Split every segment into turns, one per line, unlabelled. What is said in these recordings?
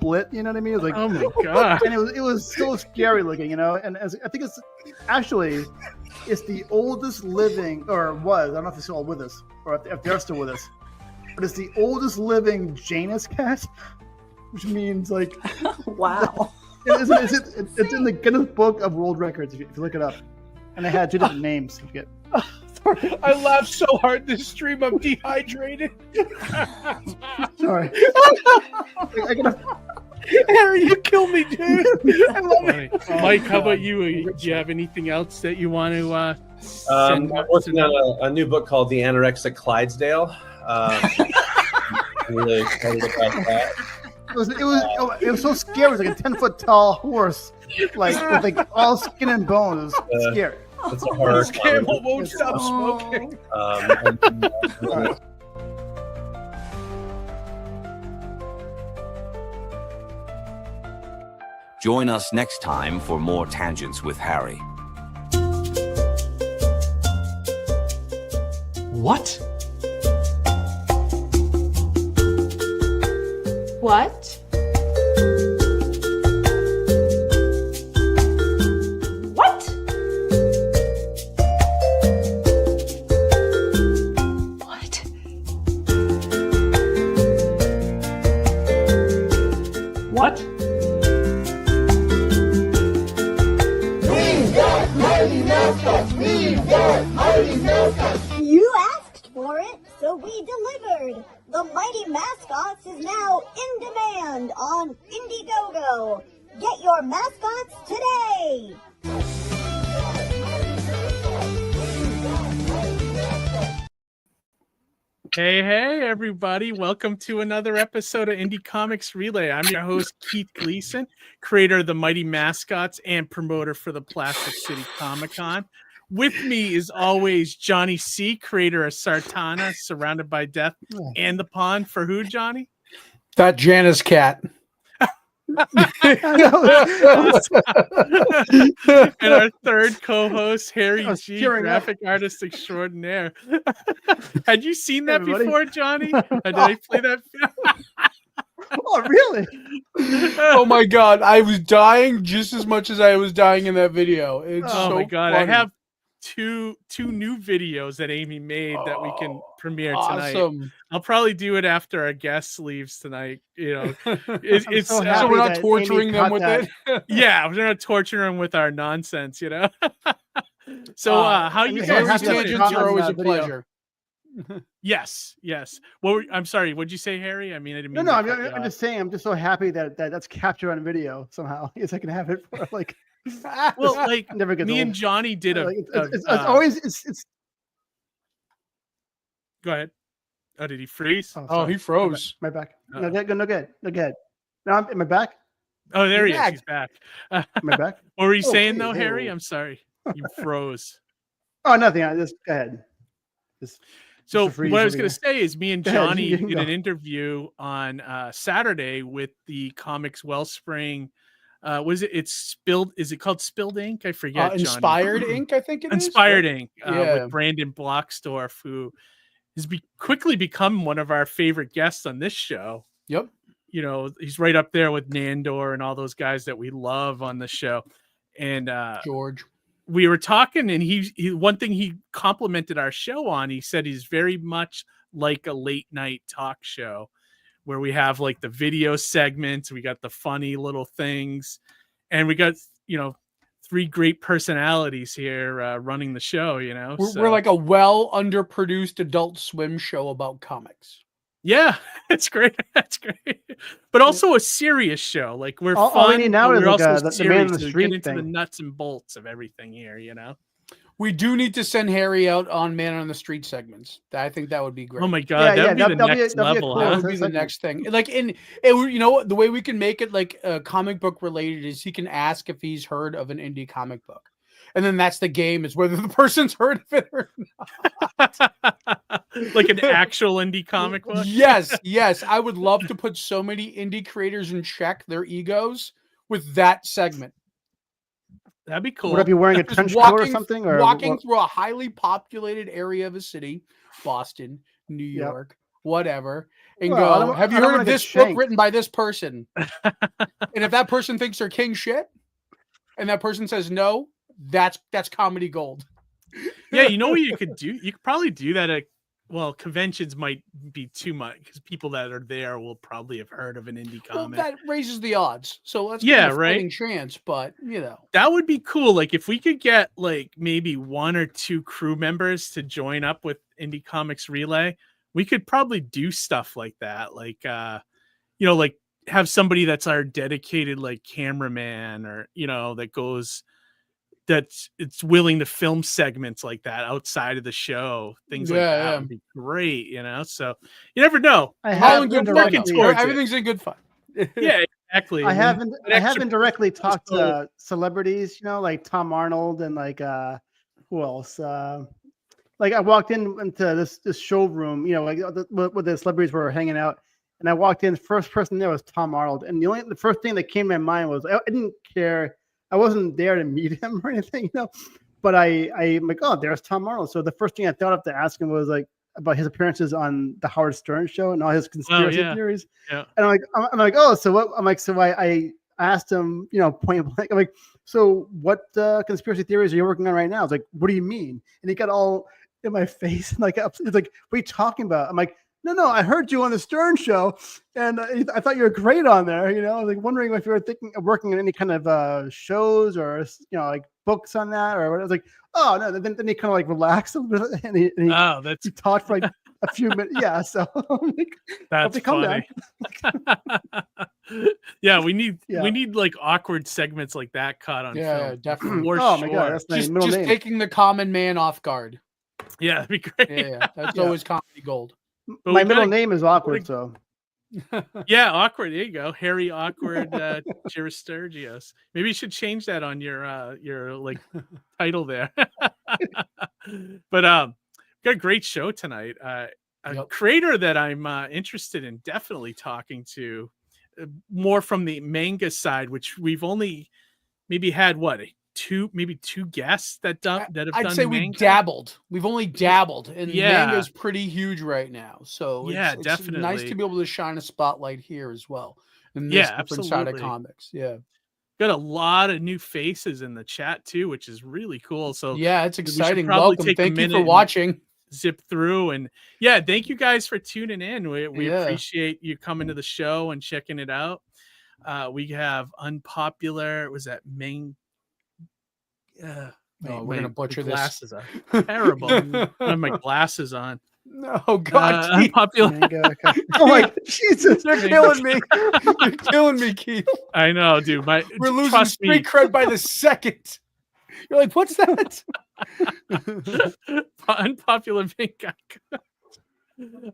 split. You know what I mean? It was like,
oh my god!
and it was so scary looking, you know. And I think it's the oldest living, or was, I don't know if it's still with us or if they're still with us, but it's the oldest living Janus cat, which means like
Wow.
It's in the Guinness Book of World Records if you look it up, and they had 2 different names. You get.
I laughed so hard this stream. I'm dehydrated.
Sorry.
Harry, you kill me, dude. I love it.
Mike, how about you? Do you have anything else that you want to
I'm working on a new book called The Anorexic Clydesdale. I'm really excited about that.
It was so scary. It was like a 10-foot tall horse, like with like all skin and bones. It was scary.
It's a horror.
Campbell won't stop smoking.
Join us next time for more Tangents with Harry.
What?
What? What? What?
What?
We've got mighty mascots! We've got mighty mascots!
You asked for it, so we delivered. The Mighty Mascots is now in demand on Indiegogo. Get your mascots today!
Hey, everybody. Welcome to another episode of Indie Comics Relay. I'm your host, Keith Gleason, creator of the Mighty Mascots and promoter for the Plastic City Comic Con. With me is always Johnny C., creator of Sartana, Surrounded by Death, and The Pond. For who, Johnny?
That Janus cat.
And our third co-host, Harry G., graphic artist extraordinaire. Had you seen that before, Johnny? Did I play that?
Oh, really?
Oh my god, I was dying just as much as I was dying in that video. It's
my god,
funny.
I have two new videos that Amy made that we can premiere tonight.
Awesome.
I'll probably do it after our guest leaves tonight. You know, it's
so
So we're not torturing
Amy
them
caught
with
that.
it.
yeah, we're not torturing them with our nonsense. You know. So how you
Harry
guys
Gerostergios
doing?
Tangents are always a
video.
pleasure.
Yes. Well, I'm sorry. What'd you say, Harry? I mean, I didn't mean
No,
to cut you
I'm
off.
just saying. I'm just so happy that that's captured on video somehow. Yes, I can have it for like.
Well, like
never gets
me
old.
and Johnny did a.
Like, it's always it's.
Go ahead. Oh, did he freeze?
Oh,
sorry.
he froze.
My back. No, no good. No, am I back?
Oh, there he is.
back.
He's back.
Am I back?
What were you
Oh,
saying
hey,
though,
hey,
Harry?
oh.
I'm sorry. You froze.
Oh, nothing. I just go ahead.
So
Just a freeze
what I was
over
going to say is me and
Go ahead,
Johnny
you can
did
go.
an interview on Saturday with the Comics Wellspring. Was it? It's spilled. Is it called Spilled Ink? I forget. Johnny.
Inspired Ink, I think it is.
Inspired Ink.
Yeah.
With Brandon Blocksdorf, who has quickly become one of our favorite guests on this show.
Yep.
You know, he's right up there with Nandor and all those guys that we love on the show. And
George.
we were talking, and he one thing he complimented our show on, he said he's very much like a late night talk show where we have like the video segments, we got the funny little things, and we got, you know, 3 great personalities here running the show, you know.
We're like a well underproduced Adult Swim show about comics.
Yeah, it's great. That's great. But also a serious show. Like we're
All
fun,
we need now
but
is
we're
like
also
the man on
serious.
the
So we
street
get into the
thing.
nuts and bolts of everything here, you know.
We do need to send Harry out on Man on the Street segments. I think that would be great.
Oh my god, that'd be the next level,
That
huh?
would be the next thing. Like you know what? The way we can make it like comic book related is he can ask if he's heard of an indie comic book, and then that's the game, is whether the person's heard of it or not.
Like an actual indie comic book.
Yes. I would love to put so many indie creators in check their egos with that segment.
That'd be cool.
Would I be wearing a
Just
trench coat or something? Or
walking through a highly populated area of a city, Boston, New
Yep.
York, whatever, and
Well, I
go,
don't-
have
I
you
don't
heard
wanna
of
get
this book
shanked.
written by this person? And if that person thinks they're king shit, and that person says no, that's comedy gold.
Yeah, you know what you could do? You could probably do that at, well, conventions might be too much because people that are there will probably have heard of an indie
Well,
comic.
that raises the odds. So let's
Yeah,
give a
right.
fighting chance, but you know.
That would be cool. Like if we could get like maybe 1 or 2 crew members to join up with Indie Comics Relay, we could probably do stuff like that. Like you know, like have somebody that's our dedicated like cameraman, or you know, that's it's willing to film segments like that outside of the show. Things like that would be great, you know. So you never know.
I
All
have
in good fun.
working
indirectly,
towards it.
Everything's in good fun.
Yeah, exactly.
I
And then
haven't
an
I
extra
haven't directly
person
talked
also-
to celebrities, you know, like Tom Arnold and like who else? Like I walked into this showroom, you know, like where the celebrities were hanging out, and I walked in. First person there was Tom Arnold, and the first thing that came to my mind was I didn't care. I wasn't there to meet him or anything, you know, but I'm like, oh, there's Tom Arnold. So the first thing I thought of to ask him was like about his appearances on the Howard Stern show and all his conspiracy theories.
Yeah.
And I'm like, oh, so what? I'm like, so I asked him, you know, point blank. I'm like, so what conspiracy theories are you working on right now? I was like, what do you mean? And he got all in my face and like, it's like, what are you talking about? I'm like, no, I heard you on the Stern show, and I thought you were great on there. You know, I was like wondering if you were thinking of working on any kind of shows or you know, like books on that or what. I was like, oh no. Then he kind of like relaxed a little bit, and he talked for like a few minutes. Yeah, so like,
that's funny. Yeah, we need like awkward segments like that caught on film.
Definitely.
For
oh
sure.
my god, that's my middle
just
name.
taking the common man off guard.
Yeah, that'd be great.
Yeah. That's always comedy gold.
But
my middle name is awkward, so
yeah, awkward. There you go, Harry Awkward Gerostergios. Maybe you should change that on your like title there. But got a great show tonight. A creator that I'm interested in definitely talking to, more from the manga side, which we've only maybe had two guests that have done.
I'd say
manga.
we've dabbled. We've only dabbled, and
Yeah.
manga is pretty huge right now. So
Yeah,
it's
definitely.
nice to be able to shine a spotlight here as well. In this different side of comics. Yeah.
Got a lot of new faces in the chat too, which is really cool. So
yeah, it's
we should
exciting.
probably
Welcome.
take a
Thank you
minute
for
and
watching.
Zip through, and yeah, thank you guys for tuning in. We appreciate you coming to the show and checking it out. We have Unpopular. Was that main?
We're gonna butcher this.
Glasses are terrible. I have my glasses on.
No, God,
Unpopular.
Oh my Jesus,
you're killing me. You're killing me, Keith.
I know, dude.
We're losing street cred by the second. You're like, what's that?
Unpopular manga.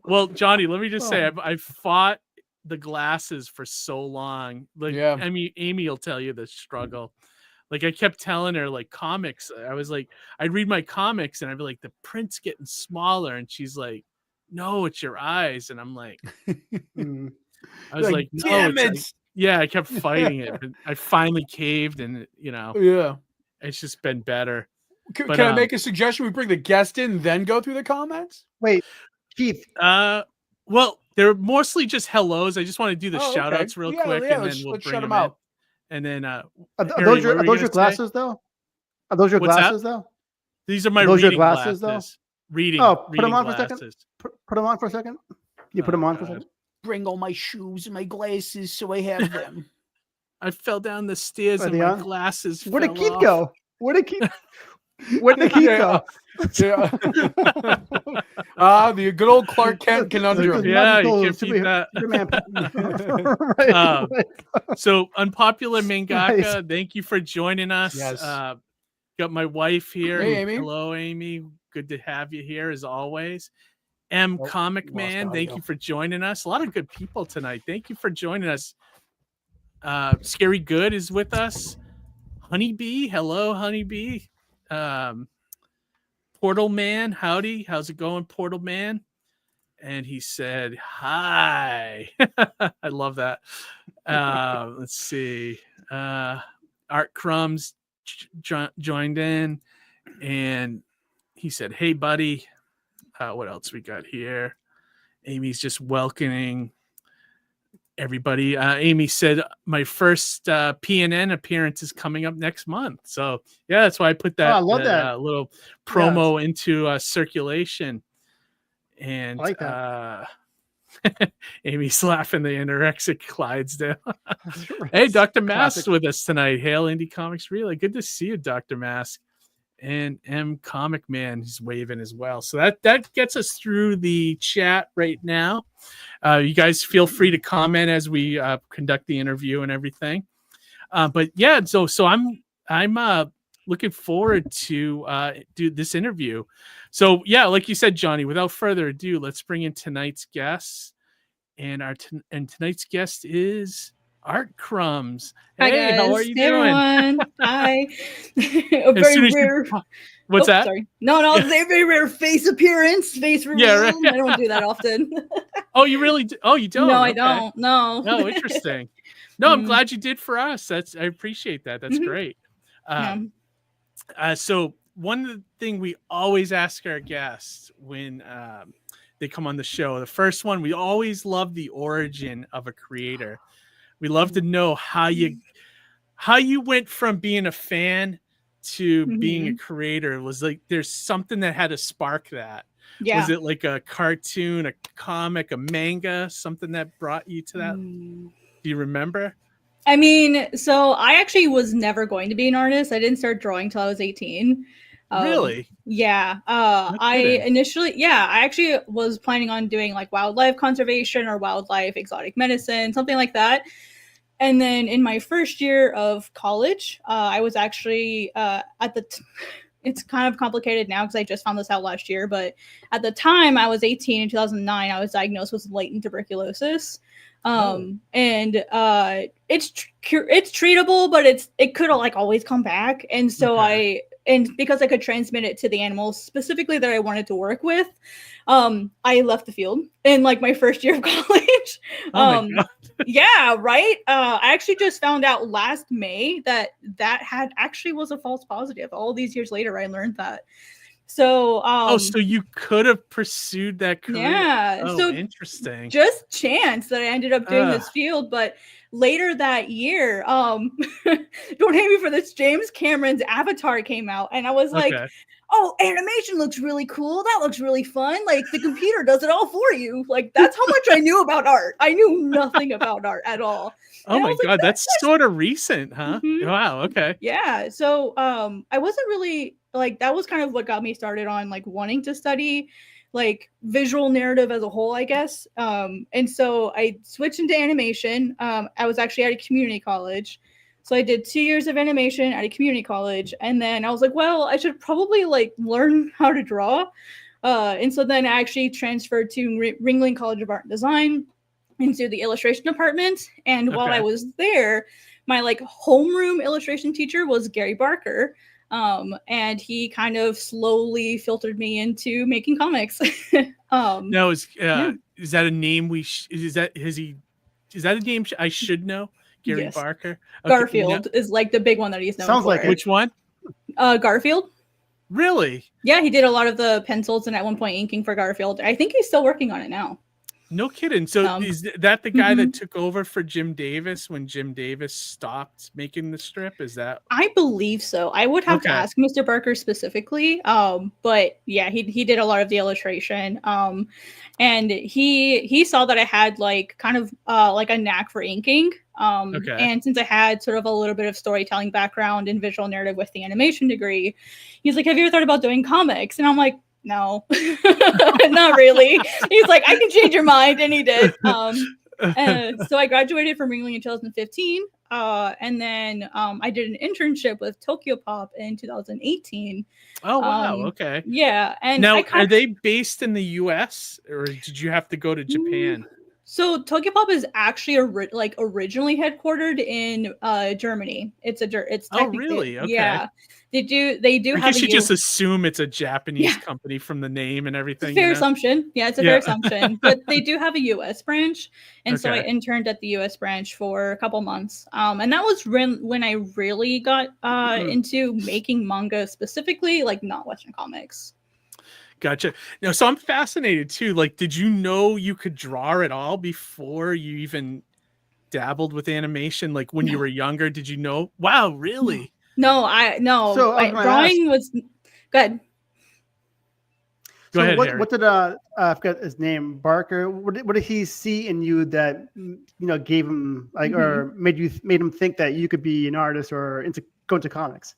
Well, Johnny, let me just say, I've fought the glasses for so long. Like, I mean, Amy will tell you the struggle. Like, I kept telling her, like, comics. I was like, I'd read my comics and I'd be like, the print's getting smaller. And she's like, no, it's your eyes. And I'm like, I was like, no,
damn it.
like, yeah, I kept fighting it. But I finally caved, and, you know, it's just been better.
Can I make a suggestion? We bring the guest in, then go through the comments?
Wait, Keith.
Well, they're mostly just hellos. I just want to do the shout outs real quick, and then we'll bring them out. And then
are those your glasses though? Are those your glasses though?
These are my reading glasses
though.
Reading.
Oh, put them on
glasses.
for a second. Put them on for a second. You put them on for a second.
Bring all my shoes and my glasses so I have them.
I fell down the stairs and my glasses.
Where did Keith go? Where did Keith? Where did Keith go?
Yeah. The good old Clark Kent conundrum.
Yeah, you can't beat that. So, Unpopular Mangaka, thank you for joining us.
Yes.
Got my wife here.
Hey, Amy.
Hello, Amy. Good to have you here as always. Comic Man, thank you for joining us. A lot of good people tonight. Thank you for joining us. Scary Good is with us. Honeybee, hello, Honeybee. Portal Man, howdy. How's it going, Portal Man? And he said, hi. I love that. Let's see. ArtCrumbs joined in, and he said, hey, buddy. What else we got here? Amy's just welcoming everybody. Amy said my first PNN appearance is coming up next month. So yeah, that's why I put that,
I love that.
little promo into circulation. And
I like that.
Amy's laughing the anorexic Clydesdale. Hey, Dr. Mask's with us tonight. Hail Indie Comics Relay. Good to see you, Dr. Mask. And M Comic Man is waving as well. So that gets us through the chat right now. You guys feel free to comment as we conduct the interview and everything. But yeah, so I'm looking forward to do this interview. So yeah, like you said, Johnny, without further ado, let's bring in tonight's guests. And tonight's guest is ArtCrumbs.
Hi,
hey,
guys.
How are you
hey,
doing?
Everyone. Hi. A very rare.
What's that?
Sorry. No, it's a very rare face appearance, face reveal.
Yeah, right.
I don't do that often.
Oh, you really do? Oh, you don't?
No,
okay.
I don't. No.
Oh, interesting. No, I'm glad you did for us. I appreciate that. That's great. So one thing we always ask our guests when they come on the show, the first one, we always love the origin of a creator. We love to know how you went from being a fan to being a creator. Was like there's something that had to spark that.
Yeah.
Was it like a cartoon, a comic, a manga, something that brought you to that? Do you remember?
I mean, so I actually was never going to be an artist. I didn't start drawing till I was 18.
Really?
Yeah. I actually was planning on doing like wildlife conservation or wildlife exotic medicine, something like that. And then in my first year of college, I was actually it's kind of complicated now because I just found this out last year, but at the time I was 18 in 2009, I was diagnosed with latent tuberculosis. And it's treatable, but it could like always come back. And so because I could transmit it to the animals specifically that I wanted to work with, I left the field in like my first year of college.
Oh my God.
Yeah, right. I actually just found out last May that had actually was a false positive. All these years later, I learned that. So,
so you could have pursued that career.
Yeah.
Oh,
so
interesting.
Just chance that I ended up doing this field, but later that year, don't hate me for this, James Cameron's Avatar came out, and I was like, oh, animation looks really cool. That looks really fun. Like the computer does it all for you. Like that's how much I knew about art. I knew nothing about art at all.
Oh my God, that's sort of recent, huh? Wow. Okay.
Yeah. So I wasn't really like, that was kind of what got me started on like wanting to study like visual narrative as a whole, I guess. And so I switched into animation. I was actually at a community college. So I did 2 years of animation at a community college. And then I was like, well, I should probably like learn how to draw. And so then I actually transferred to Ringling College of Art and Design into the illustration department. And while I was there, my like homeroom illustration teacher was Gary Barker. And he kind of slowly filtered me into making comics.
No, is that a name is that a name I should know? Gary Barker? Okay,
Garfield is like the big one that he's known
Sounds
for.
like
which one?
Garfield.
Really?
Yeah, he did a lot of the pencils and at one point inking for Garfield. I think he's still working on it now.
No kidding. So is that the guy that took over for Jim Davis when Jim Davis stopped making the strip? Is that?
I believe so. I would have to ask Mr. Barker specifically. But yeah, he did a lot of the illustration. And he saw that I had like kind of like a knack for inking. And since I had sort of a little bit of storytelling background and visual narrative with the animation degree, he's like, have you ever thought about doing comics? And I'm like, no, not really. He's like, I can change your mind. And he did. So I graduated from Ringling in 2015. And then I did an internship with Tokyo Pop in 2018.
Oh, wow. Okay.
Yeah. And
now, are they based in the US or did you have to go to Japan?
So Tokyo Pop is actually originally headquartered in Germany. It's
really? Okay.
Yeah. They do
I
have
guess you just assume it's a Japanese company from the name and everything.
Fair assumption. Yeah, it's a fair assumption. But they do have a US branch. And so I interned at the US branch for a couple months. And that was when I really got into making manga specifically, like not Western comics.
Gotcha. Now, so I'm fascinated too. Like, did you know you could draw at all before you even dabbled with animation? Like when you were younger, did you know? Wow, really?
No.
So I was gonna
Drawing was good.
Go ahead,
what,
Harry.
what did I forgot his name, Barker? What did he see in you that gave him like or made him think that you could be an artist or go into comics?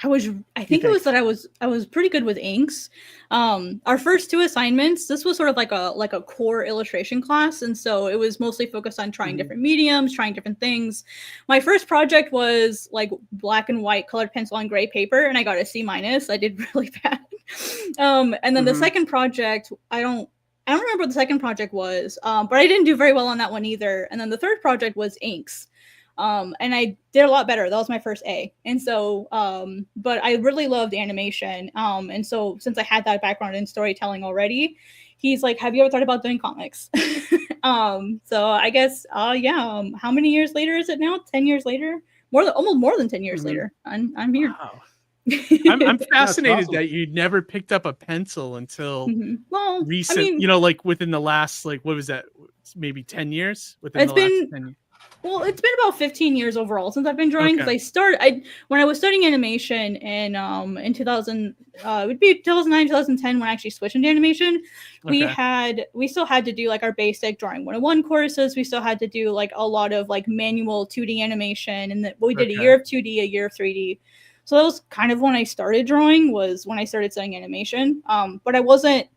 I think it was that I was pretty good with inks. Our first 2 assignments, this was sort of like a core illustration class, and so it was mostly focused on trying different mediums, trying different things. My first project was like black and white colored pencil on gray paper, and I got a C-. I did really bad. And then the second project, I don't remember what the second project was, but I didn't do very well on that one either. And then the third project was inks. And I did a lot better. That was my first A. And so, but I really loved animation. And so since I had that background in storytelling already, he's like, have you ever thought about doing comics? So I guess, yeah. How many years later is it now? 10 years later? Almost more than 10 years later. I'm here.
Wow. I'm fascinated
awesome.
that you never picked up a pencil until
well,
recent,
I mean,
like within the last, like, what was that? Maybe 10 years? Within the last 10 years.
Well, it's been about 15 years overall since I've been drawing. Because when I was studying animation in 2000, it would be 2009, 2010 when I actually switched into animation. We still had to do like our basic drawing 101 courses. We still had to do like a lot of like manual 2D animation, and we did a year of 2D, a year of 3D. So that was kind of when I started drawing, was when I started studying animation. But I wasn't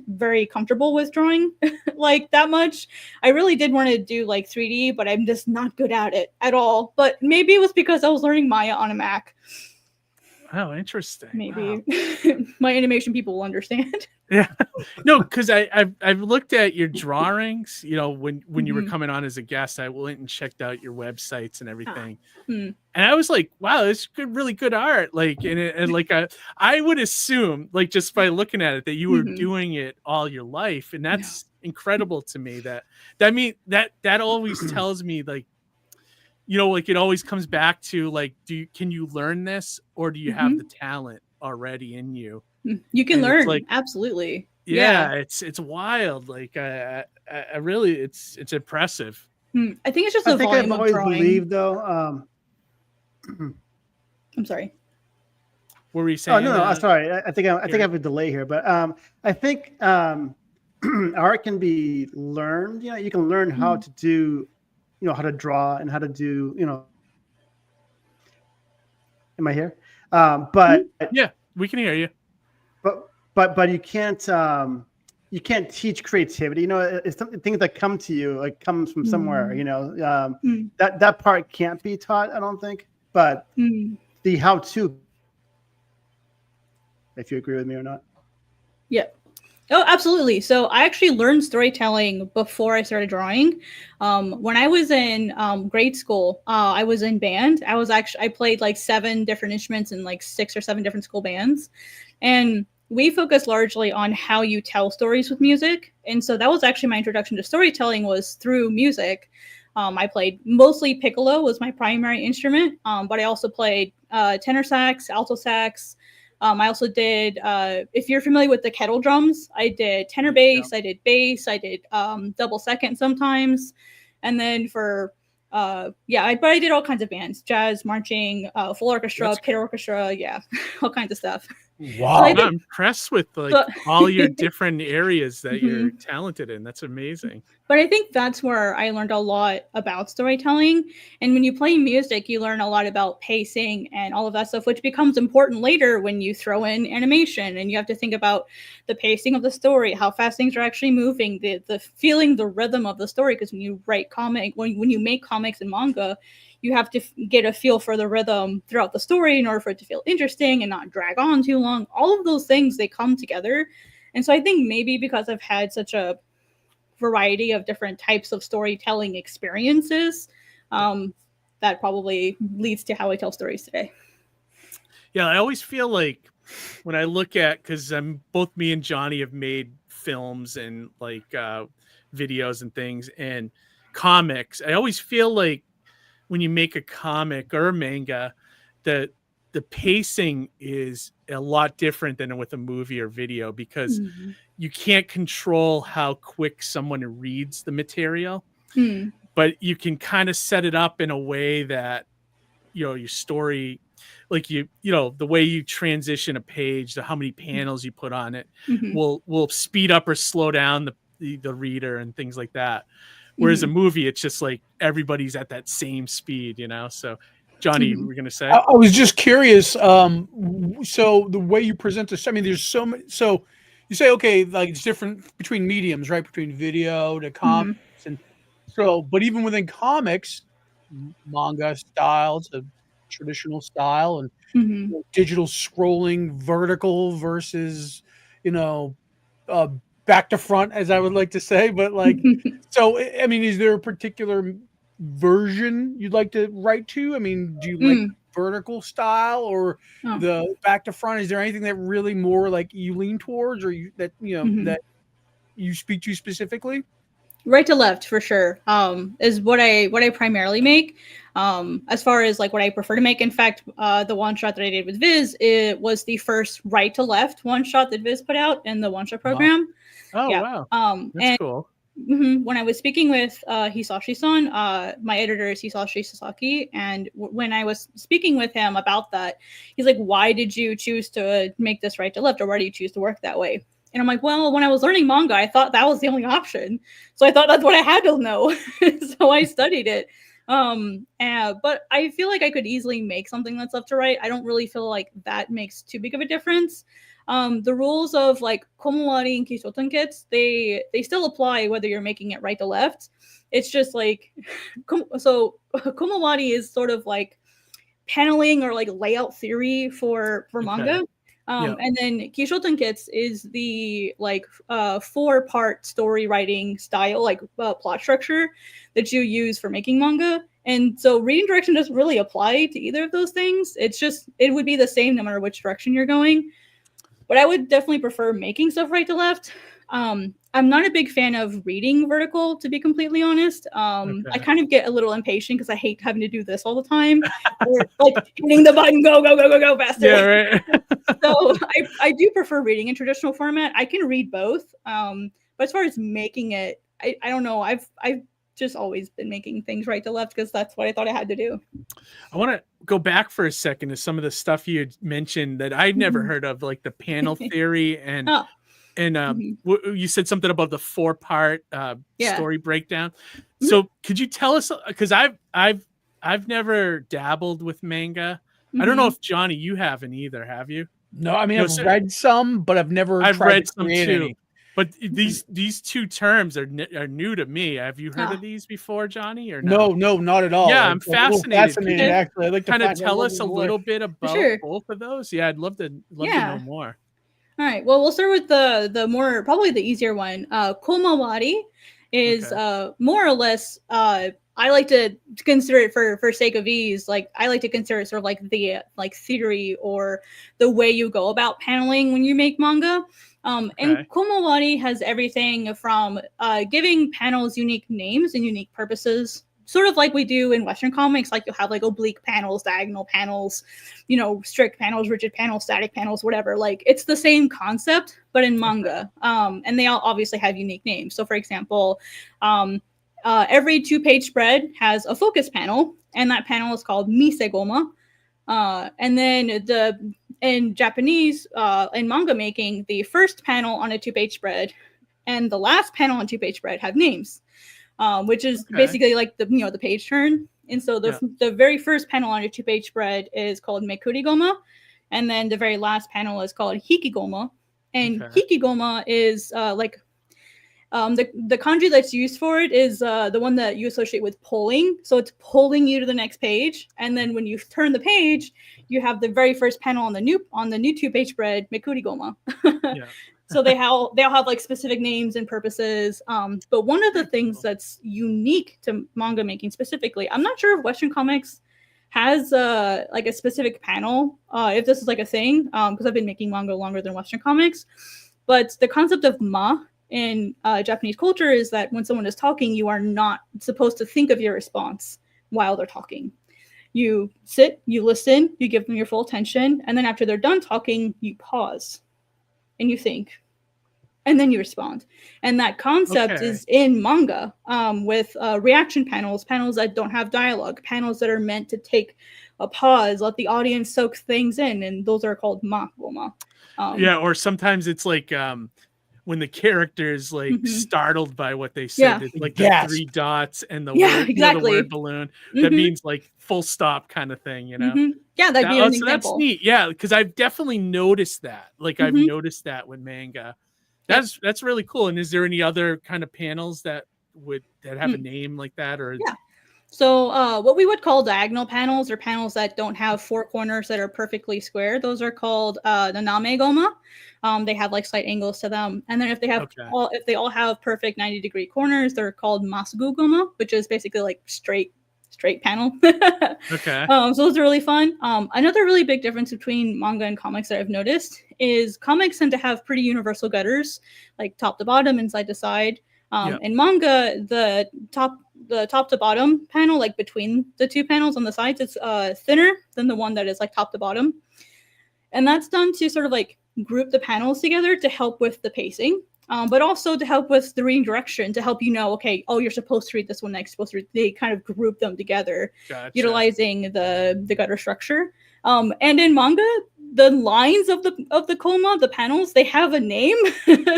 very comfortable with drawing like that much. I really did want to do like 3D, but I'm just not good at it at all. But maybe it was because I was learning Maya on a Mac.
Oh, interesting.
Maybe my animation people will understand.
Yeah, no, because I've looked at your drawings. When you were coming on as a guest, I went and checked out your websites and everything, and I was like, wow, it's really good art. Like, and like I would assume, like, just by looking at it, that you were doing it all your life, and that's incredible to me. That always tells me, like, like it always comes back to like, can you learn this, or do you have the talent already in you?
You can learn,
like,
absolutely.
Yeah, it's wild. Like I really, it's impressive.
I think it's just the volume of drawing.
Believed though.
I'm sorry.
What were you saying?
Oh no, sorry. I think I have a delay here, but I think art can be learned. You can learn how to do, how to draw and how to do, Am I here? But
yeah, we can hear you.
But you can't teach creativity. It's things that come to you, like comes from somewhere. That part can't be taught, I don't think. But the how-to, if you agree with me or not.
Yeah. Oh, absolutely. So I actually learned storytelling before I started drawing. When I was in grade school, I was in band. I played like 7 different instruments in like 6 or 7 different school bands. And we focus largely on how you tell stories with music. And so that was actually my introduction to storytelling, was through music. I played mostly piccolo was my primary instrument, but I also played tenor sax, alto sax. I also did, if you're familiar with the kettle drums, I did tenor bass, I did bass, I did double second sometimes. And then for, but I did all kinds of bands, jazz, marching, full orchestra, pit orchestra, all kinds of stuff.
Wow, I'm impressed with all your different areas that you're talented in. That's amazing.
But I think that's where I learned a lot about storytelling. And when you play music, you learn a lot about pacing and all of that stuff, which becomes important later when you throw in animation and you have to think about the pacing of the story, how fast things are actually moving, the feeling, the rhythm of the story. Because when you write when you make comics and manga, you have to get a feel for the rhythm throughout the story in order for it to feel interesting and not drag on too long. All of those things, they come together. And so I think maybe because I've had such a variety of different types of storytelling experiences, that probably leads to how I tell stories today.
Yeah, I always feel like when I look at, because both me and Johnny have made films and like videos and things and comics, I always feel like when you make a comic or a manga, that the pacing is a lot different than with a movie or video, because you can't control how quick someone reads the material, but you can kind of set it up in a way that, you know, your story, like you know, the way you transition a page, how many panels you put on it will speed up or slow down the reader and things like that. Whereas a movie, it's just like everybody's at that same speed, you know? So Johnny, you were going to say?
I was just curious. So the way you present this, I mean, there's so many. So you say, okay, like it's different between mediums, right? Between video to comics, and so. But even within comics, manga style to traditional style, and digital scrolling, vertical versus, you know, back to front, as I would like to say. But like, so I mean, is there a particular version you'd like to write to? I mean, do you like vertical style or the back to front? Is there anything that really more like you lean towards, or that you speak to specifically?
Right to left for sure is what I primarily make. As far as like what I prefer to make, in fact, the one shot that I did with Viz, it was the first right to left one shot that Viz put out in the one shot program.
Wow. That's cool.
When I was speaking with Hisashi-san, my editor is Hisashi Sasaki, and when I was speaking with him about that, he's like, why did you choose to make this right to left, or why do you choose to work that way? And I'm like, well, when I was learning manga, I thought that was the only option. So I thought that's what I had to know. So I studied it. But I feel like I could easily make something that's left to right. I don't really feel like that makes too big of a difference. The rules of like komowari and kishotenketsu, they still apply whether you're making it right to left. It's just like, so komowari is sort of like paneling or like layout theory for manga. And then kishotenketsu is the like 4-part story writing style, like plot structure that you use for making manga. And so reading direction doesn't really apply to either of those things. It's just, it would be the same no matter which direction you're going. But I would definitely prefer making stuff right to left. I'm not a big fan of reading vertical, to be completely honest. I kind of get a little impatient because I hate having to do this all the time. Or like hitting the button, go faster.
Yeah, right.
So I do prefer reading in traditional format. I can read both. But as far as making it, I don't know. I've just always been making things right to left because that's what I thought I had to do.
I want to go back for a second to some of the stuff you had mentioned that I'd never heard of, like the panel theory and you said something about the 4-part story breakdown. So could you tell us, because I've never dabbled with manga. I don't know if Johnny, you haven't either, have you?
No, I mean, I've read some, but I've
read some too. Any. But these two terms are new to me. Have you heard of these before, Johnny? Or
no, not at all.
Yeah, I'm fascinated.
Actually, I'd like to
kind of tell us a little bit about both of those. Yeah, I'd love to know more.
All right. Well, we'll start with the more, probably the easier one. Komawari is more or less. I like to consider it for sake of ease. Like I like to consider it sort of like the theory or the way you go about paneling when you make manga. And komawari has everything from giving panels unique names and unique purposes, sort of like we do in Western comics. Like you'll have like oblique panels, diagonal panels, you know, strict panels, rigid panels, static panels, whatever. Like it's the same concept, but in manga. And they all obviously have unique names. So for example, every 2-page spread has a focus panel, and that panel is called misegoma. And then in Japanese, in manga making, the first panel on a 2-page spread and the last panel on 2-page spread have names, which is basically like the page turn. And so the very first panel on a 2-page spread is called mekurigoma, and then the very last panel is called hikigoma. And hikigoma is the kanji that's used for it is the one that you associate with pulling. So it's pulling you to the next page. And then when you turn the page, you have the very first panel on the new 2-page spread, mekurigoma. So they all have like specific names and purposes. But one of the things that's unique to manga making specifically, I'm not sure if Western comics has like a specific panel, if this is like a thing, because I've been making manga longer than Western comics. But the concept of ma in Japanese culture is that when someone is talking, you are not supposed to think of your response while they're talking. You sit, you listen, you give them your full attention, and then after they're done talking, you pause and you think, and then you respond. And that concept is in manga, with reaction panels that don't have dialogue, panels that are meant to take a pause, let the audience soak things in, and those are called makgoma.
Yeah, or sometimes it's like when the character is like startled by what they said, it's like the 3 dots and the word, the word balloon. That means like full stop kind of thing, you know?
Yeah, that'd be an example.
That's neat. Yeah, because I've definitely noticed that. Like I've noticed that with manga. That's really cool. And is there any other kind of panels that have a name like that? Or
So what we would call diagonal panels, or panels that don't have 4 corners that are perfectly square, those are called naname goma. They have like slight angles to them. And then if they have if they all have perfect 90-degree corners, they're called masugu goma, which is basically like straight panel. So those are really fun. Another really big difference between manga and comics that I've noticed is comics tend to have pretty universal gutters, like top to bottom and side to side. In manga, the top to bottom panel, like between the 2 panels on the sides, it's thinner than the one that is like top to bottom. And that's done to sort of like group the panels together to help with the pacing, but also to help with the reading direction, to help you know, okay, oh, you're supposed to read this one next, supposed to read. They kind of group them together, utilizing the gutter structure. And in manga, the lines of the koma, the panels, they have a name,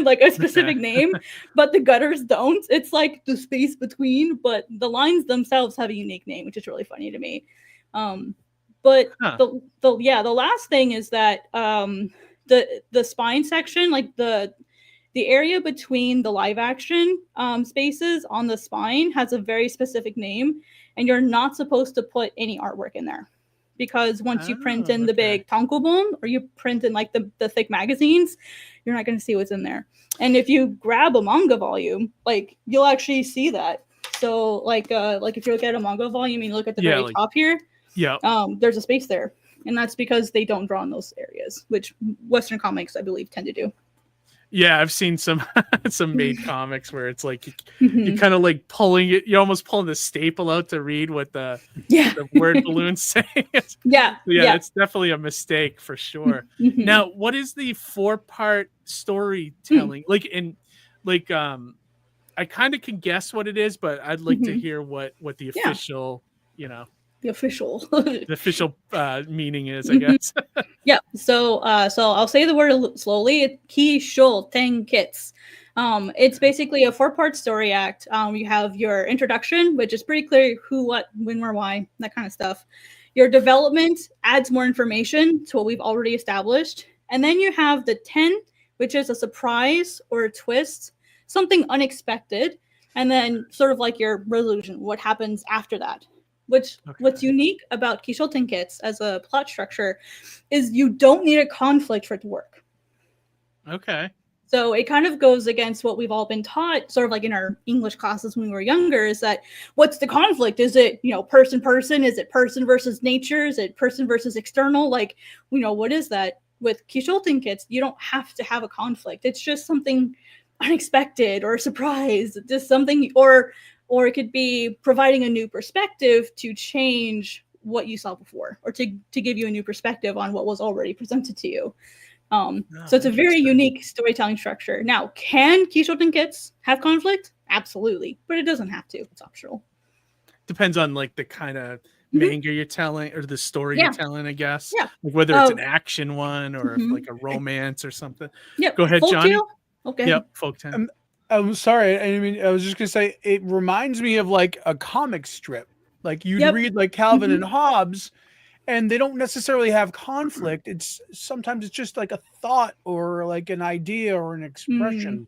like a specific name, but the gutters don't. It's like the space between, but the lines themselves have a unique name, which is really funny to me. But the last thing is that the spine section, like the area between the live action spaces on the spine, has a very specific name, and you're not supposed to put any artwork in there. Because once you print in the big tankobon, or you print in like the thick magazines, you're not going to see what's in there. And if you grab a manga volume, like you'll actually see that. So like if you look at a manga volume and you look at the very top here, there's a space there, and that's because they don't draw in those areas, which Western comics, I believe, tend to do.
Yeah, I've seen some made comics where it's like you kind of like pulling it, you're almost pulling the staple out to read what the word balloon's saying. It's definitely a mistake for sure. Now, what is the 4-part storytelling? I kind of can guess what it is, but I'd like to hear what the official,
the official
meaning is, I guess.
So I'll say the word slowly. Kishotenkits. It's basically a 4-part story act. You have your introduction, which is pretty clear who, what, when, where, why, that kind of stuff. Your development adds more information to what we've already established. And then you have the 10, which is a surprise or a twist, something unexpected. And then sort of like your resolution, what happens after that. What's unique about Kishotenkits as a plot structure is you don't need a conflict for it to work. So it kind of goes against what we've all been taught, sort of like in our English classes when we were younger, is that what's the conflict? Is it, person? Is it person versus nature? Is it person versus external? Like, what is that? With Kishotenkits, you don't have to have a conflict. It's just something unexpected or a surprise, just something, or it could be providing a new perspective to change what you saw before, or to give you a new perspective on what was already presented to you. So it's a very unique storytelling structure. Now, can Kishotenkits have conflict? Absolutely, but it doesn't have to. It's optional.
Depends on like the kind of manga you're telling, or the story you're telling, I guess. Like whether it's an action one or like a romance or something. Go ahead, Johnny.
Okay.
Yep, folktale.
I'm sorry. I mean, I was just gonna say it reminds me of like a comic strip. Like you'd read like Calvin and Hobbes, and they don't necessarily have conflict. Sometimes it's just like a thought or like an idea or an expression.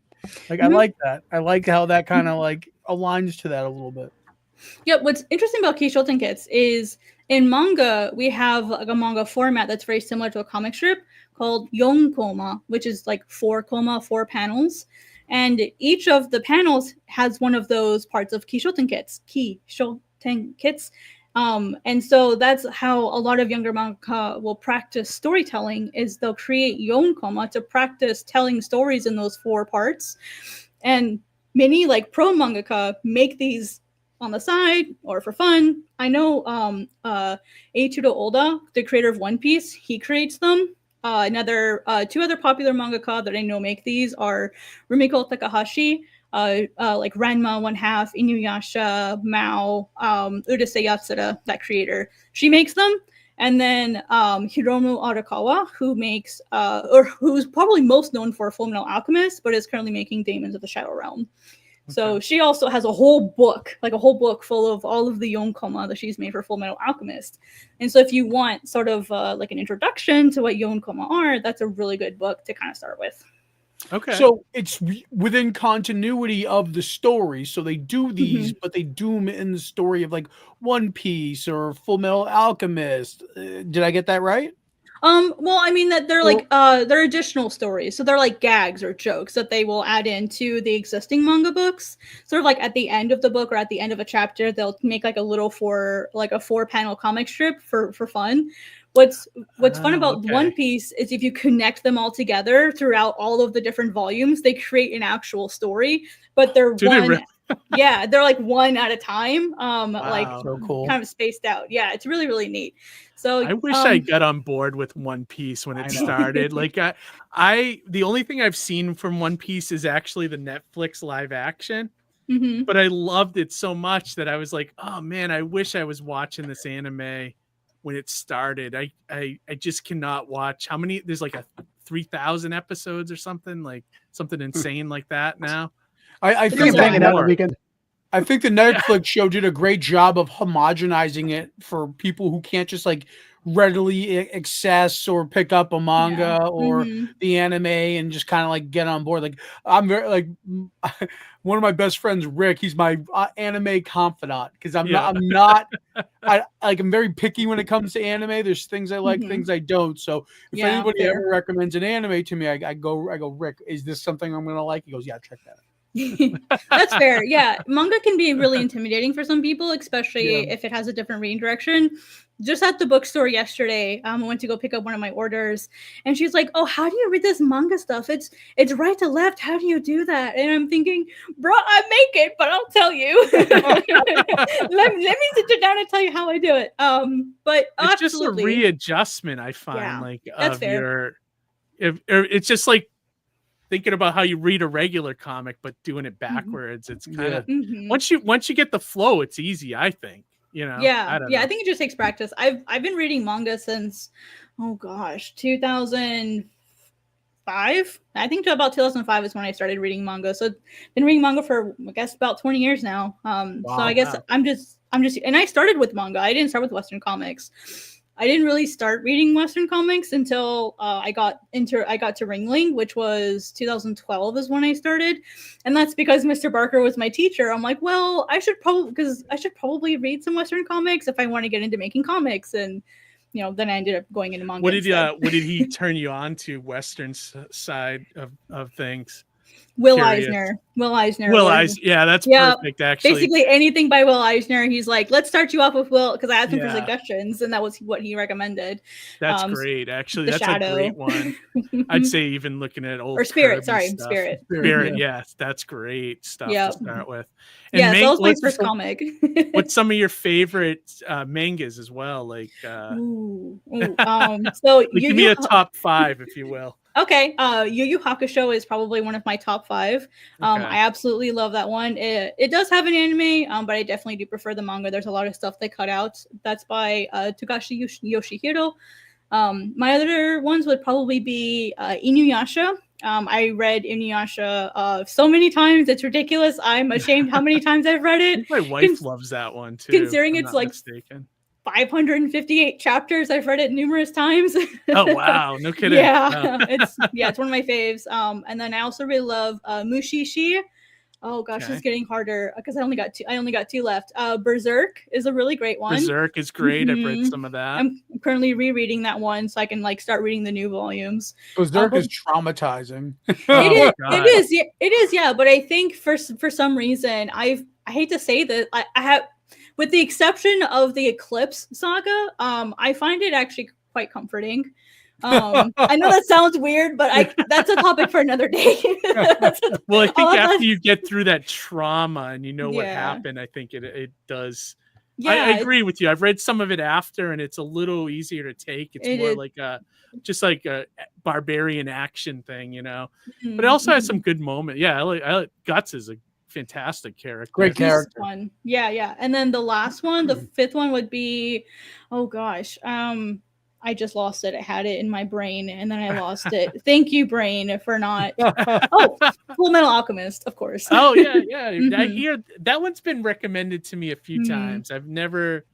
Like I like that. I like how that kind of like aligns to that a little bit.
Yeah, what's interesting about Kishotenkits is in manga, we have like a manga format that's very similar to a comic strip called yonkoma, which is like 4 panels. And each of the panels has one of those parts of Kishotenkits. And so that's how a lot of younger manga will practice storytelling, is they'll create yonkoma to practice telling stories in those 4 parts. And many like pro mangaka make these on the side or for fun. I know Eiichiro Oda, the creator of One Piece, he creates them. Two other popular mangaka that I know make these are Rumiko Takahashi, like Ranma 1/2, Inuyasha, Mao, Urusei Yatsura, that creator. She makes them. And then Hiromu Arakawa, who makes, or who's probably most known for Fullmetal Alchemist, but is currently making Demons of the Shadow Realm. So she also has a whole book full of all of the yonkoma that she's made for Fullmetal Alchemist. And so if you want sort of like an introduction to what yonkoma are, that's a really good book to kind of start with.
Okay.
So it's within continuity of the story. So they do these, but they do them in the story of like One Piece or Fullmetal Alchemist. Did I get that right?
Well, I mean that they're like they're additional stories, so they're like gags or jokes that they will add into the existing manga books. Sort of like at the end of the book or at the end of a chapter, they'll make like a 4-panel comic strip for fun. What's fun about One Piece is if you connect them all together throughout all of the different volumes, they create an actual story, but they're they're like one at a time. Like
so cool.
Kind of spaced out. Yeah, it's really, really neat. So
I wish I got on board with One Piece when it started. Like I the only thing I've seen from One Piece is actually the Netflix live action. But I loved it so much that I was like, oh man, I wish I was watching this anime when it started. I just cannot watch how many, there's like 3,000 episodes or something, like something insane like that now.
I think the Netflix show did a great job of homogenizing it for people who can't just like readily access or pick up a manga or the anime and just kind of like get on board. Like I'm very like one of my best friends, Rick, he's my anime confidant because I'm very picky when it comes to anime. There's things I like, things I don't. So if anybody ever recommends an anime to me, I go, Rick, is this something I'm going to like? He goes, yeah, check that out.
That's fair. Yeah, manga can be really intimidating for some people, especially if it has a different reading direction. Just at the bookstore yesterday, I went to go pick up one of my orders, and she's like, "Oh, how do you read this manga stuff? It's right to left. How do you do that?" And I'm thinking, "Bro, I make it, but I'll tell you. let me sit you down and tell you how I do it." But
it's just a readjustment. I find
that's fair.
It's just like thinking about how you read a regular comic, but doing it backwards. It's kind of once you get the flow, it's easy. I think. You know,
I think it just takes practice. I've been reading manga since 2005. I think to about 2005 is when I started reading manga. So I've been reading manga for I guess about 20 years now. So I guess I'm just and I started with manga. I didn't start with Western comics. I didn't really start reading Western comics until I got to Ringling, which was 2012 is when I started. And that's because Mr. Barker was my teacher. I'm like, well, I should probably read some Western comics if I want to get into making comics. And, then I ended up going into manga.
What did he turn you on to Western side of things?
Will Eisner.
Yeah, that's perfect, actually.
Basically anything by Will Eisner. He's like, let's start you off with Will, because I asked him for suggestions, and that was what he recommended.
That's great, actually. That's a great one. I'd say even looking at old
Spirit.
Spirit, yes, that's great stuff to start with. And
so that was my first comic.
What's some of your favorite mangas as well? Like,
so
give me a top 5, if you will.
Okay, Yu Yu Hakusho is probably one of my top 5. I absolutely love that one. It does have an anime, but I definitely do prefer the manga. There's a lot of stuff they cut out. That's by Togashi Yoshihiro. My other ones would probably be Inuyasha. I read Inuyasha so many times, it's ridiculous. I'm ashamed how many times I've read it.
My wife loves that one too.
Considering it's like 558 chapters. I've read it numerous times.
Oh wow, no kidding.
It's one of my faves. And then I also really love Mushishi. Oh gosh, it's getting harder because I only got 2 left. Berserk is a really great one.
Berserk is great. I've read some of that.
I'm currently rereading that one so I can start reading the new volumes.
Berserk is traumatizing.
It is, yeah. But I think for some reason I hate to say that I have, with the exception of the Eclipse saga, I find it actually quite comforting. I know that sounds weird, but that's a topic for another day.
Well, I think
I'll have
after
to-
you get through that trauma and you know what
Yeah.
happened, I think it does.
Yeah,
I agree with you. I've read some of it after, and it's a little easier to take. It's
It
more
is.
like just like a barbarian action thing, you know.
Mhm,
But it also has
mhm.
some good moments. Yeah, I like Guts is a fantastic character.
Great
He's
character.
fun. Yeah. And then the last one, the fifth one would be, oh gosh, I just lost it. I had it in my brain and then I lost it. Thank you, brain, for not. Oh, Full Metal Alchemist, of course.
Oh yeah. I
Mhm.
hear that one's been recommended to me a few
Mhm.
times. I've never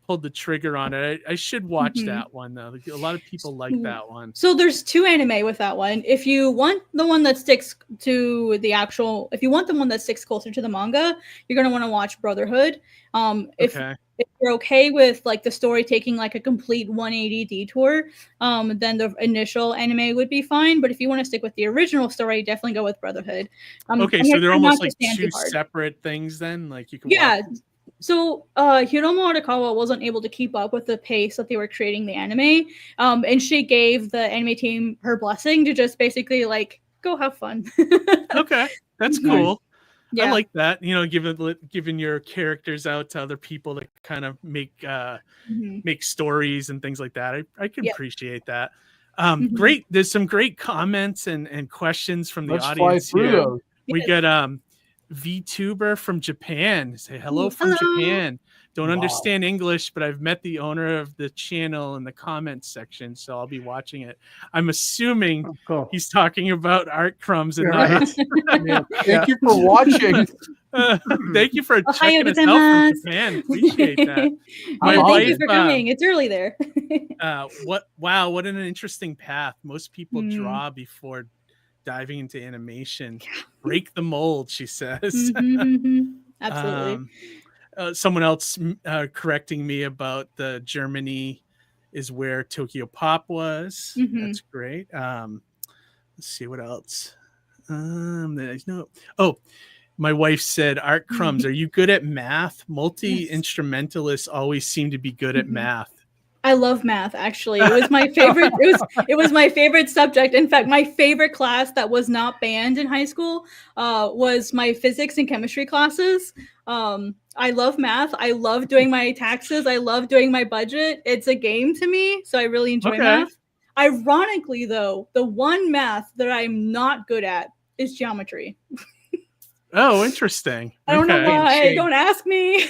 pulled the trigger on it. I should watch
Mhm.
that one though. A lot of people like that one.
So there's 2 anime with that one. If you want the one that sticks to the actual, if you want the one that sticks closer to the manga, you're gonna want to watch Brotherhood.
Okay.
If you're okay with like the story taking like a complete 180 detour, then the initial anime would be fine. But if you want to stick with the original story, definitely go with Brotherhood.
Okay,
I'm
so
gonna
they're
try
almost
not to
like
stand too
2
hard.
separate things then. Like you can
Yeah.
watch.
So Hiromo Arakawa wasn't able to keep up with the pace that they were creating the anime, and she gave the anime team her blessing to just basically like go have fun.
Okay, that's
Mhm.
cool.
Yeah.
I like that. You know, giving your characters out to other people to kind of make
Mhm.
make stories and things like that. I can
Yep.
appreciate that.
Mhm.
Great. There's some great comments and questions from the
Let's fly
audience
through
here.
those.
We
Yes.
got VTuber from Japan. Say hello
Ooh,
from
hello.
Japan. Don't
Wow.
understand English, but I've met the owner of the channel in the comments section, so I'll be watching it. I'm assuming
Oh, cool.
he's talking about ArtCrumbs and
You're
not
right.
Yeah. Thank you for watching.
Thank you for
Ohayou
checking us out from
gozaimasu.
Japan. Appreciate that. My
Yeah, thank you
wife,
for coming. It's early there.
what an interesting path. Most people
Mm.
draw before diving into animation. Break the mold, she says.
Mhm. Absolutely.
Someone else correcting me about the Germany is where Tokyo Pop was.
Mhm.
That's great. Let's see what else. There's no. Oh, my wife said, ArtCrumbs, are you good at math? Multi-instrumentalists always seem to be good at
Mhm.
math.
I love math. Actually, it was my favorite. It was my favorite subject. In fact, my favorite class that was not banned in high school was my physics and chemistry classes. I love math. I love doing my taxes. I love doing my budget. It's a game to me, so I really enjoy
Okay.
math. Ironically, though, the one math that I'm not good at is geometry.
Oh, interesting.
I don't know
Okay.
why.
Shame.
Don't ask me.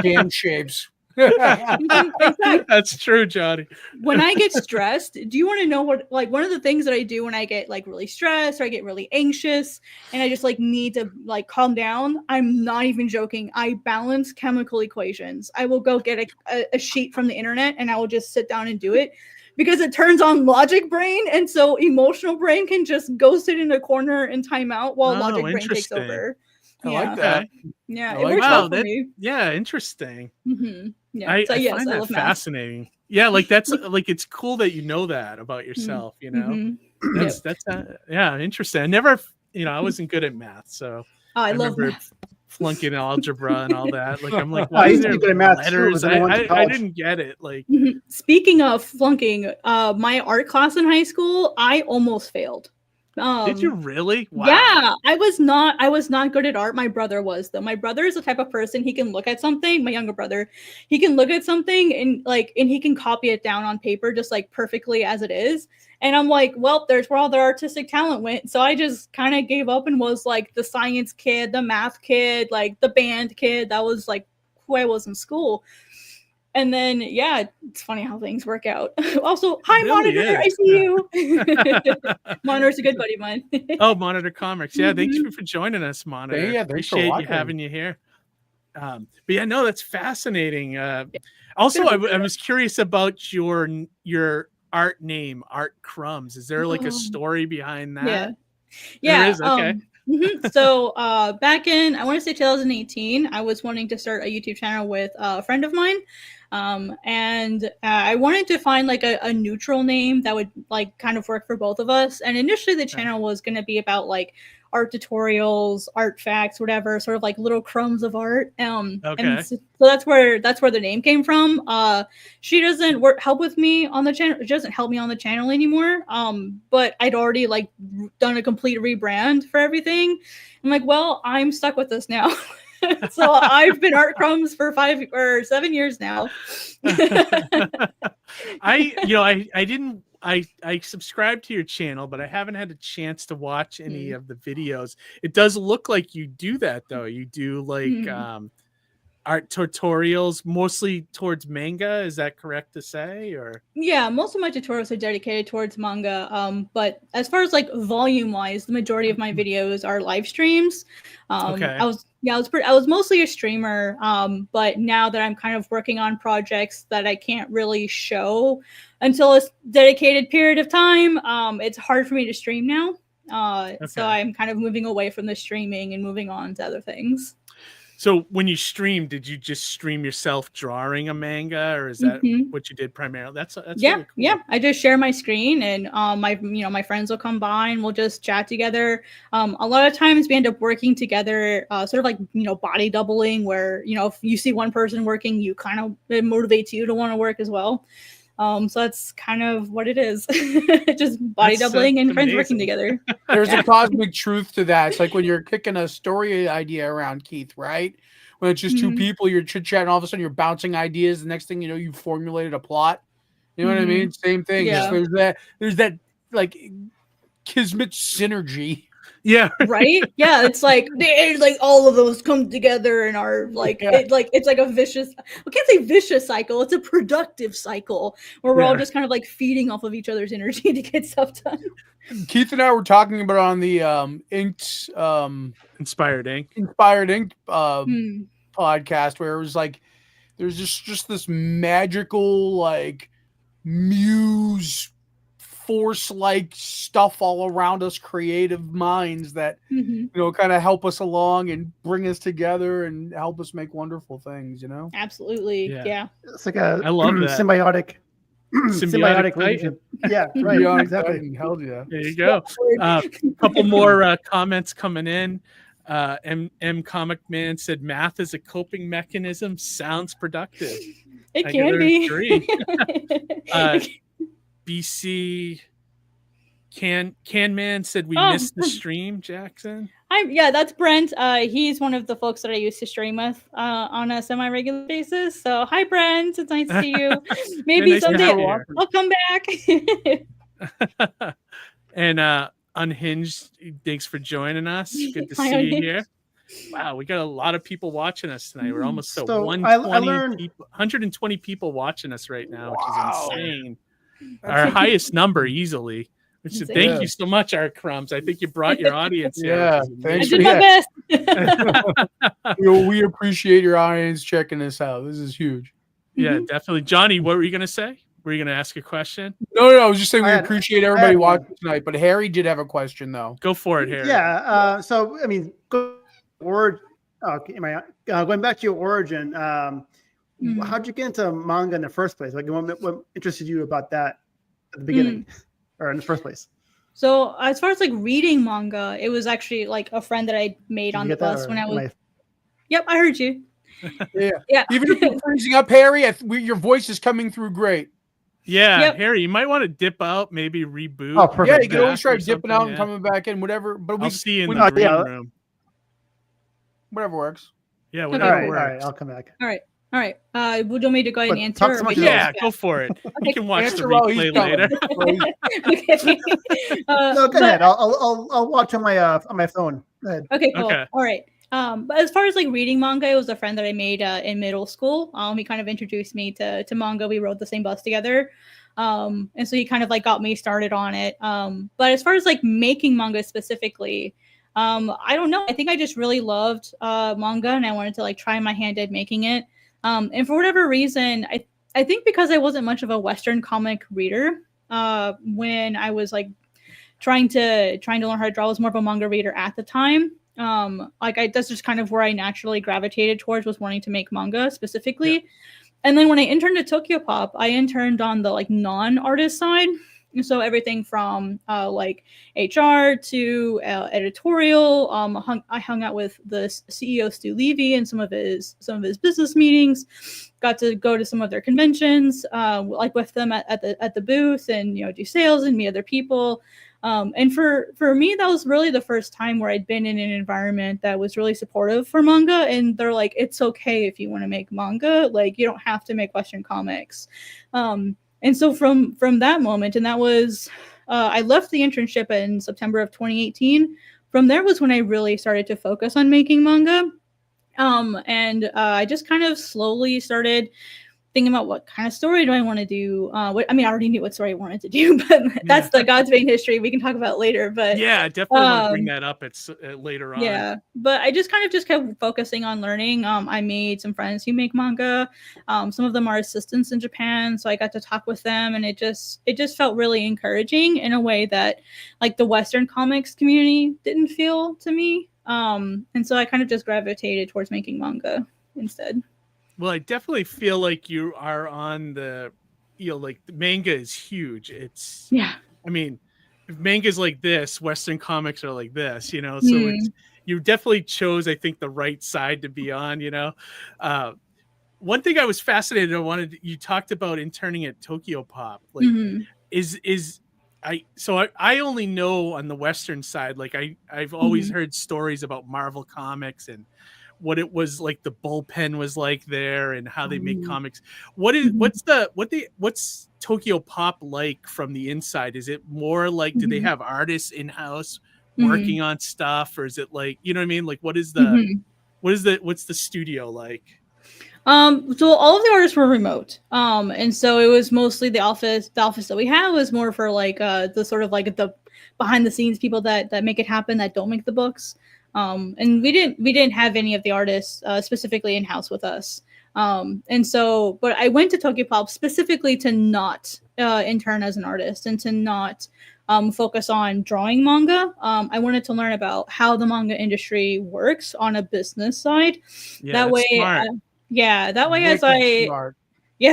Damn shapes.
In fact,
That's true, Johnny.
when I get stressed, do you want to know what, like, one of the things that I do when I get like really stressed or I get really anxious and I just like need to like calm down? I'm not even joking. I balance chemical equations. I will go get a sheet from the internet and I will just sit down and do it because it turns on logic brain. And so emotional brain can just go sit in a corner and time out while
Oh,
logic brain takes
interesting.
over.
I
Yeah.
like that.
Yeah.
I
It
like
works
that.
well
Wow,
for me.
Yeah, interesting.
Yeah.
I
Yes,
find
I
that
love math.
fascinating. Yeah, like that's like it's cool that you know that about yourself. You know,
Mhm.
that's yeah, interesting. I never, I wasn't good at math, so
Oh, I love
remember
math.
flunking algebra and all that. Like I'm like,
I
why is
used to
there
be good at math, too,
letters?
but then I went to
I
college.
didn't get it. Like,
Mhm. Speaking of flunking, my art class in high school, I almost failed.
did you really? Wow.
Yeah, I was not good at art. My brother was, though. My brother is the type of person, he can look at something, my younger brother, he can look at something and he can copy it down on paper just like perfectly as it is. And I'm like, well, there's where all their artistic talent went. So I just kind of gave up and was like the science kid, the math kid, like the band kid. That was like who I was in school. And then, yeah, it's funny how things work out. Also, hi,
It really
Monitor. I
is.
see you. Monitor's a good buddy of mine.
Oh, Monitor Comics. Yeah, thank you for joining us, Monitor.
Yeah, thanks for
Appreciate you
watching.
having you here. But yeah, no, that's fascinating. Also, I was curious about your art name, ArtCrumbs. Is there like a story behind that?
Yeah.
There
Yeah.
is? Okay.
So back in, I want to say 2018, I was wanting to start a YouTube channel with a friend of mine. And I wanted to find like a neutral name that would like kind of work for both of us. And initially the channel was going to be about like art tutorials, art facts, whatever, sort of like little crumbs of art. And so that's where the name came from. She doesn't help with me on the channel. She doesn't help me on the channel anymore. But I'd already like done a complete rebrand for everything. I'm like, well, I'm stuck with this now. So I've been ArtCrumbs for 5 or 7 years now.
I subscribed to your channel, but I haven't had a chance to watch any of the videos. It does look like you do that though. You do like art tutorials mostly towards manga. Is that correct to say? Or
yeah, most of my tutorials are dedicated towards manga. But as far as like volume wise, the majority of my videos are live streams. I was mostly a streamer. But now that I'm kind of working on projects that I can't really show until a dedicated period of time, it's hard for me to stream now. So I'm kind of moving away from the streaming and moving on to other things.
So when you stream, did you just stream yourself drawing a manga, or is that what you did primarily? That's
yeah,
really cool.
Yeah. I just share my screen, and my friends will come by and we'll just chat together. A lot of times we end up working together, sort of like body doubling, where if you see one person working, you kind of it motivates you to want to work as well. So that's kind of what it is. Just body doubling and friends working together.
There's a cosmic truth to that. It's like when you're kicking a story idea around, Keith, right? When it's just two people, you're chit-chatting, all of a sudden you're bouncing ideas. The next thing you know, you've formulated a plot. You know what I mean? Same thing.
Yeah.
There's that like kismet synergy.
Yeah.
Right? Yeah, it's like all of those come together and are like it's like a vicious, I can't say vicious cycle, it's a productive cycle where we're all just kind of like feeding off of each other's energy to get stuff done.
Keith and I were talking about on the
Inspired Ink
podcast, where it was like there's just this magical like muse force like stuff all around us, creative minds that kind of help us along and bring us together and help us make wonderful things.
Absolutely. Yeah.
It's like a
I love that.
symbiotic relationship. Yeah, right. Exactly.
Hell yeah.
There you go. A couple more comments coming in. M Comic Man said math is a coping mechanism. Sounds productive.
It can be.
BC Can Man said we missed the stream, Jackson.
That's Brent. He's one of the folks that I used to stream with on a semi-regular basis. So hi Brent, it's nice to see you. Maybe
nice
someday I'll come back.
And Unhinged, thanks for joining us. Good to see you here. Wow, we got a lot of people watching us tonight. We're almost 120 people watching us right now, which is insane. Our highest number easily. Thank you so much, ArtCrumbs. I think you brought your audience here.
Yeah,
thanks. I did my best.
We appreciate your audience checking this out. This is huge.
Yeah, definitely. Johnny, what were you going to say? Were you going to ask a question?
No, I was just saying we appreciate everybody watching tonight. But Harry did have a question, though.
Go for it, Harry.
Yeah. So, I mean, going back to your origin, how'd you get into manga in the first place? Like, what interested you about that at the beginning, or in the first place?
So, as far as like reading manga, it was actually like a friend that I made on the bus when I was. Yep, I heard you. Yeah.
Even if you're freezing up, Harry, your voice is coming through great.
Yeah, Harry, you might want to dip out, maybe reboot.
Oh, perfect.
Yeah, you can always try dipping out and coming back in, whatever. But
I'll see you in the green room.
Whatever works.
Yeah, whatever works.
All right, I'll come back.
All right. Would you want me to go ahead and answer?
Yeah, go for it. You can watch the replay later.
No, go ahead. I'll watch on my phone. Go ahead.
Okay, cool. Okay. All right. But as far as like reading manga, it was a friend that I made in middle school. He kind of introduced me to manga. We rode the same bus together. And so he kind of like got me started on it. But as far as like making manga specifically, I don't know. I think I just really loved manga and I wanted to like try my hand at making it. And for whatever reason, I think because I wasn't much of a Western comic reader when I was like trying to learn how to draw, I was more of a manga reader at the time. That's just kind of where I naturally gravitated towards, was wanting to make manga specifically. And then when I interned at Tokyo Pop, I interned on the like non-artist side. So everything from like HR to editorial. I hung out with the CEO Stu Levy and some of his business meetings. Got to go to some of their conventions, like with them at the booth, and do sales and meet other people. And for me, that was really the first time where I'd been in an environment that was really supportive for manga. And they're like, it's okay if you want to make manga, like you don't have to make Western comics. And so from that moment, and that was, I left the internship in September of 2018. From there was when I really started to focus on making manga. And I just kind of slowly started thinking about what kind of story do I want to do. I already knew what story I wanted to do, but that's the Godsbane history we can talk about later. But
yeah, definitely want to bring that up later on.
Yeah, but I just kept focusing on learning. I made some friends who make manga. Some of them are assistants in Japan, so I got to talk with them, and it just felt really encouraging in a way that like the Western comics community didn't feel to me. And so I kind of just gravitated towards making manga instead.
Well, I definitely feel like you are on the, like the manga is huge. It's, I mean, if manga's like this, Western comics are like this, so it's, you definitely chose, I think, the right side to be on, One thing I was fascinated, you talked about interning at Tokyo Pop, like I only know on the Western side, like I've always heard stories about Marvel Comics and what it was like, the bullpen was like there, and how they make comics. What's Tokyo Pop like from the inside? Is it more like, do they have artists in house working on stuff, or is it like, you know what I mean? Like, what's the studio like?
So all of the artists were remote. And so it was mostly the office that we have was more for like the sort of like the behind the scenes people that make it happen, that don't make the books. And we didn't have any of the artists specifically in house with us. And so, but I went to Tokyo Pop specifically to not intern as an artist and to not focus on drawing manga. I wanted to learn about how the manga industry works on a business side.
Yeah, that way,
that way as I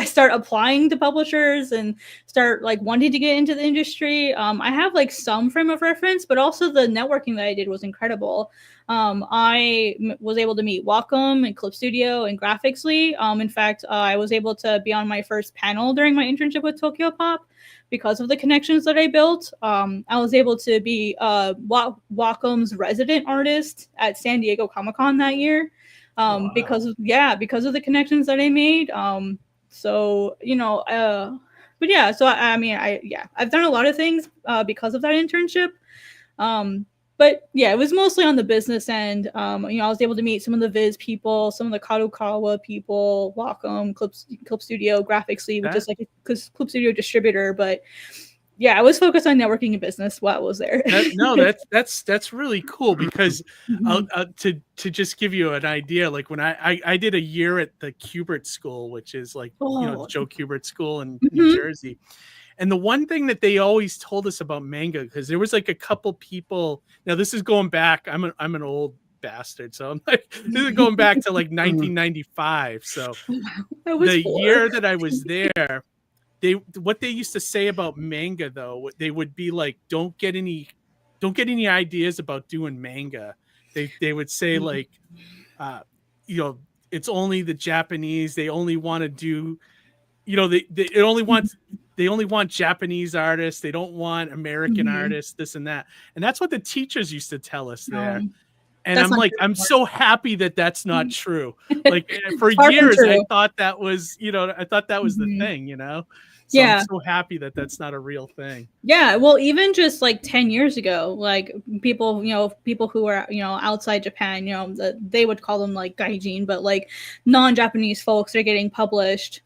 start applying to publishers and start like wanting to get into the industry. I have like some frame of reference, but also the networking that I did was incredible. I was able to meet Wacom and Clip Studio and Graphicsly. In fact, I was able to be on my first panel during my internship with Tokyo Pop because of the connections that I built. I was able to be Wacom's resident artist at San Diego Comic-Con that year because of the connections that I made. So, but yeah, so I've done a lot of things because of that internship. But yeah, it was mostly on the business end. I was able to meet some of the Viz people, some of the Kadokawa people, Wacom, Clip Studio, Graphicsly, which is like a Clip Studio distributor. But yeah, I was focused on networking and business while I was there.
That's really cool, because to just give you an idea, like when I did a year at the Kubert School, which is like Joe Kubert School in New Jersey. And the one thing that they always told us about manga, because there was like a couple people. Now this is going back. I'm an old bastard, so I'm like, this is going back to like 1995. So the year that I was there, what they used to say about manga, though, they would be like, don't get any ideas about doing manga. They would say like, it's only the Japanese. They only want to do, they only want Japanese artists. They don't want American artists, this and that. And that's what the teachers used to tell us there. And I'm like, I'm so happy that that's not true. Like for years, I thought that was, the thing, So I'm so happy that that's not a real thing.
Yeah. Well, even just like 10 years ago, like people who are, outside Japan, they would call them like gaijin, but like non-Japanese folks are getting published,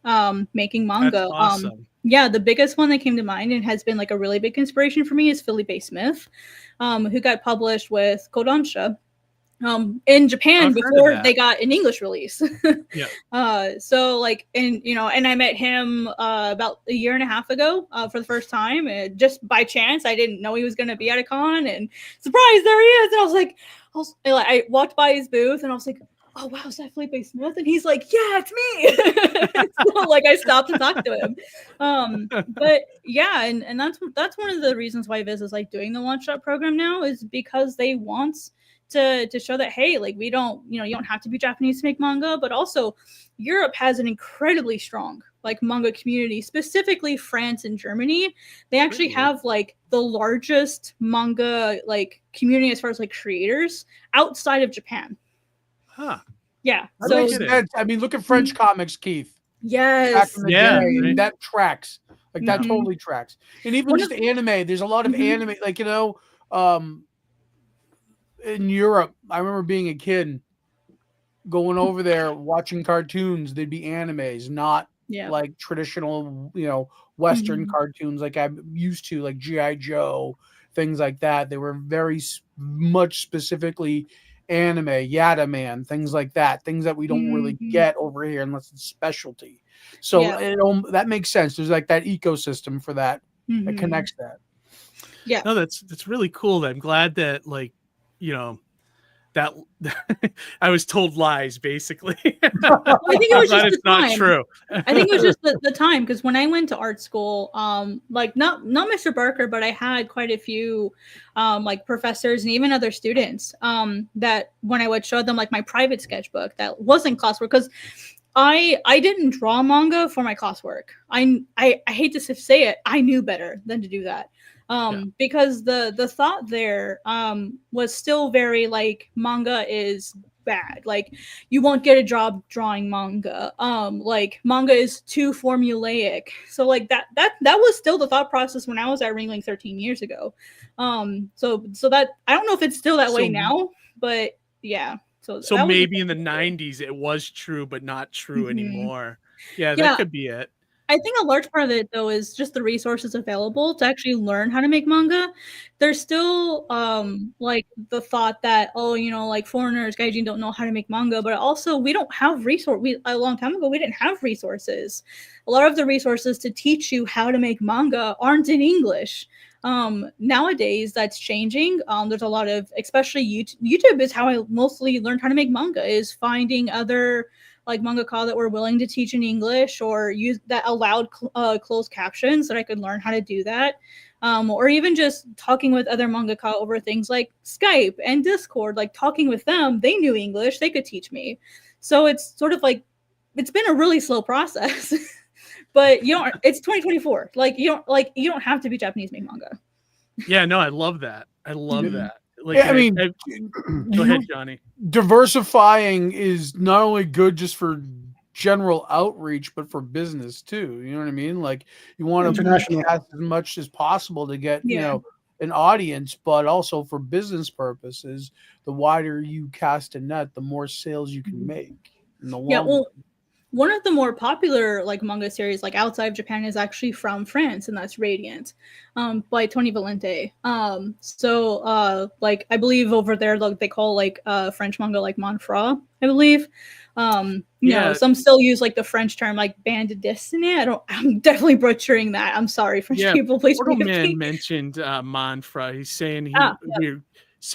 making manga.
That's awesome.
Yeah, the biggest one that came to mind and has been like a really big inspiration for me is Felipe Smith, who got published with Kodansha in Japan before they got an English release. So like, and I met him about a year and a half ago for the first time, and just by chance. I didn't know he was going to be at a con, and surprise, there he is. And I walked by his booth and I was like, oh wow, is that Felipe Smith? And he's like, yeah, it's me. So, like I stopped to talk to him. But yeah, and that's one of the reasons why Viz is like doing the One Shot program now, is because they want to show that, hey, like we don't, you don't have to be Japanese to make manga, but also Europe has an incredibly strong like manga community, specifically France and Germany. They actually have like the largest manga like community as far as like creators outside of Japan.
Huh.
Yeah.
That
So
makes sense. I mean, look at French comics, Keith.
yes.
Back in the
Yeah,
day,
right.
and that tracks. Like that
Mhm.
totally tracks. And even
One
just anime, there's a lot of
Mhm.
anime, like in Europe, I remember being a kid going over there watching cartoons. They'd be animes, not
Yeah.
like traditional, Western
Mhm.
cartoons like I'm used to, like G.I. Joe, things like that. They were very much specifically anime, Yada Man, things like that, things that we don't really
Mhm.
get over here unless it's specialty. So
Yeah.
that makes sense. There's like that ecosystem for that that
Mhm.
connects that.
Yeah.
No, that's really cool. I'm glad that like, that I was told lies basically.
Well, I think it was
I'm glad
just
it's
the
not
time.
true.
I think it was just the time, because when I went to art school, like not Mr. Barker, but I had quite a few like professors and even other students that when I would show them like my private sketchbook that wasn't classwork, because I didn't draw manga for my classwork. I hate to say it, I knew better than to do that. Because the thought there was still very like manga is bad, like you won't get a job drawing manga, like manga is too formulaic. So like that was still the thought process when I was at Ringling 13 years ago. So that I don't know if it's still that way now, but yeah. So that was
maybe in the 90s it was true but not true anymore. Yeah, that
Yeah.
could be it.
I think a large part of it though is just the resources available to actually learn how to make manga. There's still like the thought that, oh, like foreigners, gaijin don't know how to make manga, but also we don't have a long time ago we didn't have resources. A lot of the resources to teach you how to make manga aren't in English. Nowadays that's changing. There's a lot of, especially YouTube is how I mostly learned how to make manga, is finding other like mangaka that were willing to teach in English or use that allowed closed captions, that I could learn how to do that. Or even just talking with other mangaka over things like Skype and Discord, like talking with them, they knew English, they could teach me. So it's sort of like, it's been a really slow process, but it's 2024. Like you don't have to be Japanese to make manga.
Yeah, no, I love that. I love that. Like,
Yeah, I mean,
go ahead, Johnny.
Diversifying is not only good just for general outreach, but for business too. You know what I mean? Like you want to
International.
cast as much as possible to get an audience, but also for business purposes, the wider you cast a net, the more sales you can make in the long run.
One of the more popular like manga series like outside of Japan is actually from France, and that's Radiant, by Tony Valente. So like I believe over there like they call like French manga like manfra, I believe. Some still use like the French term like bande dessinée. I'm definitely butchering that. I'm sorry, French people. Please forgive me.
Man mentioned manfra. He's saying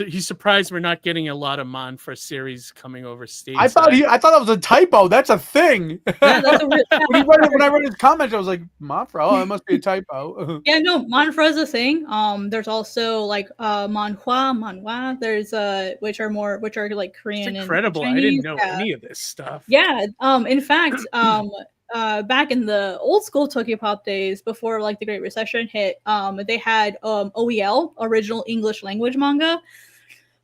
he's surprised we're not getting a lot of manfra series coming over stateside.
I thought that was a typo. That's a thing.
Yeah, that's a real,
when I read his comment, I was like, manfra. Oh, it must be a typo.
Yeah, no, manfra is a thing. There's also like manhwa. There's which are like Korean.
It's incredible.
And Chinese.
I didn't know any of this stuff.
Yeah. In fact, back in the old school Tokyo Pop days, before like the Great Recession hit, they had OEL, original English language manga,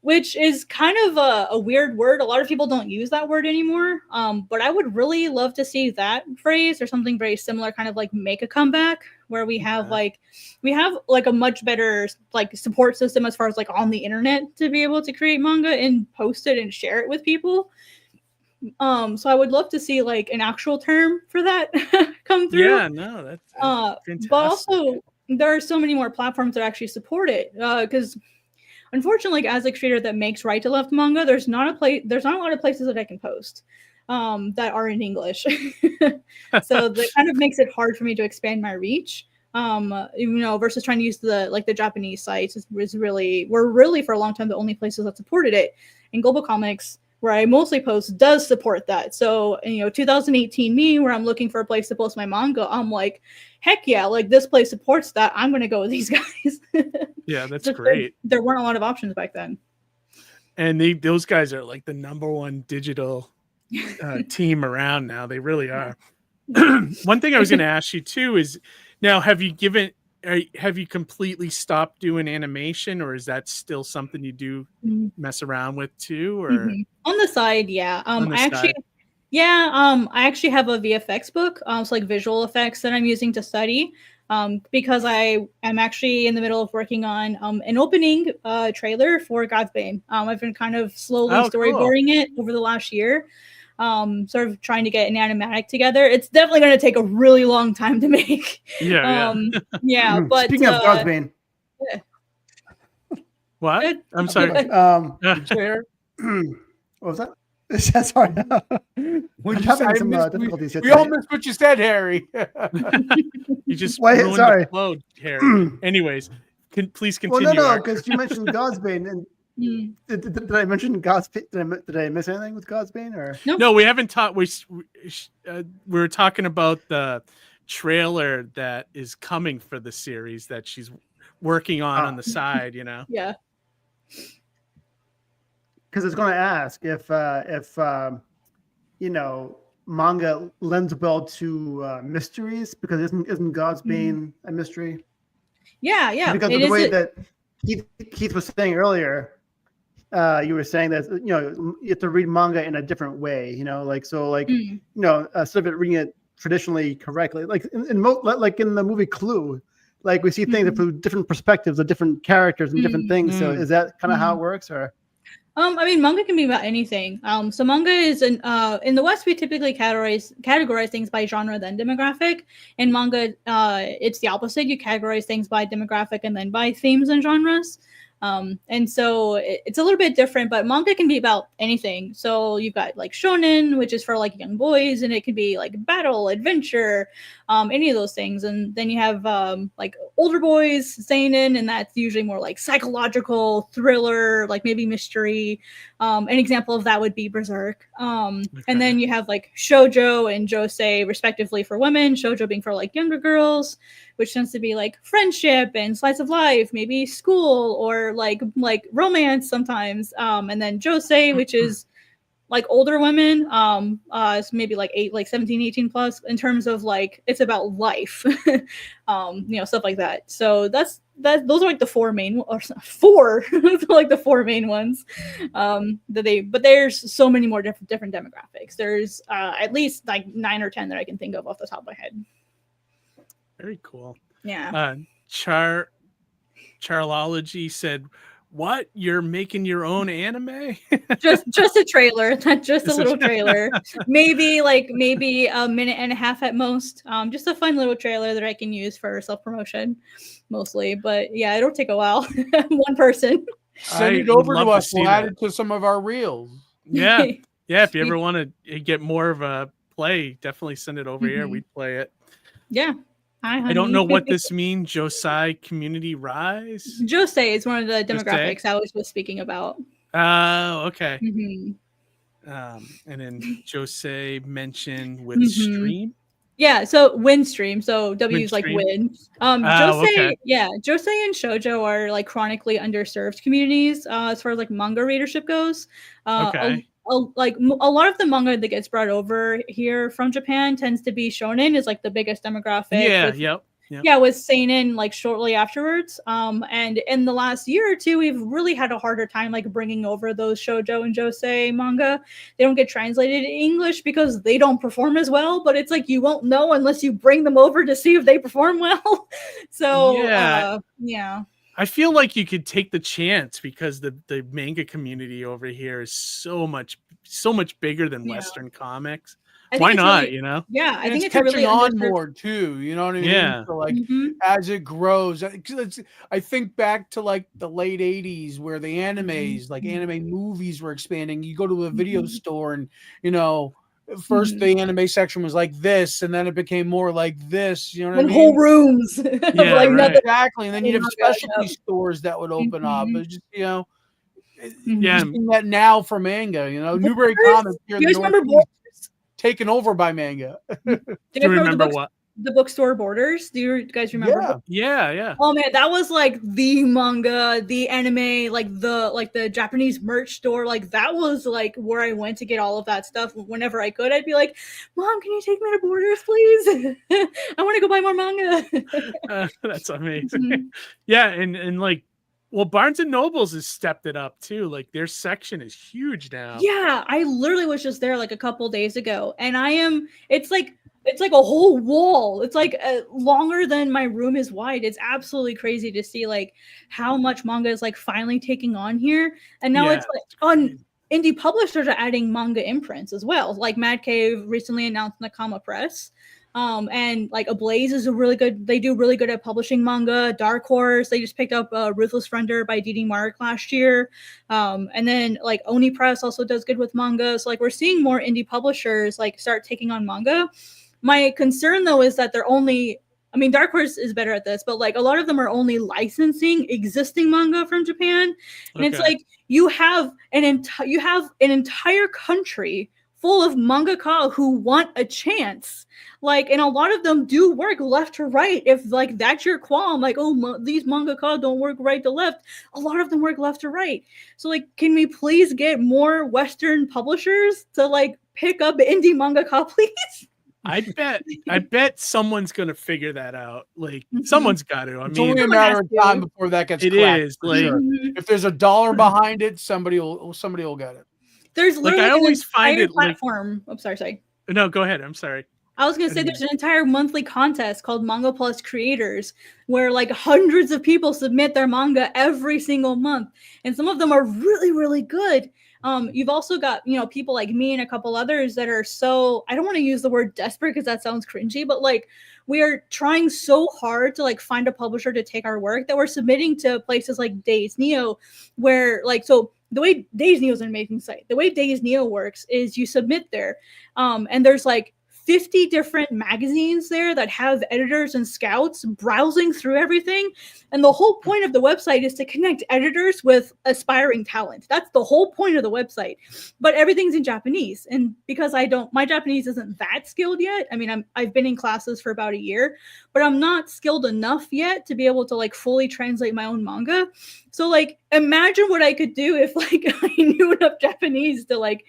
which is kind of a weird word. A lot of people don't use that word anymore. But I would really love to see that phrase or something very similar kind of like make a comeback, where we have like a much better like support system as far as like on the internet to be able to create manga and post it and share it with people. So I would love to see like an actual term for that come through.
Yeah, no, that's fantastic.
But also there are so many more platforms that actually support it, because unfortunately, like, as a creator that makes right to left manga, there's not a lot of places that I can post that are in English. So that kind of makes it hard for me to expand my reach. Versus trying to use the Japanese sites we're really for a long time the only places that supported it. In GlobalComix, where I mostly post, does support that. So, 2018 me, where I'm looking for a place to post my manga, I'm like, heck yeah, like this place supports that. I'm going to go with these guys.
Yeah, that's great.
There weren't a lot of options back then.
And those guys are like the number one digital team around now. They really are. One thing I was going to ask you too is, now have you completely stopped doing animation, or is that still something you do mess around with too? Or
on the side, yeah. I actually have a VFX book, so like visual effects that I'm using to study. Because I am actually in the middle of working on an opening trailer for Godsbane. I've been kind of slowly storyboarding it over the last year. Sort of trying to get an animatic together. It's definitely going to take a really long time to make. Yeah. But
speaking of Godsbane,
what? I'm sorry.
What was that? Sorry.
We all missed what you said, Harry.
You just ruined the flow, Harry. Anyways, please continue.
Well, no, because you mentioned Godsbane, and did I mention Godsbane? Did I miss anything with Godsbane? Or
no, we haven't talked. We were talking about the trailer that is coming for the series that she's working on the side.
Yeah.
Because I was going to ask if manga lends well to mysteries, because isn't Godsbane a mystery?
Yeah.
Because of the way that Keith was saying earlier, you were saying that you have to read manga in a different way. Instead of it reading it traditionally correctly, like in the movie Clue, like we see things through different perspectives of different characters and different things. So is that kind of how it works, or?
Manga can be about anything. So manga is in the West, we typically categorize things by genre, then demographic. In manga, it's the opposite. You categorize things by demographic and then by themes and genres. And so it's a little bit different, but manga can be about anything. So you've got like shonen, which is for like young boys, and it can be like battle, adventure, any of those things. And then you have like older boys, seinen, and that's usually more like psychological thriller, like maybe mystery. An example of that would be Berserk. And then you have like shoujo and josei, respectively, for women. Shoujo being for like younger girls, which tends to be like friendship and slice of life, maybe school, or like romance sometimes. And then josei, which is like older women, it's maybe like 17, 18 plus, in terms of like it's about life, stuff like that. So those are like the four main ones. But there's so many more different demographics. There's at least like 9 or 10 that I can think of off the top of my head.
Very cool.
Yeah.
Charlology said, "What? You're making your own anime?"
just a trailer, just a little trailer. Maybe a minute and a half at most. Just a fun little trailer that I can use for self-promotion, mostly. But yeah, it'll take a while. One person.
Send it over to us. We'll add it to some of our reels.
Yeah. If you ever want to get more of a play, definitely send it over here. We'd play it.
Yeah. Hi, honey.
I don't know what this means. Josei community rise.
Josei is one of the demographics I was just speaking about.
Oh, okay. And then Josei mentioned with stream.
Yeah, so win stream. So W is like win. Josei, Josei and shoujo are like chronically underserved communities as far as like manga readership goes. Like a lot of the manga that gets brought over here from Japan tends to be shonen, is like the biggest demographic. With seinen like shortly afterwards. And in the last year or two, we've really had a harder time like bringing over those shoujo and josei manga. They don't get translated in English because they don't perform as well, but it's like you won't know unless you bring them over to see if they perform well. So
I feel like you could take the chance, because the manga community over here is so much bigger than Western comics. Why not?
Yeah, I think
it's catching really on more too. You know what I mean?
Yeah.
So like as it grows, I think back to like the late '80s where the animes, like anime movies, were expanding. You go to a video store, and first the anime section was like this, and then it became more like this. You know what I mean?
Whole rooms.
Exactly.
And then you'd have specialty stores that would open up. It just
Yeah.
We're seeing that now for manga. You know, Newbury Comics here in
You
the
guys remember
Northeast, taken over by manga.
Do you remember what?
The bookstore Borders? Do you guys remember?
Yeah.
Oh man, that was like the manga, the anime, like the Japanese merch store. Like that was like where I went to get all of that stuff. Whenever I could, I'd be like, "Mom, can you take me to Borders, please? I want to go buy more manga."
That's amazing. Yeah, and like, well, Barnes and Nobles has stepped it up too. Like their section is huge now.
Yeah, I literally was just there like a couple days ago, and it's like a whole wall. It's like longer than my room is wide. It's absolutely crazy to see like how much manga is like finally taking on here. And now it's like on indie publishers are adding manga imprints as well. Like Mad Cave recently announced Nakama Press. And like Ablaze is they do really good at publishing manga. Dark Horse, they just picked up Ruthless Friender by D.D. Mark last year. And then like Oni Press also does good with manga. So like we're seeing more indie publishers like start taking on manga. My concern though is that Dark Horse is better at this, but like a lot of them are only licensing existing manga from Japan. And it's like you have an entire country full of mangaka who want a chance. Like, and a lot of them do work left to right. If like that's your qualm, like, these mangaka don't work right to left. A lot of them work left to right. So like, can we please get more Western publishers to like pick up indie mangaka, please?
I bet someone's gonna figure that out. Like someone's got to. I mean,
it's only a matter of time before that gets.
It
cracked,
is like
sure. If there's $1 behind it, somebody will get it.
There's literally
I always find it
platform. Sorry.
No, go ahead. I'm sorry.
I was gonna say there's an entire monthly contest called Manga Plus Creators, where like hundreds of people submit their manga every single month, and some of them are really, really good. You've also got, people like me and a couple others that are so, I don't want to use the word desperate because that sounds cringy, but like we are trying so hard to like find a publisher to take our work that we're submitting to places like Days Neo, where like, so the way Days Neo is an amazing site. The way Days Neo works is you submit there, and there's like 50 different magazines there that have editors and scouts browsing through everything. And the whole point of the website is to connect editors with aspiring talent. That's the whole point of the website. But everything's in Japanese. And because my Japanese isn't that skilled yet. I mean, I've been in classes for about a year, but I'm not skilled enough yet to be able to like fully translate my own manga. So like, imagine what I could do if like I knew enough Japanese to like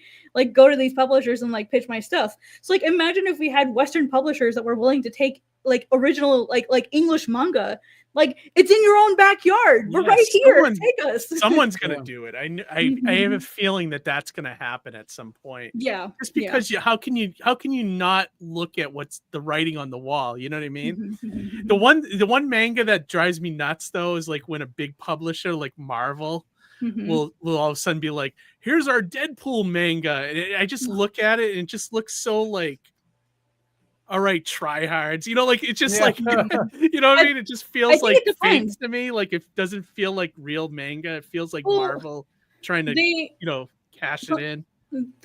go to these publishers and like pitch my stuff. So like imagine if we had Western publishers that were willing to take like original like English manga. Like it's in your own backyard. We're right here. Take us.
Someone's gonna do it. I have a feeling that that's gonna happen at some point.
Yeah.
Just because how can you not look at what's the writing on the wall? You know what I mean? The one manga that drives me nuts though is like when a big publisher like Marvel will all of a sudden be like, here's our Deadpool manga. And I just look at it and it just looks so like, all right, tryhards. Like it's just like, you know what I mean? It just feels like fake to me. Like it doesn't feel like real manga. It feels like Marvel trying to, cash it in.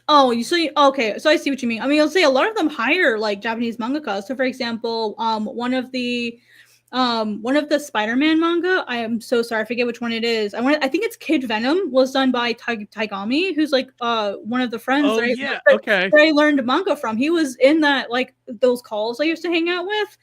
Oh, you see? Okay, so I see what you mean. I mean, I'll say a lot of them hire like Japanese mangaka. So, for example, one of the Spider-Man manga, I am so sorry, I forget which one it is. I think it's Kid Venom, was done by Taigami, who's like one of the friends that I learned manga from. He was in that like those calls I used to hang out with.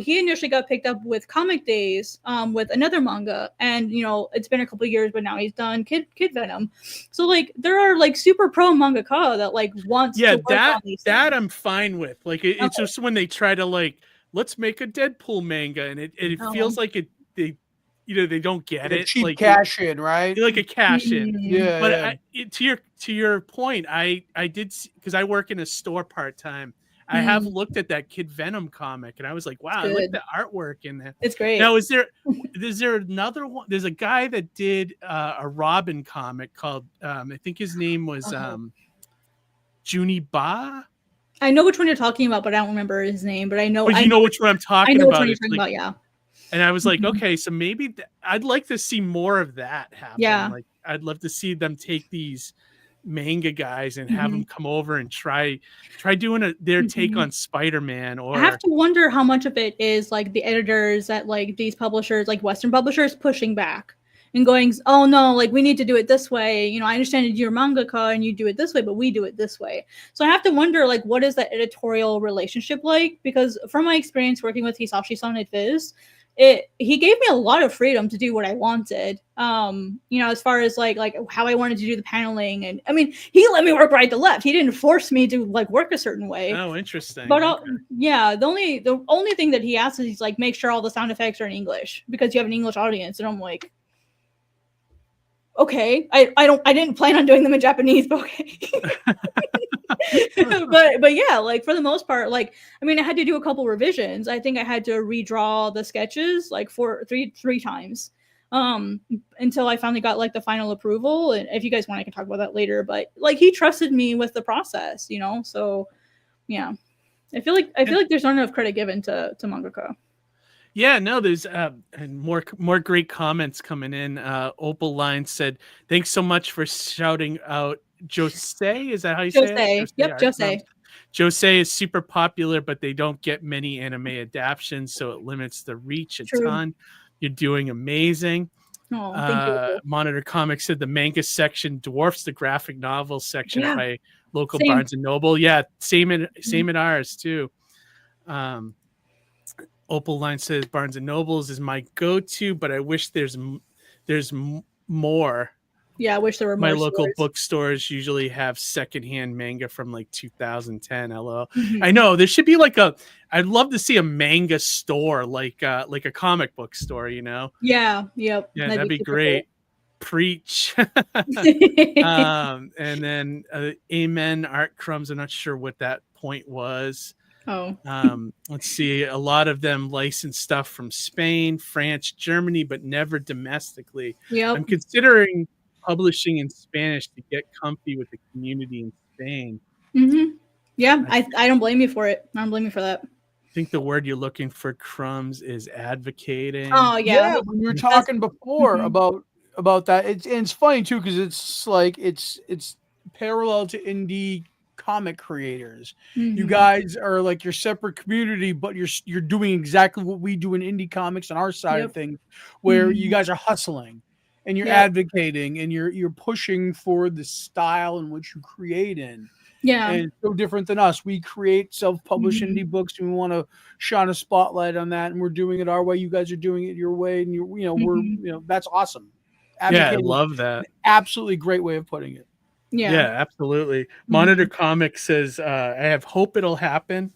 He initially got picked up with Comic Days with another manga, and it's been a couple of years, but now he's done Kid Venom. So like there are like super pro mangaka that like wants to work on these things.
That I'm fine with. Like it's just when they try to like, let's make a Deadpool manga, and it feels like they don't get it.
Cheap
like
cash in, right?
Like a cash in.
Yeah.
But to your point, I did, because I work in a store part time. I have looked at that Kid Venom comic, and I was like, wow, I like the artwork in there.
It's great.
Now, is there another one? There's a guy that did a Robin comic called I think his name was Juni Ba.
I know which one you're talking about, but I don't remember his name. But I know.
But you know which one I'm talking about.
I know which one you're talking about. Yeah.
And I was like, okay, so maybe I'd like to see more of that happen.
Yeah.
Like I'd love to see them take these manga guys and have them come over and try doing their take on Spider-Man. Or
I have to wonder how much of it is like the editors at like these publishers, like Western publishers, pushing back and going, oh no, like we need to do it this way. You know, I understand you're mangaka and you do it this way, but we do it this way. So I have to wonder, like, what is that editorial relationship like? Because from my experience working with Hisashi-san at Viz, he gave me a lot of freedom to do what I wanted. You know, as far as like how I wanted to do the paneling, and I mean, he let me work right to left. He didn't force me to like work a certain way.
Oh, interesting.
But yeah, the only thing that he asks is he's like, make sure all the sound effects are in English because you have an English audience. And I'm like, okay, I didn't plan on doing them in Japanese, but okay. but yeah, like for the most part, like I mean, I had to do a couple revisions. I think I had to redraw the sketches like three times until I finally got like the final approval. And if you guys want, I can talk about that later. But like he trusted me with the process, you know. So yeah, I feel like there's not enough credit given to mangaka.
Yeah, no, there's and more great comments coming in. Opal Line said, "Thanks so much for shouting out Jose." Is that how you say it?
Yep, Jose.
Jose is super popular, but they don't get many anime adaptations, so it limits the reach a ton. You're doing amazing.
Oh, thank you.
Monitor Comics said the manga section dwarfs the graphic novel section by local
Same.
Barnes and Noble. Yeah, same at ours too. Opal Line says Barnes and Nobles is my go-to, but I wish there's more.
Yeah, I wish there were more.
My local bookstores usually have secondhand manga from like 2010. LOL. I know there should be like I'd love to see a manga store, like a comic book store. You know?
Yeah. Yep.
Yeah, that'd be great. Cool. Preach. And then Amen ArtCrumbs. I'm not sure what that point was.
Oh.
Let's see. A lot of them license stuff from Spain, France, Germany, but never domestically.
Yep.
I'm considering publishing in Spanish to get comfy with the community in Spain.
Yeah, I don't blame you for it. I don't blame you for that.
I think the word you're looking for, Crumbs, is advocating.
Oh yeah,
we were talking before about that. It's funny too because it's like it's parallel to indie comic creators. You guys are like your separate community, but you're doing exactly what we do in indie comics on our side of things, where you guys are hustling and you're advocating and you're pushing for the style in which you create in.
Yeah,
and it's so different than us. We create self-published indie books, and we want to shine a spotlight on that, and we're doing it our way. You guys are doing it your way, and we're that's awesome.
Yeah, I love that.
Absolutely great way of putting it.
Yeah, absolutely. Monitor Comics says, I have hope it'll happen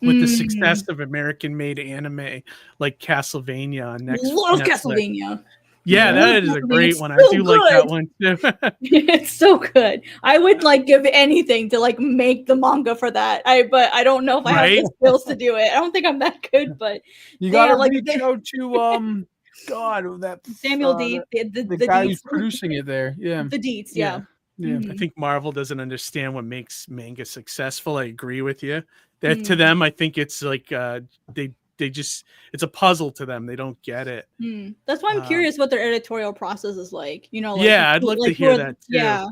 with the success of American-made anime like Castlevania on Netflix.
Love Castlevania.
Yeah, that is a great one. I do like that one too.
It's so good. I would like give anything to like make the manga for that. But I don't know if I have the skills to do it. I don't think I'm that good, but
you gotta reach out to God, that
Samuel Dietz,
the guy who's producing it there. Yeah.
The Dietz,
Yeah. I think Marvel doesn't understand what makes manga successful. I agree with you. That to them, I think it's like they just it's a puzzle to them. They don't get it.
That's why I'm curious what their editorial process is like. You know, like,
I'd love to hear that too.
Yeah.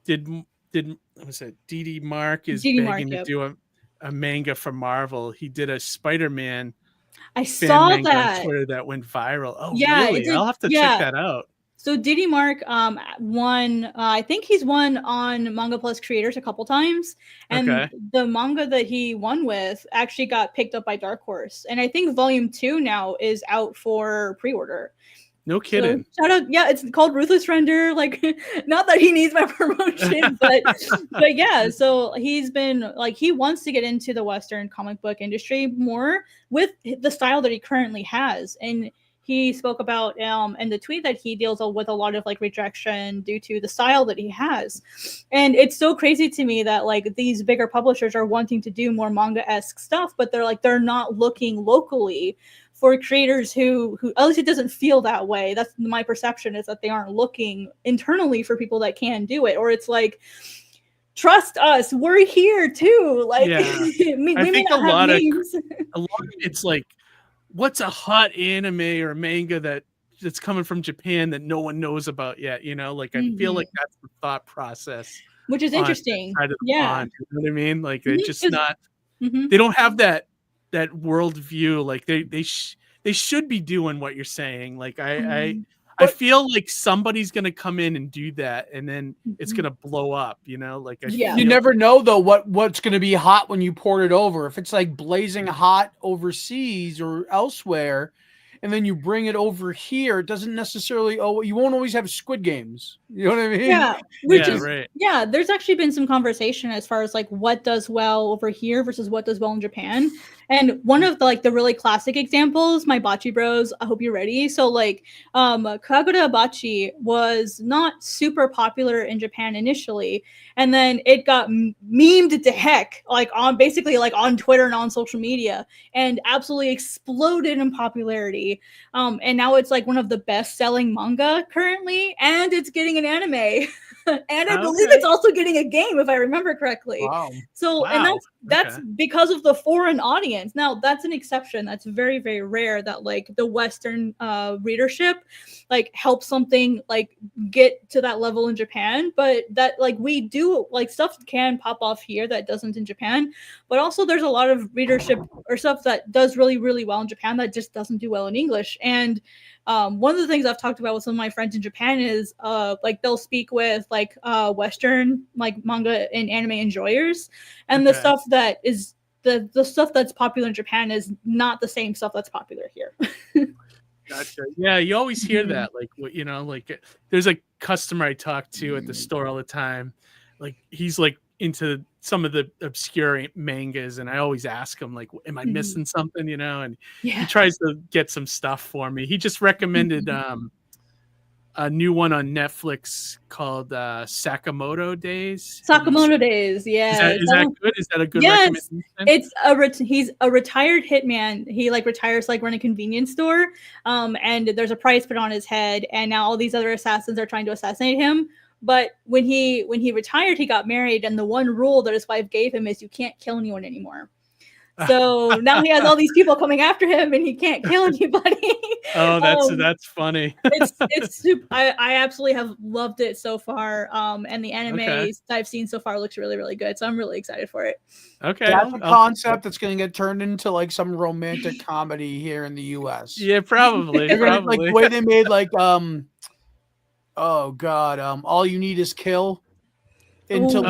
Did what was it? DD Mark is begging to do a manga for Marvel. He did a Spider-Man.
I saw
that on Twitter that went viral. Oh, yeah, really? I'll have to check that out.
So Diddy Mark won, I think he's won on Manga Plus Creators a couple times. And the manga that he won with actually got picked up by Dark Horse. And I think volume 2 now is out for pre-order.
No kidding.
So, shout out, yeah, it's called Ruthless Render. Like, not that he needs my promotion, but yeah. So he's been like, he wants to get into the Western comic book industry more with the style that he currently has. And he spoke about in the tweet that he deals with a lot of like rejection due to the style that he has. And it's so crazy to me that like these bigger publishers are wanting to do more manga-esque stuff, but they're not looking locally for creators who at least it doesn't feel that way. That's my perception, is that they aren't looking internally for people that can do it. Or it's like, trust us, we're here too. Like,
I think a lot of it's like, what's a hot anime or manga that's coming from Japan that no one knows about yet? You know, like I feel like that's the thought process,
which is interesting.
Pond, you know what I mean? Like they're just not. They don't have that worldview. Like they should be doing what you're saying. Like I I feel like somebody's gonna come in and do that, and then it's gonna blow up. Like
You never know though what's going to be hot when you port it over. If it's like blazing hot overseas or elsewhere, and then you bring it over here, it doesn't necessarily. You won't always have Squid Games. You know what I mean?
Yeah,
right.
Yeah, there's actually been some conversation as far as like what does well over here versus what does well in Japan. And one of the really classic examples, my Bachi Bros, I hope you're ready. So Kagura Bachi was not super popular in Japan initially, and then it got memed to heck, on Twitter and on social media, and absolutely exploded in popularity. And now it's like one of the best-selling manga currently, and it's getting an anime. And I believe it's also getting a game, if I remember correctly.
Wow.
So, and that's because of the foreign audience. Now, that's an exception. That's very, very rare that the Western readership helps something get to that level in Japan. But that we do stuff can pop off here that doesn't in Japan. But also, there's a lot of readership or stuff that does really, really well in Japan that just doesn't do well in English. And one of the things I've talked about with some of my friends in Japan is they'll speak with Western manga and anime enjoyers, and the stuff that is the stuff that's popular in Japan is not the same stuff that's popular here.
Gotcha. Yeah, you always hear that. There's a customer I talk to at the store all the time. He's into some of the obscure mangas, and I always ask him am I missing something, and he tries to get some stuff for me. He just recommended a new one on Netflix called Sakamoto Days.
Sakamoto Days, yeah.
Is that good? Is that a good recommendation?
It's he's a retired hitman. He retires run a convenience store, and there's a price put on his head, and now all these other assassins are trying to assassinate him. But when he retired, he got married, and the one rule that his wife gave him is you can't kill anyone anymore. So now he has all these people coming after him, and he can't kill anybody.
Oh, that's funny.
it's super. I absolutely have loved it so far. And the animes that I've seen so far looks really, really good. So I'm really excited for it.
Okay,
that's a concept that's going to get turned into some romantic comedy here in the U.S.
Yeah, probably.
Probably. The way they made oh God! All You Need Is Kill into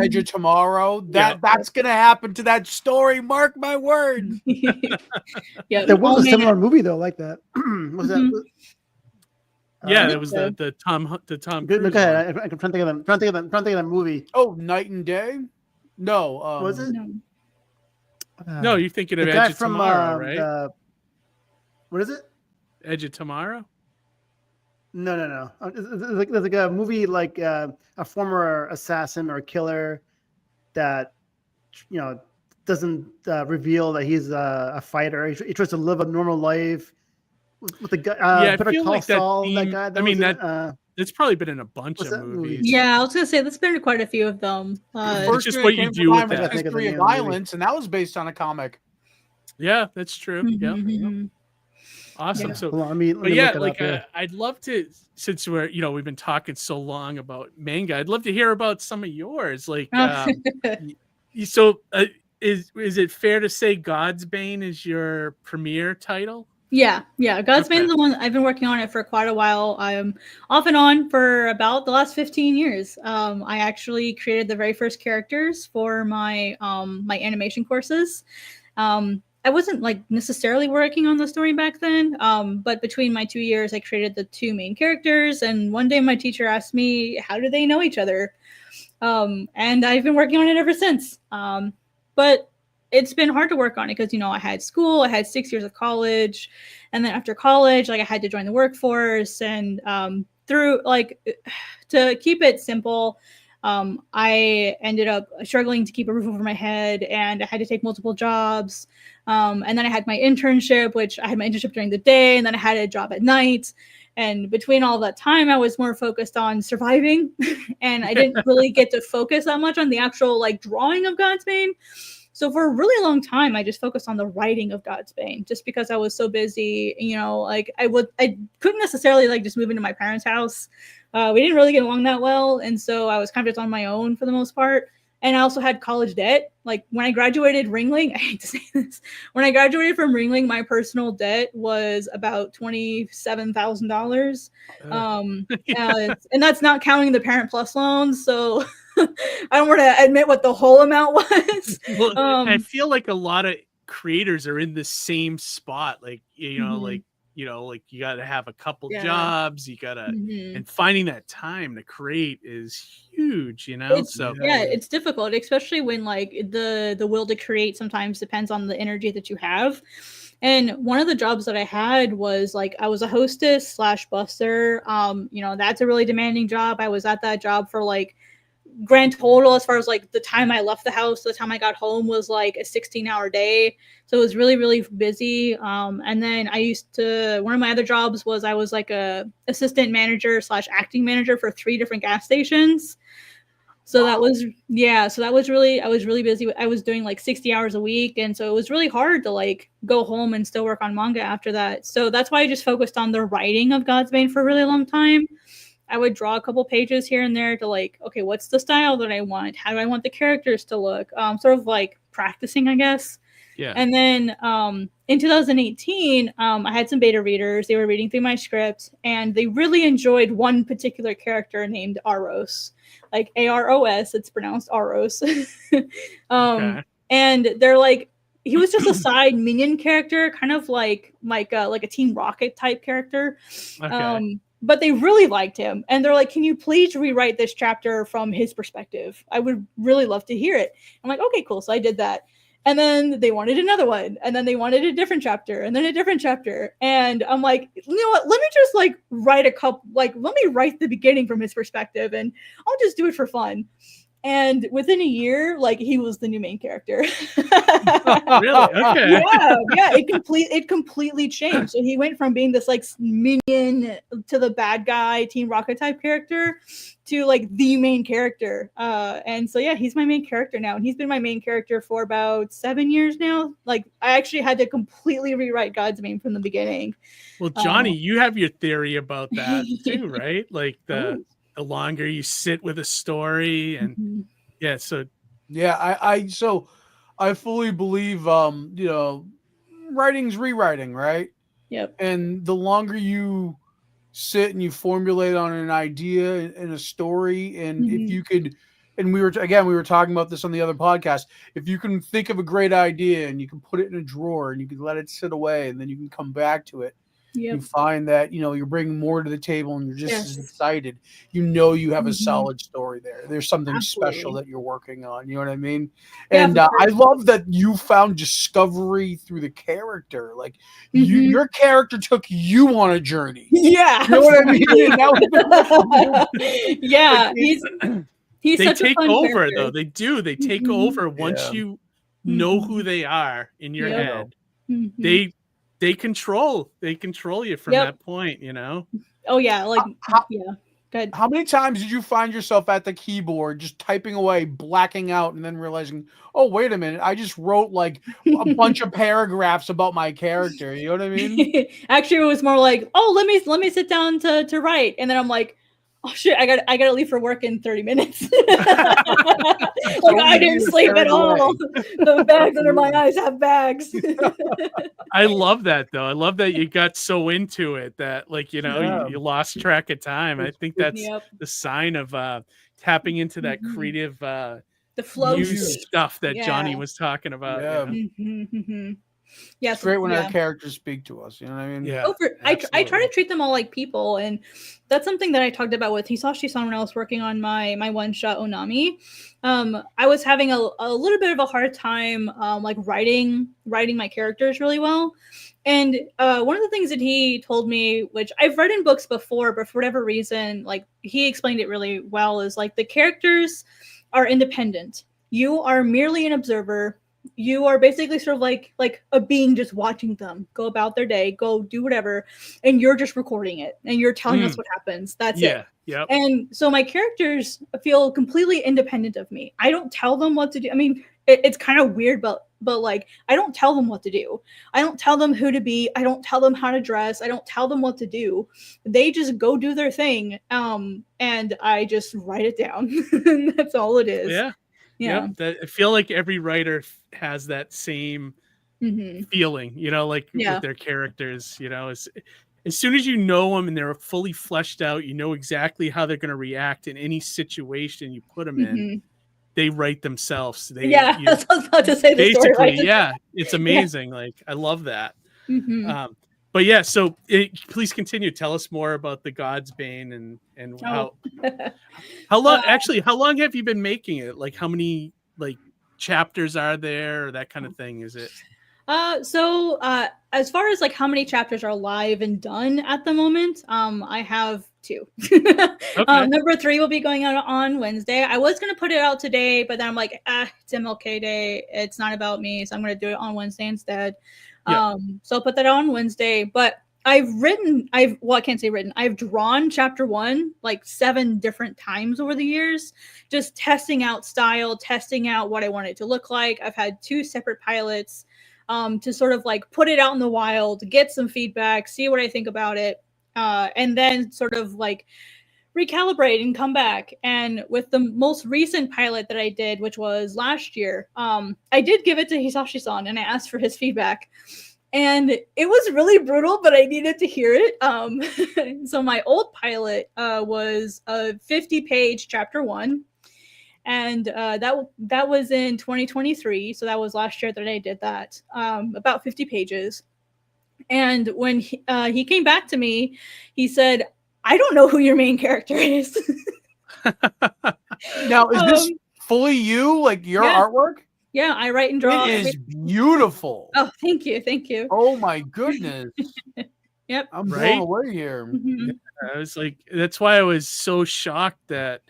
Edge of Tomorrow. That's gonna happen to that story. Mark my words.
Yeah, there was a similar movie though, like that. Was that?
Yeah, it was the Tom Cruise.
Go ahead. I'm trying to think of that movie.
Oh, Night and Day. No,
was it?
No, you're thinking of
the
Edge
guy
of
from,
Tomorrow, right?
What is it?
Edge of Tomorrow.
No. There's a movie a former assassin or killer that doesn't reveal that he's a fighter. He tries to live a normal life with the guy.
I feel like
that guy.
It's probably been in a bunch of movies.
Yeah, I was gonna say that's been in quite a few of them.
It's just what you do with that.
History of Violence, and that was based on a comic.
Yeah, that's true. Yeah. Awesome.
Yeah.
So,
well,
I'd love to, since we've been talking so long about manga, I'd love to hear about some of yours. So is it fair to say Godsbane is your premiere title?
Yeah. Godsbane is the one I've been working on it for quite a while. I'm off and on for about the last 15 years. I actually created the very first characters for my my animation courses. I wasn't necessarily working on the story back then, but between my 2 years, I created the two main characters. And one day my teacher asked me, how do they know each other? And I've been working on it ever since. But it's been hard to work on it because, I had school, I had 6 years of college. And then after college, I had to join the workforce. And to keep it simple, I ended up struggling to keep a roof over my head, and I had to take multiple jobs. And then I had my internship, which I had my internship during the day, and then I had a job at night. And between all that time, I was more focused on surviving, and I didn't really get to focus that much on the actual drawing of Godsbane. So for a really long time, I just focused on the writing of Godsbane, just because I was so busy. I couldn't necessarily just move into my parents' house. We didn't really get along that well, and so I was kind of just on my own for the most part. And I also had college debt. Like when I graduated Ringling, I hate to say this, when I graduated from Ringling, my personal debt was about $27,000. And that's not counting the Parent Plus loans. So I don't want to admit what the whole amount was.
Well, I feel like a lot of creators are in the same spot. Like, you know, like you got to have a couple jobs, you got to, and finding that time to create is huge, you know?
It's difficult, especially when like the will to create sometimes depends on the energy that you have. And one of the jobs that I had was like, I was a hostess / busser. You know, that's a really demanding job. I was at that job for like grand total, as far as like the time I left the house to the time I got home, was like a 16-hour day. So it was really, really busy. And then one of my other jobs was I was like a assistant manager / acting manager for 3 different gas stations. So that was really, I was really busy. I was doing like 60 hours a week. And so it was really hard to like go home and still work on manga after that. So that's why I just focused on the writing of Godsbane for a really long time. I would draw a couple pages here and there to like, okay, what's the style that I want? How do I want the characters to look? Sort of like practicing, I guess.
Yeah.
And then in 2018, I had some beta readers. They were reading through my script, and they really enjoyed one particular character named Aros. Like Aros, it's pronounced Aros. And they're like, he was just a side minion character, kind of like a Team Rocket type character.
Okay.
But they really liked him, and they're like, can you please rewrite this chapter from his perspective? I would really love to hear it. I'm like, okay, cool. So I did that. And then they wanted another one, and then they wanted a different chapter, and then a different chapter. And I'm like, you know what? Let me just like write let me write the beginning from his perspective, and I'll just do it for fun. And within a year, like, he was the new main character.
Really? Okay.
Yeah. It completely changed. So he went from being this like minion to the bad guy Team Rocket type character to like the main character. And so yeah, he's my main character now, and he's been my main character for about 7 years now. Like, I actually had to completely rewrite Godsbane from the beginning.
Well, Johnny, you have your theory about that too, right? Like the longer you sit with a story, and
I fully believe you know, writing's rewriting, right?
Yep.
And the longer you sit and you formulate on an idea and a story, and if you could, and we were talking about this on the other podcast, if you can think of a great idea and you can put it in a drawer and you can let it sit away, and then you can come back to it, you find that, you know, you're bringing more to the table and you're just as excited. You know, you have a solid story there. There's something special that you're working on. You know what I mean? And I love that you found discovery through the character. Like, your character took you on a journey.
Yeah.
You know what I mean? That
was he's
they
such
take
a fun
over
character.
though. They do. They take over once you know who they are in your head. They control you from that point, you know?
Oh yeah. Like, good.
How many times did you find yourself at the keyboard just typing away, blacking out, and then realizing, oh, wait a minute, I just wrote like a bunch of paragraphs about my character. You know what I mean?
Actually, it was more like, oh, let me sit down to write. And then I'm like, oh shit, I gotta leave for work in 30 minutes. Like, I didn't sleep at all. The bags under my eyes have bags.
I love that though. I love that you got so into it that, like, you know, you lost track of time. I think that's the sign of tapping into that creative
the flow
new stuff that Johnny was talking about. You know?
Yeah,
it's great when our characters speak to us. You know what I mean?
Yeah.
I try to treat them all like people, and that's something that I talked about with Hisashi-san when I was working on my one shot Onami. I was having a little bit of a hard time like writing my characters really well. And one of the things that he told me, which I've read in books before, but for whatever reason, like, he explained it really well, is like, the characters are independent. You are merely an observer. You are basically sort of like a being just watching them go about their day, go do whatever, and you're just recording it and you're telling us what happens. That's it.
Yeah.
And so my characters feel completely independent of me. I don't tell them what to do. I mean, it's kind of weird, but like, I don't tell them what to do. I don't tell them who to be. I don't tell them how to dress. I don't tell them what to do. They just go do their thing. And I just write it down. That's all it is.
Yeah.
Yeah.
I feel like every writer has that same feeling, like with their characters, as soon as you know them and they're fully fleshed out, you know exactly how they're going to react in any situation you put them in. They write themselves.
I was about to say the story.
Basically, yeah, it's amazing. Like, I love that. But yeah, so please continue. Tell us more about the Godsbane and how long. Actually, how long have you been making it? Like, how many chapters are there, or that kind of thing? Is it?
So as far as like how many chapters are live and done at the moment, I have 2. Number 3 will be going out on Wednesday. I was going to put it out today, but then I'm like, it's MLK Day. It's not about me. So I'm going to do it on Wednesday instead. So I'll put that out on Wednesday, but I can't say written. I've drawn chapter 1 like 7 different times over the years, just testing out style, testing out what I want it to look like. I've had 2 separate pilots to sort of like put it out in the wild, get some feedback, see what I think about it, and then sort of like recalibrate and come back. And with the most recent pilot that I did, which was last year, I did give it to Hisashi-san and I asked for his feedback. And it was really brutal, but I needed to hear it. So my old pilot was a 50-page chapter 1. And that was in 2023. So that was last year that I did that, about 50 pages. And when he came back to me, he said, I don't know who your main character is.
Now, is this fully you, like your artwork?
Yeah, I write and draw.
It is beautiful.
Oh, thank you. Thank you.
Oh, my goodness.
Yep.
I'm blown away here.
Yeah, I was like, that's why I was so shocked that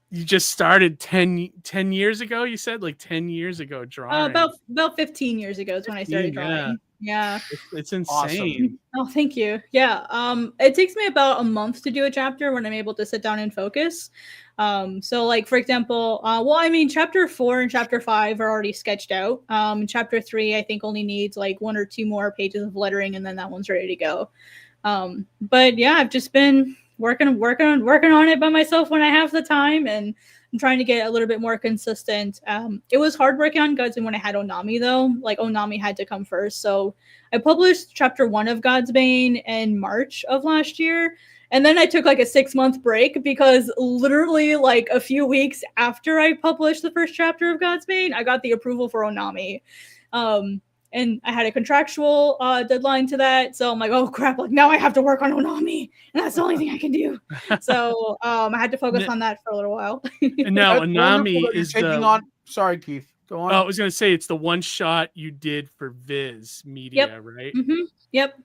you just started 10 years ago. You said like 10 years ago drawing.
About 15 years ago is when I started drawing. Yeah.
It's insane.
Awesome. Oh, thank you. Yeah. It takes me about a month to do a chapter when I'm able to sit down and focus. So like, for example, chapter 4 and chapter 5 are already sketched out. Chapter 3, I think only needs like 1 or 2 more pages of lettering and then that one's ready to go. But yeah, I've just been working on it by myself when I have the time, and I'm trying to get a little bit more consistent. It was hard working on Godsbane when I had Onami though. Like Onami had to come first. So I published chapter 1 of Godsbane in March of last year. And then I took like a 6-month break because literally like a few weeks after I published the first chapter of Godsbane, I got the approval for Onami. And I had a contractual deadline to that. So I'm like, oh crap, like now I have to work on Onami. And that's the only thing I can do. So I had to focus on that for a little while.
And now Onami is
taking on. Sorry, Keith. Go on.
Oh, I was going to say it's the one shot you did for Viz Media, right?
Mm-hmm. Yep,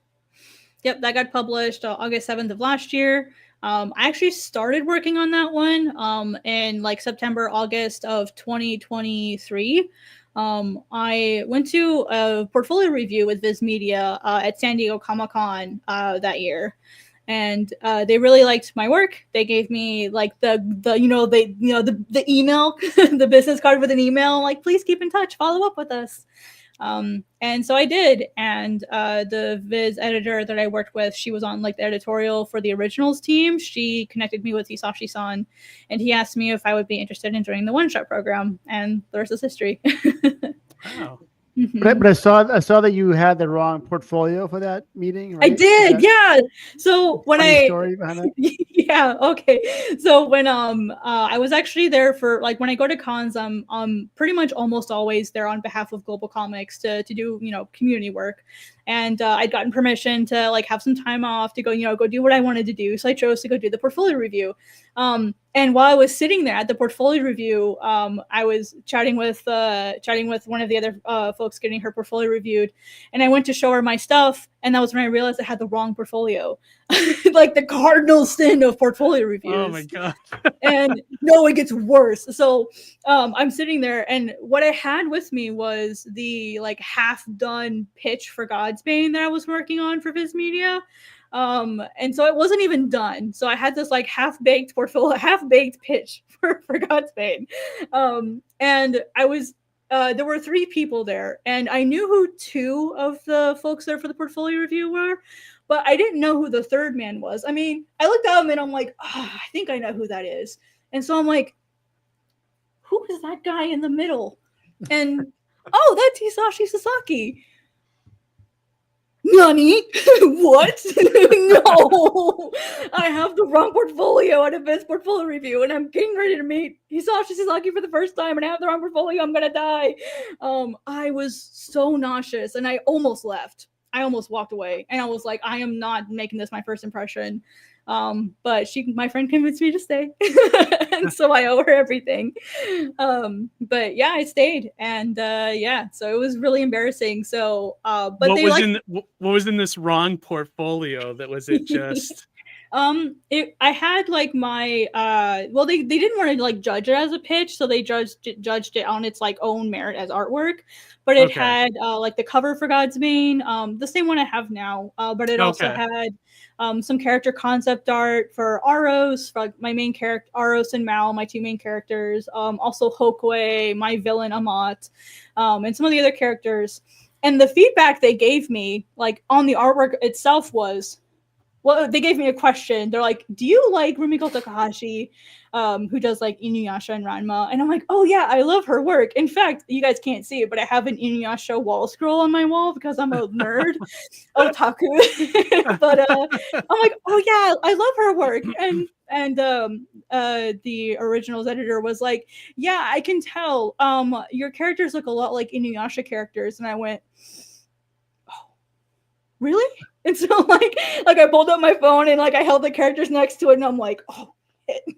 that got published August 7th of last year. I actually started working on that one in like September, August of 2023. I went to a portfolio review with Viz Media at San Diego Comic-Con that year, and they really liked my work. They gave me like the email, the business card with an email, like please keep in touch, follow up with us. And so I did, and the Viz editor that I worked with, she was on like the editorial for the originals team. She connected me with Hisashi-san, and he asked me if I would be interested in joining the one-shot program, and the rest is history.
Wow.
But I saw that you had the wrong portfolio for that meeting, right?
I did, yeah. So when
story behind that?
Yeah, okay. So when I was actually there for like when I go to cons, I'm pretty much almost always there on behalf of GlobalComix to do community work. And I'd gotten permission to like have some time off to go do what I wanted to do. So I chose to go do the portfolio review. And while I was sitting there at the portfolio review, I was chatting with one of the other folks getting her portfolio reviewed, and I went to show her my stuff, and that was when I realized I had the wrong portfolio, like the cardinal sin of portfolio reviews.
Oh my god!
And no, it gets worse. So I'm sitting there, and what I had with me was the like half-done pitch for Godsbane that I was working on for Viz Media. And so it wasn't even done. So I had this like half-baked portfolio, half-baked pitch for Godsbane. And I was, there were 3 people there, and I knew who 2 of the folks there for the portfolio review were, but I didn't know who the 3rd man was. I mean, I looked at him and I'm like, I think I know who that is. And so I'm like, who is that guy in the middle? And oh, that's Hisashi Sasaki. Nani? What? No, I have the wrong portfolio out of Viz portfolio review, and I'm getting ready to meet Hisashi Sasaki for the first time, and I have the wrong portfolio. I'm gonna die. I was so nauseous, and I almost left. I almost walked away, and I was like, I am not making this my first impression. But my friend convinced me to stay, and so I owe her everything. But yeah, I stayed, and yeah, so it was really embarrassing. So, but
what was in this wrong portfolio? That was it just.
I had like my well, they didn't want to like judge it as a pitch, so they judged it on its like own merit as artwork. But it had like the cover for Godsbane, the same one I have now. But it also had some character concept art for Aros, for like, my main character Aros and Mal, my two main characters. Also Hokue, my villain Amat, and some of the other characters. And the feedback they gave me, like on the artwork itself, was. Well, they gave me a question. They're like, do you like Rumiko Takahashi, who does like Inuyasha and Ranma? And I'm like, oh yeah, I love her work. In fact, you guys can't see it, but I have an Inuyasha wall scroll on my wall because I'm a nerd, otaku. But I'm like, oh yeah, I love her work. And the originals editor was like, yeah, I can tell. Your characters look a lot like Inuyasha characters. And I went, oh, really? And so like I pulled up my phone and like I held the characters next to it and I'm like, oh,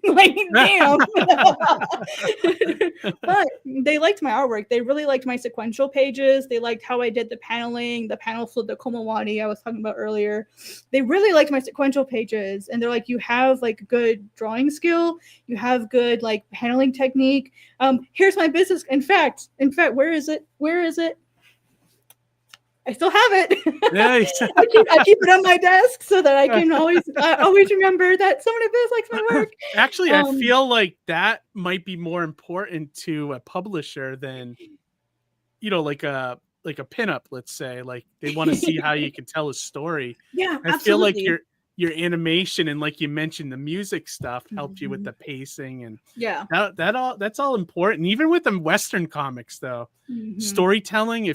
like damn. But they liked my artwork. They really liked my sequential pages. They liked how I did the paneling, the panel flip, the komawari I was talking about earlier. They really liked my sequential pages, and they're like, you have like good drawing skill, you have good like paneling technique. Here's my business. In fact, where is it? I still have it.
Nice.
I keep it on my desk so that I can always remember that someone at Viz likes my work.
Actually, I feel like that might be more important to a publisher than, like a pinup. Let's say, like they want to see how you can tell a story.
Yeah,
I feel like your animation and, like you mentioned, the music stuff helped you with the pacing, and that's all important. Even with the Western comics, though, storytelling.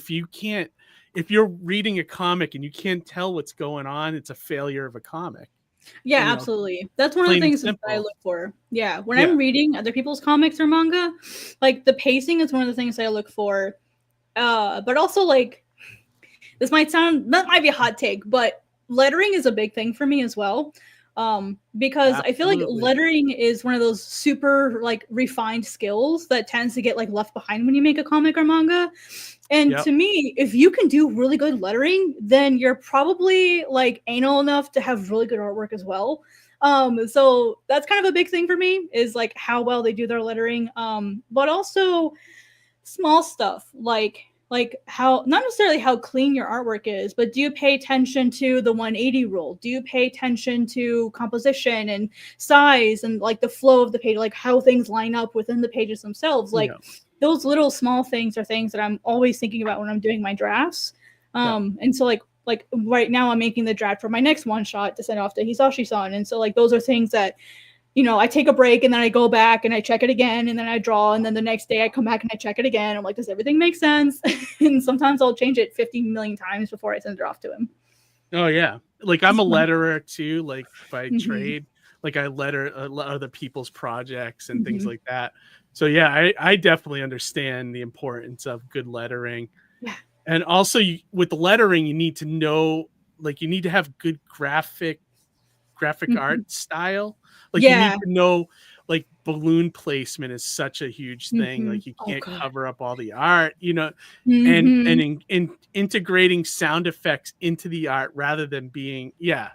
If you're reading a comic and you can't tell what's going on, it's a failure of a comic.
Yeah, absolutely. That's one of the things that I look for. Yeah, when I'm reading other people's comics or manga, like the pacing is one of the things I look for. But also, like, that might be a hot take, but lettering is a big thing for me as well. Because I feel like lettering is one of those super like refined skills that tends to get like left behind when you make a comic or manga. And to me, if you can do really good lettering, then you're probably like anal enough to have really good artwork as well. So that's kind of a big thing for me, is like how well they do their lettering. But also small stuff like how, not necessarily how clean your artwork is, but do you pay attention to the 180 rule? Do you pay attention to composition and size and like the flow of the page, like how things line up within the pages themselves? Like those little small things are things that I'm always thinking about when I'm doing my drafts. And so like right now I'm making the draft for my next one shot to send off to Hisashi-san. And so like those are things that, I take a break and then I go back and I check it again and then I draw, and then the next day I come back and I check it again. I'm like, does everything make sense? And sometimes I'll change it 50 million times before I send it off to him.
Oh yeah. Like I'm a letterer too, like by trade. Like I letter a lot of other people's projects and things like that. So yeah, I definitely understand the importance of good lettering. Yeah. And also with the lettering, you need to know, like you need to have good graphic art style. Like you need to know, like balloon placement is such a huge thing. Like you can't cover up all the art, and integrating sound effects into the art rather than being,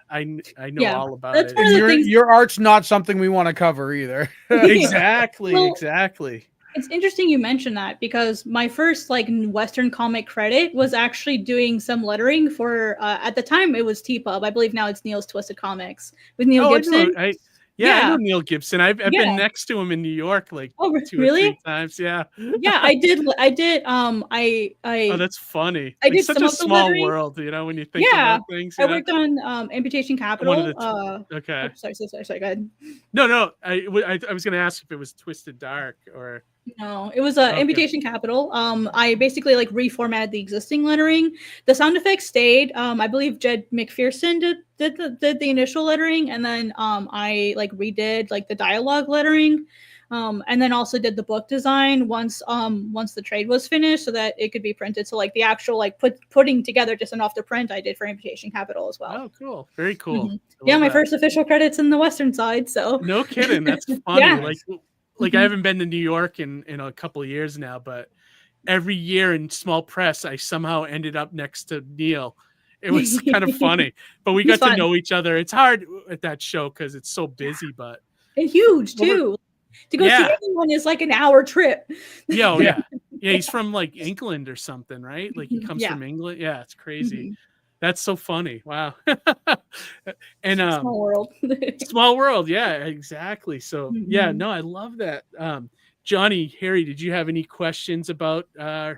I know all about
that's
it.
One of the things.
Your art's not something we want to cover either.
Exactly.
It's interesting you mentioned that, because my first like Western comic credit was actually doing some lettering for at the time it was T-Pub. I believe now it's Neil's Twisted Comics with Neil Gibson.
I know Neil Gibson. I've been next to him in New York like 2 or 3 times. Yeah,
I did. Oh,
that's funny.
I did
such a small world, when you think about things.
I worked on Amputation Capital.
Okay.
Sorry. Go ahead.
No. I was going to ask if it was Twisted Dark or.
No, it was Imputation Capital. I basically like reformatted the existing lettering. The sound effects stayed. I believe Jed McPherson did the initial lettering, and then I like redid like the dialogue lettering, and then also did the book design once the trade was finished, so that it could be printed. So like the actual like putting together just enough to print, I did for Imputation Capital as well.
Oh, cool! Very cool.
Yeah, my first official credits in the Western side. So
no kidding, that's funny.
Yeah.
Like I haven't been to New York in a couple of years now, but every year in small press, I somehow ended up next to Neil. It was kind of funny, but we got to know each other. It's hard at that show because it's so busy, but
and huge too. To go see anyone is like an hour trip.
Yeah. He's from like England or something, right? Like he comes from England. Yeah, it's crazy. That's so funny. Wow. And
small world.
Small world. Yeah, exactly. So yeah, no, I love that. Johnny, Harry, did you have any questions about the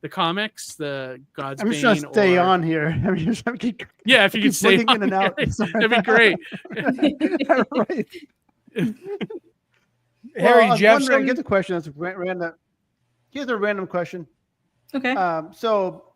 comics, the Godsbane?
I'm just trying to stay on here.
Yeah, if you could stay on
in and out.
That'd be great.
Right.
Harry, Jeff,
get the question. That's random. Here's a random question.
Okay.
So,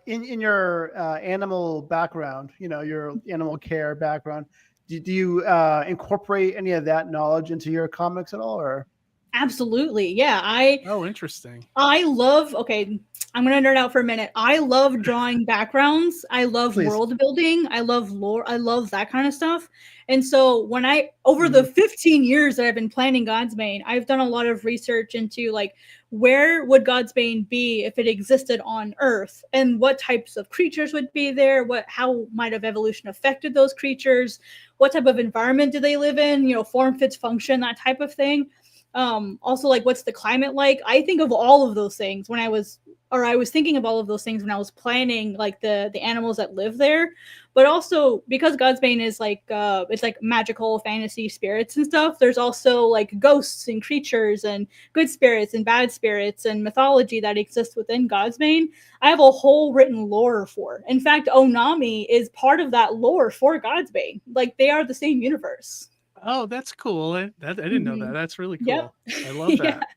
in your animal background, your animal care background, do you incorporate any of that knowledge into your comics at all, or?
Absolutely. Yeah.
Oh, interesting.
I love, I'm going to nerd out for a minute. I love drawing backgrounds. I love world building. I love lore. I love that kind of stuff. And so when over the 15 years that I've been planning Godsbane, I've done a lot of research into like, where would Godsbane be if it existed on Earth, and what types of creatures would be there? How might have evolution affected those creatures? What type of environment do they live in? Form fits function, that type of thing. Also, like, what's the climate like? I think of all of those things I was thinking of all of those things when I was planning like the animals that live there. But also because Godsbane is like it's like magical fantasy spirits and stuff, there's also like ghosts and creatures and good spirits and bad spirits and mythology that exists within Godsbane. I have a whole written lore for. In fact, Onami is part of that lore for Godsbane. Like, they are the same universe.
Oh, that's cool. I didn't know that. That's really cool.
Yep.
I love that.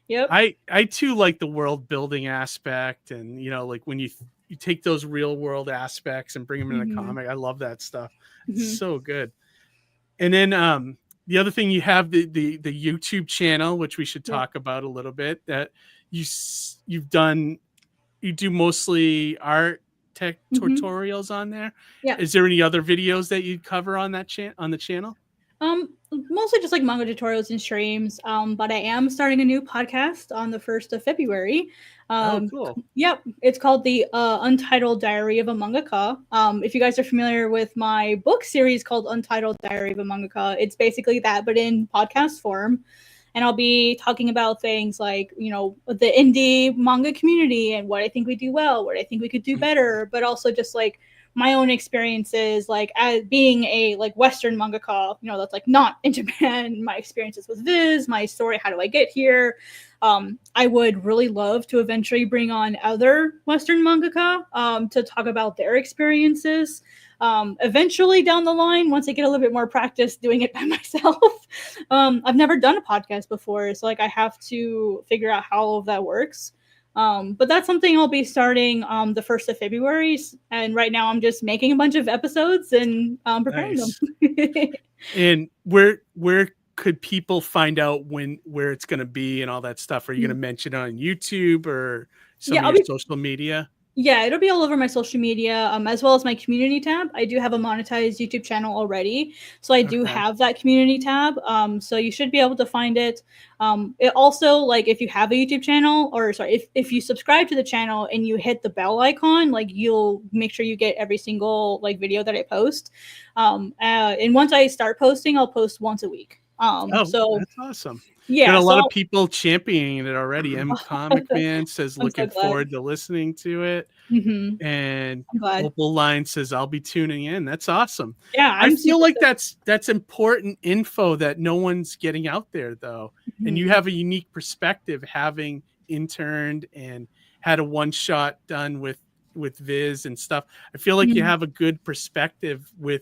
Yep.
I too like the world building aspect, and like when you take those real world aspects and bring them in a comic. I love that stuff. It's so good. And then the other thing, you have the YouTube channel, which we should talk about a little bit. That you do mostly art tech tutorials on there.
Yeah.
Is there any other videos that you cover on that on the channel?
Mostly just like manga tutorials and streams. But I am starting a new podcast on the 1st of February.
Cool.
Yep. It's called the Untitled Diary of a Mangaka. If you guys are familiar with my book series called Untitled Diary of a Mangaka, it's basically that, but in podcast form. And I'll be talking about things like, the indie manga community and what I think we do well, what I think we could do better, but also just like my own experiences, like as being a like Western mangaka, that's like not in Japan, my experiences with Viz, my story, how do I get here? I would really love to eventually bring on other Western mangaka to talk about their experiences. Eventually down the line, once I get a little bit more practice doing it by myself. I've never done a podcast before, so like I have to figure out how all of that works. But that's something I'll be starting the 1st of February. And right now I'm just making a bunch of episodes and preparing them.
And where could people find out where it's going to be and all that stuff? Are you going to mention it on YouTube or some of your social media?
Yeah, it'll be all over my social media, as well as my community tab. I do have a monetized YouTube channel already, so I do have that community tab. So you should be able to find it. It also, like, if you have a YouTube channel, or sorry, if you subscribe to the channel and you hit the bell icon, like, you'll make sure you get every single like video that I post. And once I start posting, I'll post once a week. So
that's awesome.
Yeah,
got a lot of people championing it already. Comic Man says looking forward to listening to it. And Opal Line says I'll be tuning in. That's awesome.
Yeah,
I feel like that's important info that no one's getting out there though. And you have a unique perspective, having interned and had a one-shot done with Viz and stuff. I feel like you have a good perspective with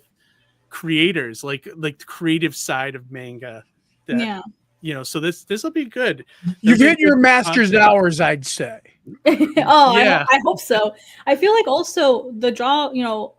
creators, like the creative side of manga. So this will be good.
You've
There'll
hit
be
your
good
master's
content.
hours, I'd say.
I hope so. I feel like also the draw,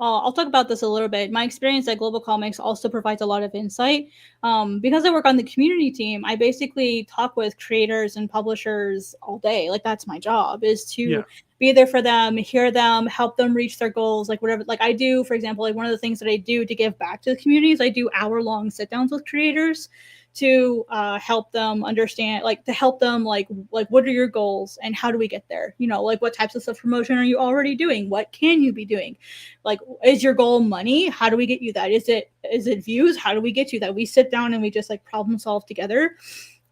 I'll talk about this a little bit. My experience at GlobalComix also provides a lot of insight. Because I work on the community team, I basically talk with creators and publishers all day. Like that's my job, is to be there for them, hear them, help them reach their goals, like whatever. Like I do, for example, like one of the things that I do to give back to the community is I do hour-long sit-downs with creators to help them understand, like to help them like what are your goals and how do we get there? Like what types of self-promotion are you already doing? What can you be doing? Like, is your goal money? How do we get you that? Is it views? How do we get you that? We sit down and we just like problem solve together.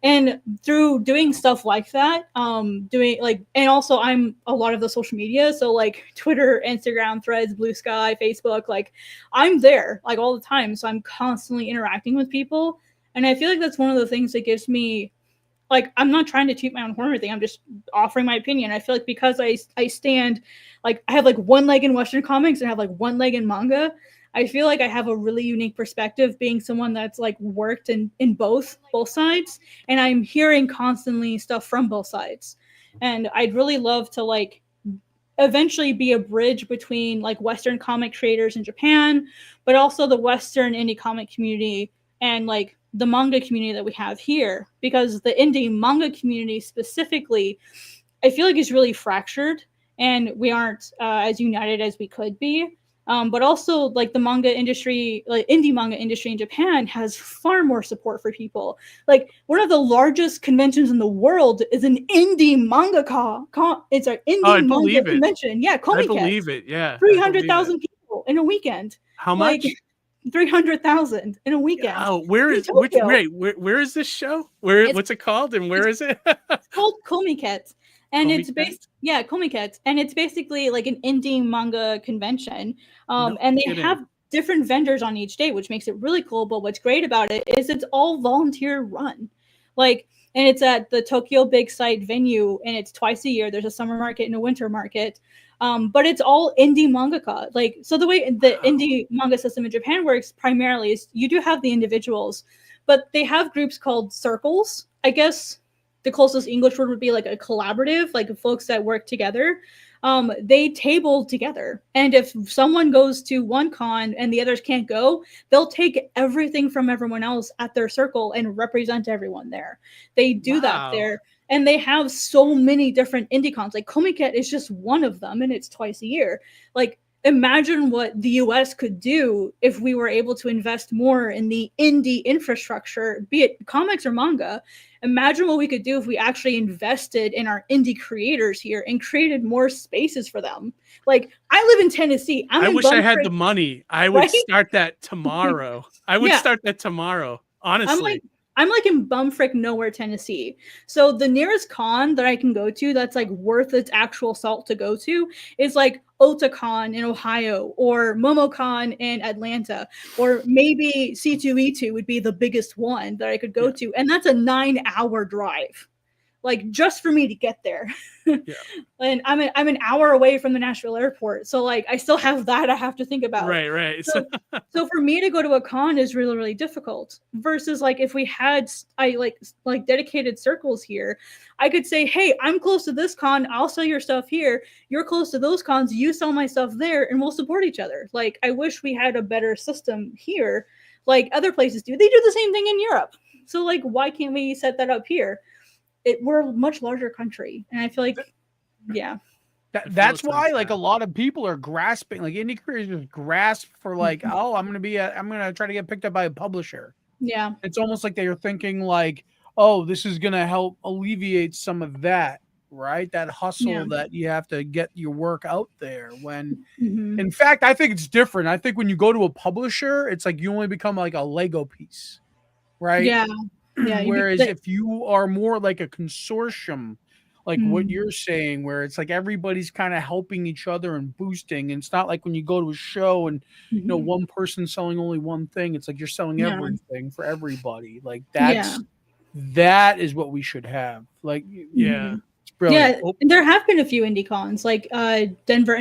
And through doing stuff like that, and also I'm a lot of the social media, so like Twitter, Instagram, Threads, Blue Sky, Facebook, like I'm there like all the time. So I'm constantly interacting with people. And I feel like that's one of the things that gives me, like, I'm not trying to toot my own horn or anything. I'm just offering my opinion. I feel like because I stand, like, I have like one leg in Western comics and I have like one leg in manga. I feel like I have a really unique perspective being someone that's like worked in both sides. And I'm hearing constantly stuff from both sides. And I'd really love to like eventually be a bridge between like Western comic creators in Japan, but also the Western indie comic community and like the manga community that we have here, because the indie manga community specifically, I feel like is really fractured and we aren't as united as we could be. But also like the manga industry, like indie manga industry in Japan has far more support for people. Like one of the largest conventions in the world is an indie mangaka. It's an indie manga convention. Yeah, Comiket.
I believe it. Yeah,
300,000 people in a weekend.
How much?
300,000 in a weekend.
Oh, where is this show? What's it called and where is it?
It's called Comiket. And it's based, Comiket, and it's basically like an indie manga convention. And they have different vendors on each day, which makes it really cool. But what's great about it is it's all volunteer run. Like, and it's at the Tokyo Big Sight venue, and it's twice a year. There's a summer market and a winter market. But it's all indie mangaka. Like, so the way the indie manga system in Japan works primarily is you do have the individuals, but they have groups called circles. I guess the closest English word would be like a collaborative, like folks that work together. They table together. And if someone goes to one con and the others can't go, they'll take everything from everyone else at their circle and represent everyone there. They do that there. And they have so many different indie cons. Like Comiket is just one of them, and it's twice a year. Like, imagine what the US could do if we were able to invest more in the indie infrastructure, be it comics or manga. Imagine what we could do if we actually invested in our indie creators here and created more spaces for them. Like, I live in Tennessee.
I wish I had the money. I would start that tomorrow. Start that tomorrow, honestly.
I'm like in bumfrick nowhere, Tennessee. So the nearest con that I can go to that's like worth its actual salt to go to is like Otakon in Ohio or MomoCon in Atlanta, or maybe C2E2 would be the biggest one that I could go to. And that's a 9-hour drive, like just for me to get there. And I'm an hour away from the Nashville airport. So like, I still have that I have to think about.
Right.
So for me to go to a con is really, really difficult versus like, if we had like dedicated circles here, I could say, hey, I'm close to this con. I'll sell your stuff here. You're close to those cons. You sell my stuff there and we'll support each other. Like, I wish we had a better system here. Like other places do. They do the same thing in Europe. So like, why can't we set that up here? We're a much larger country, and I feel like,
that's why like a lot of people are grasping, like indie creators grasp for like, oh, I'm gonna try to get picked up by a publisher.
Yeah,
it's almost like they're thinking like, oh, this is gonna help alleviate some of that, right? That hustle that you have to get your work out there. When in fact, I think it's different. I think when you go to a publisher, it's like you only become like a Lego piece, right?
Yeah.
Whereas if you are more like a consortium, like what you're saying, where it's like everybody's kind of helping each other and boosting, and it's not like when you go to a show and you know one person selling only one thing. It's like you're selling everything for everybody. Like that is what we should have. Like
it's
Brilliant.
Yeah, and there have been a few indie cons, like Denver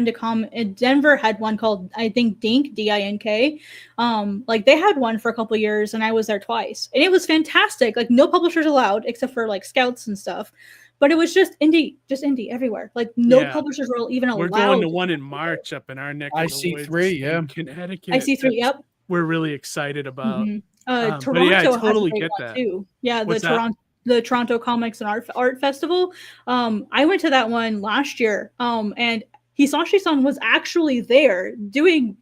Denver had one called, I think, Dink, D-I-N-K. Like they had one for a couple years, and I was there twice, and it was fantastic. Like no publishers allowed except for like scouts and stuff, but it was just indie everywhere. Like no publishers were even allowed.
We're going to one in March up in our neck of the woods in Connecticut.
IC3, yep.
We're really excited about.
Toronto
but yeah, I totally
has a
get
great one
that.
too. Yeah,
What's
the Toronto Comics and Art Festival. I went to that one last year. And Hisashi-san was actually there doing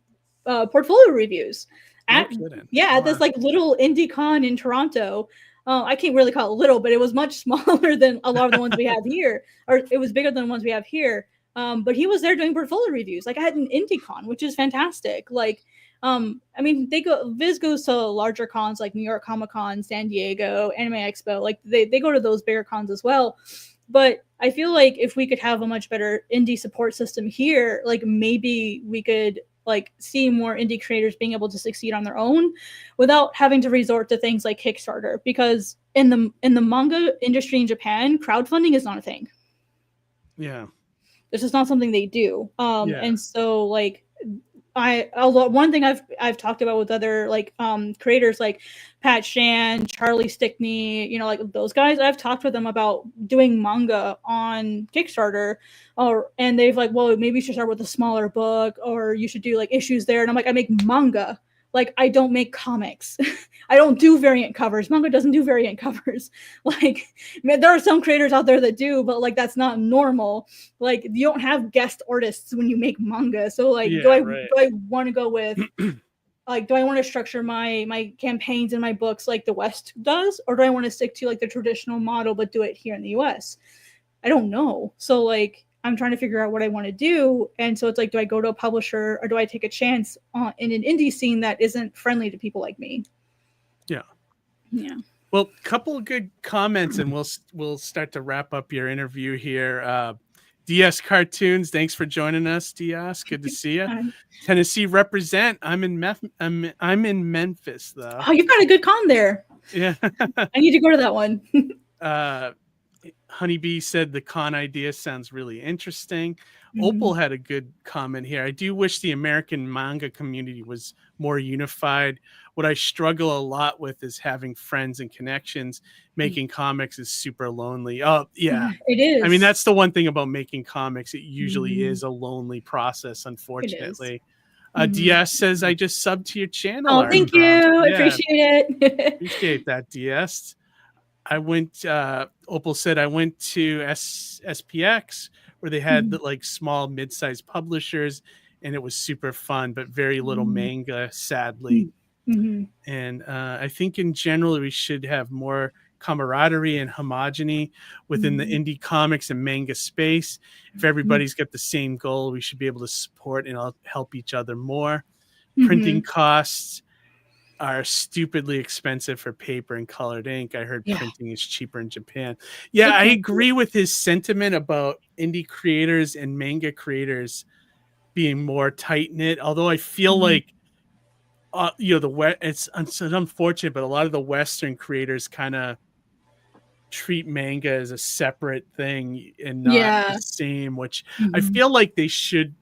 portfolio reviews at this like little indie con in Toronto. I can't really call it little, but it was much smaller than a lot of the ones we have here, or it was bigger than the ones we have here. But he was there doing portfolio reviews. Like I had an indie con, which is fantastic. Like, I mean, Viz goes to larger cons like New York Comic Con, San Diego, Anime Expo. Like they go to those bigger cons as well. But I feel like if we could have a much better indie support system here, like maybe we could like see more indie creators being able to succeed on their own without having to resort to things like Kickstarter. Because in the manga industry in Japan, crowdfunding is not a thing.
Yeah.
This is not something they do. And so like one thing I've talked about with other like creators like Pat Shan, Charlie Stickney, you know, like those guys, I've talked with them about doing manga on Kickstarter, and they've like, well, maybe you should start with a smaller book, or you should do like issues there. And I'm like, I make manga. Like I don't make comics. I don't do variant covers. Manga doesn't do variant covers. Like, man, there are some creators out there that do, but like that's not normal. Like you don't have guest artists when you make manga. So like, do I want to go with like, do I want to structure my campaigns and my books like the West does, or do I want to stick to like the traditional model but do it here in the US? I don't know. So like, I'm trying to figure out what I want to do. And so it's like, do I go to a publisher or do I take a chance in an indie scene that isn't friendly to people like me?
Yeah.
Yeah.
Well, couple of good comments, and we'll start to wrap up your interview here. DS Cartoons, thanks for joining us, DS. Good to see you. Tennessee represent. I'm in Memphis though.
Oh, you've got a good con there.
Yeah.
I need to go to that one.
Honeybee said the con idea sounds really interesting. Opal had a good comment here. I do wish the American manga community was more unified. What I struggle a lot with is having friends and connections. Making comics is super lonely. Oh, yeah.
It is.
I mean, that's the one thing about making comics. It usually is a lonely process, unfortunately. DS says, I just subbed to your channel.
Oh, thank you. I appreciate it.
Appreciate that, DS. Opal said, I went to SPX where they had the like small mid-sized publishers, and it was super fun, but very little manga, sadly. And I think in general, we should have more camaraderie and homogeny within the indie comics and manga space. If everybody's got the same goal, we should be able to support and help each other more. Printing costs are stupidly expensive for paper and colored ink. I heard printing is cheaper in Japan. Yeah, I agree with his sentiment about indie creators and manga creators being more tight-knit, although I feel like it's unfortunate, but a lot of the Western creators kind of treat manga as a separate thing and not the same, which I feel like they should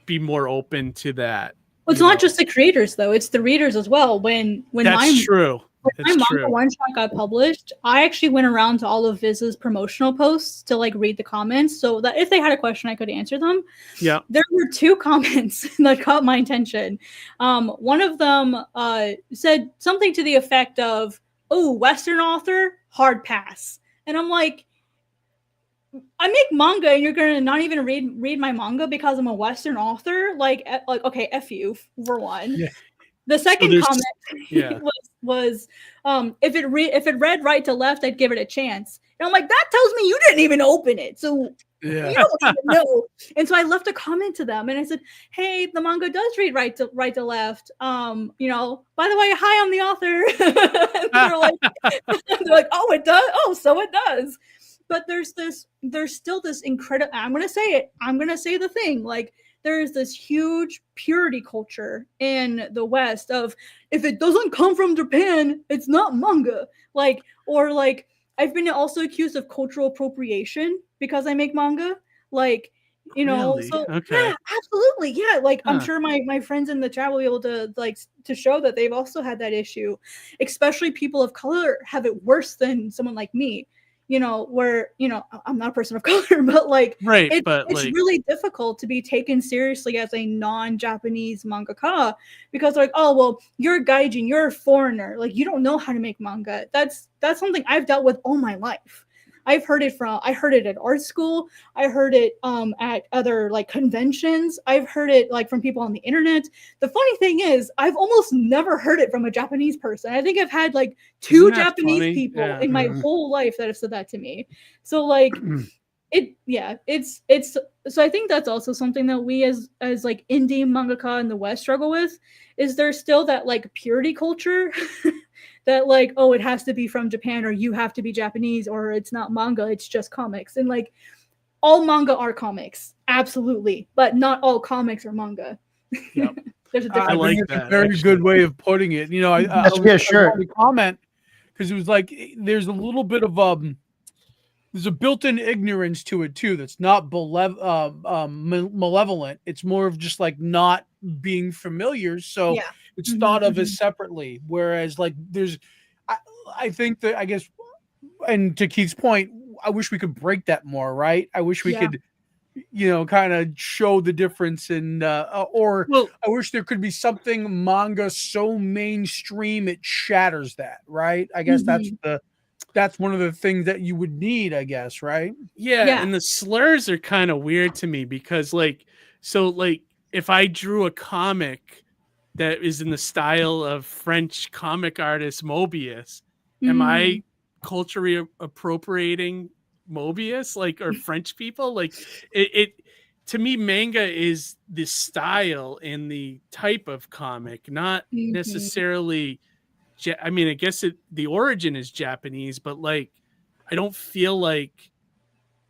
be more open to that.
Well, it's not just the creators though; it's the readers as well. When
that's true.
When my manga one shot got published, I actually went around to all of Viz's promotional posts to like read the comments, so that if they had a question, I could answer them.
Yeah,
there were 2 comments that caught my attention. One of them said something to the effect of, "Oh, Western author, hard pass," and I'm like, I make manga and you're gonna not even read my manga because I'm a Western author? Like okay, F you for one. Yeah. The second comment was if it read right to left, I'd give it a chance. And I'm like, that tells me you didn't even open it. So you don't even know. And so I left a comment to them and I said, hey, the manga does read right to left. By the way, hi, I'm the author. they're like, oh, it does? Oh, so it does. But there's still this incredible, I'm going to say it. I'm going to say the thing. Like, there's this huge purity culture in the West of, if it doesn't come from Japan, it's not manga. Like, or like, I've been also accused of cultural appropriation because I make manga. Like, you know,
Really?
so
Okay.
yeah, absolutely. Yeah. Like I'm
Huh.
sure my friends in the chat will be able to to show that they've also had that issue. Especially people of color have it worse than someone like me. You know, where, you know, I'm not a person of color, but like
Right,
it's
but like
really difficult to be taken seriously as a non-Japanese mangaka because like, oh well, you're a gaijin, you're a foreigner, like you don't know how to make manga. That's something I've dealt with all my life. I heard it at art school. I heard it at other like conventions. I've heard it like from people on the internet. The funny thing is, I've almost never heard it from a Japanese person. I think I've had like 2
Isn't that
Japanese
funny?
people
Yeah.
in my whole life that have said that to me. So like it's so I think that's also something that we as like indie mangaka in the West struggle with, is there's still that like purity culture that like, oh, it has to be from Japan, or you have to be Japanese, or it's not manga, it's just comics. And like all manga are comics, absolutely, but not all comics are manga.
Yep.
There's a
I
difference.
like
think it's
that,
a very
actually.
good way of putting it. You know, I
That should be a
I
shirt.
wanted to comment because it was like there's a little bit of there's a built-in ignorance to it too. That's not malevolent. It's more of just like not being familiar. So
Yeah.
it's thought of as separately. Whereas like I think that I guess, and to Keith's point, I wish we could break that more, right? I wish we could, you know, kind of show the difference in, or
Well,
I wish there could be something manga so mainstream it shatters that, right? I guess that's one of the things that you would need, I guess, right?
yeah, and the slurs are kind of weird to me because like, so like if I drew a comic that is in the style of French comic artist Mobius, am I culturally appropriating Mobius, like, or French people? Like it to me, manga is the style and the type of comic, not necessarily I mean, I guess the origin is Japanese, but like I don't feel like,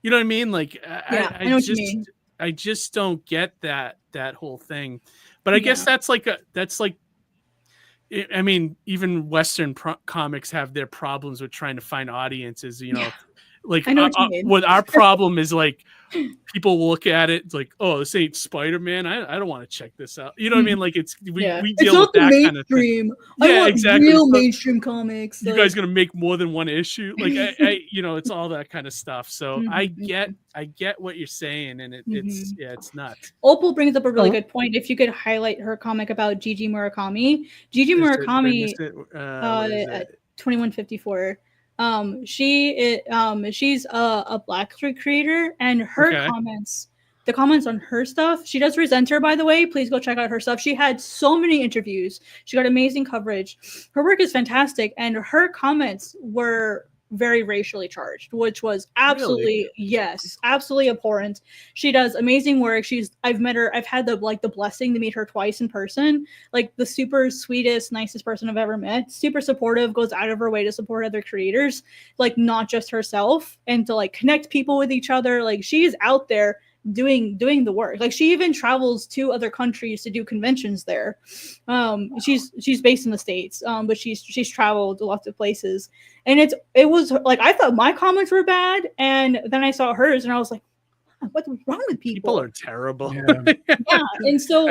you know what I mean? Like
I know what you mean.
I just don't get that whole thing. But I guess that's like I mean, even Western comics have their problems with trying to find audiences, you know. Like
I know what you mean.
what our problem is, like people look at it, it's like, oh, this ain't Spider-Man. I don't want to check this out. You know what I mean? Like we
it's
deal
not
with that
the
kind of thing.
mainstream.
Yeah,
I want
exactly.
real
So,
mainstream comics.
you
like-
guys gonna make more than one issue? Like I you know, it's all that kind of stuff. So I get what you're saying, and it's nuts.
Opal brings up a really good point. If you could highlight her comic about Gigi Murakami. Gigi Murakami, 2154. She's a Black Street creator, and her comments, the comments on her stuff, she does Resenter, by the way. Please go check out her stuff. She had so many interviews. She got amazing coverage. Her work is fantastic, and her comments were very racially charged, which was absolutely absolutely abhorrent. She does amazing work. I've met her, I've had the blessing to meet her twice in person. Like the super sweetest, nicest person I've ever met. Super supportive, goes out of her way to support other creators, like not just herself, and to like connect people with each other. Like she's out there doing the work. Like she even travels to other countries to do conventions there. She's based in the States, but she's traveled to lots of places. And it was like, I thought my comments were bad, and then I saw hers and I was like, what's wrong with people?
People are terrible.
Yeah. And so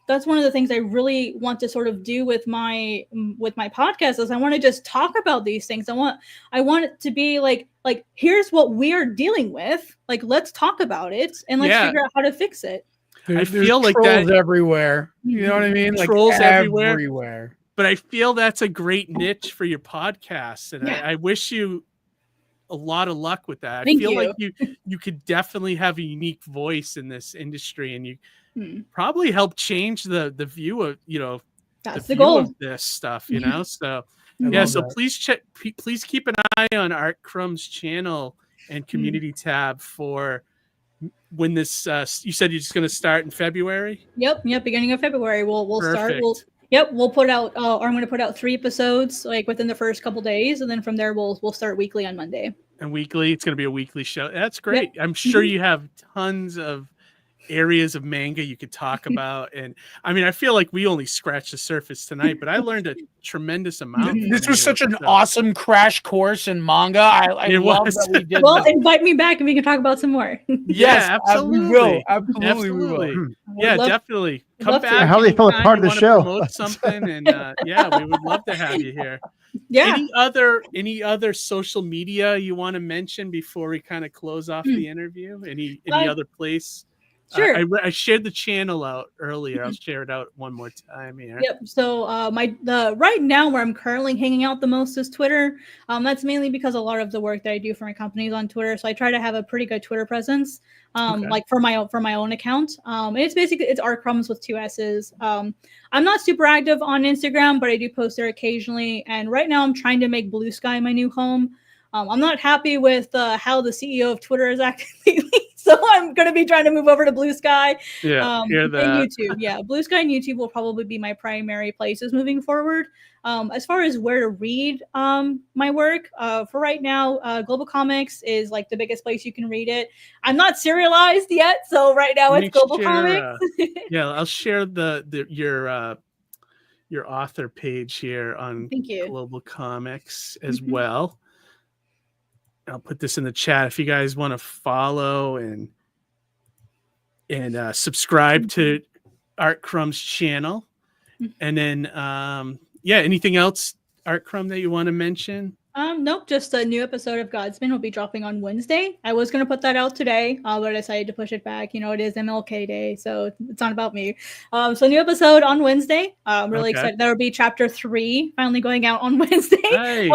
that's one of the things I really want to sort of do with my podcast, is I want to just talk about these things. I want it to be like here's what we are dealing with. Like, let's talk about it and let's figure out how to fix it.
I feel like
trolls
that
everywhere. You know what I mean? Like
trolls
everywhere.
But I feel that's a great niche for your podcast, and I wish you a lot of luck with that. I feel like you could definitely have a unique voice in this industry, and you probably help change the view of, you know,
that's
the
goal
of this stuff, you know. So so please keep an eye on ArtCrumbs channel and community tab for when this you said you're just going to start in February.
Yep, beginning of February we'll start. We'll put out I'm going to put out 3 episodes like within the first couple days, and then from there we'll start weekly on Monday.
And weekly, it's going to be a weekly show. That's great. I'm sure you have tons of areas of manga you could talk about. And I mean, I feel like we only scratched the surface tonight, but I learned a tremendous amount.
This was such an awesome crash course in manga. I love that we did.
Well, invite me back and we can talk about some more.
Yes,
absolutely.
We will. Absolutely, we will.
Yeah, definitely. Come back.
How they felt part of the show.
Promote something, and yeah, we would love to have you here.
Yeah.
Any other social media you want to mention before we kind of close off the interview? Any other place?
Sure.
I shared the channel out earlier. I'll share it out one more time here.
Yep. So right now where I'm currently hanging out the most is Twitter. That's mainly because a lot of the work that I do for my company is on Twitter. So I try to have a pretty good Twitter presence. Like for my own account. And it's ArtCrumbs with 2 S's. I'm not super active on Instagram, but I do post there occasionally. And right now I'm trying to make Blue Sky my new home. I'm not happy with how the CEO of Twitter is acting lately, so I'm going to be trying to move over to Blue Sky.
Yeah, hear that.
And YouTube. Yeah, Blue Sky and YouTube will probably be my primary places moving forward. As far as where to read my work, for right now, GlobalComix is like the biggest place you can read it. I'm not serialized yet, so right now it's GlobalComix.
Yeah, I'll share your author page here on GlobalComix as well. I'll put this in the chat if you guys want to follow and subscribe to ArtCrumbs channel. And then anything else, ArtCrumb, that you want to mention?
Nope, just a new episode of Godsbane will be dropping on Wednesday. I was going to put that out today, but I decided to push it back. You know, it is MLK Day, so it's not about me. So new episode on Wednesday. I'm really excited. There will be chapter 3 finally going out on Wednesday.
Nice,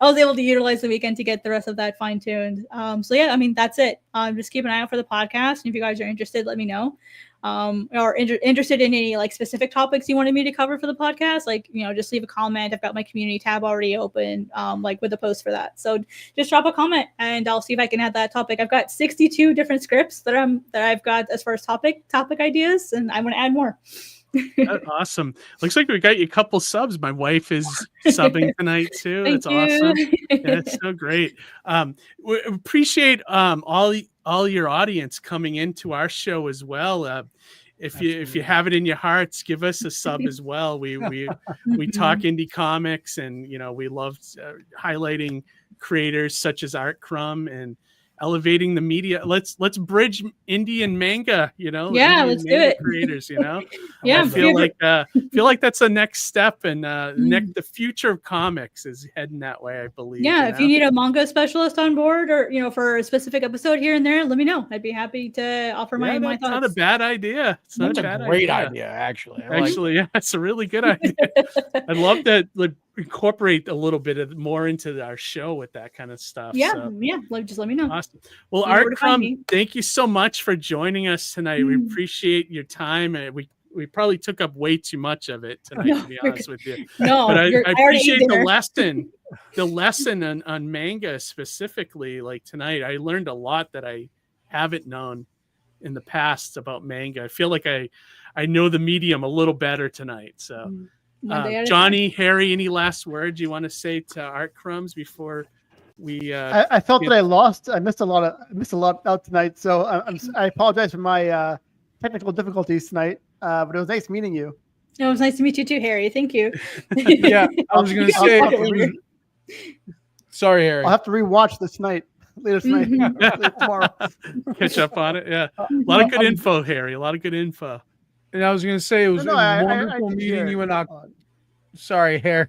I was able to utilize the weekend to get the rest of that fine-tuned. So yeah, I mean, that's it. Just keep an eye out for the podcast. And if you guys are interested, let me know. Or interested in any like specific topics you wanted me to cover for the podcast, like, you know, just leave a comment. I've got my community tab already open, like with a post for that. So just drop a comment and I'll see if I can add that topic. I've got 62 different scripts that I've got as far as topic ideas, and I want to add more.
Awesome. Looks like we got you a couple subs. My wife is subbing tonight too. That's awesome. Yeah, it's so great. We appreciate all your audience coming into our show as well. If you have it in your hearts, give us a sub as well. We talk indie comics, and you know, we love highlighting creators such as ArtCrumb and elevating the media. Let's bridge indie and manga, you know.
Yeah, let's do it.
Creators, you know.
Yeah,
I feel like that's the next step, and the future of comics is heading that way, I believe.
Yeah, if you need a manga specialist on board, or you know, for a specific episode here and there, let me know. I'd be happy to offer my thoughts.
Not a bad idea. It's not a bad
great
idea,
actually.
Yeah, it's a really good idea. I'd love to incorporate a little bit more into our show with that kind of stuff.
Just let me know.
Awesome. Well, ArtCrumb, thank you so much for joining us tonight. We appreciate your time. We probably took up way too much of it tonight, to be honest with you.
No,
but I appreciate the lesson on manga specifically. Like tonight, I learned a lot that I haven't known in the past about manga. I feel like I know the medium a little better tonight. So, Johnny, Harry, any last words you want to say to ArtCrumbs before we?
I felt that I missed a lot out tonight. So I apologize for my technical difficulties tonight. But it was nice meeting you.
It was nice to meet you too, Harry. Thank you.
Yeah, I was going to say. Sorry, Harry.
I'll have to rewatch this later tonight, tomorrow.
Catch up on it. Yeah, a lot of good info, Harry. A lot of good info.
And I was going to say it was wonderful meeting you and Sorry, Harry.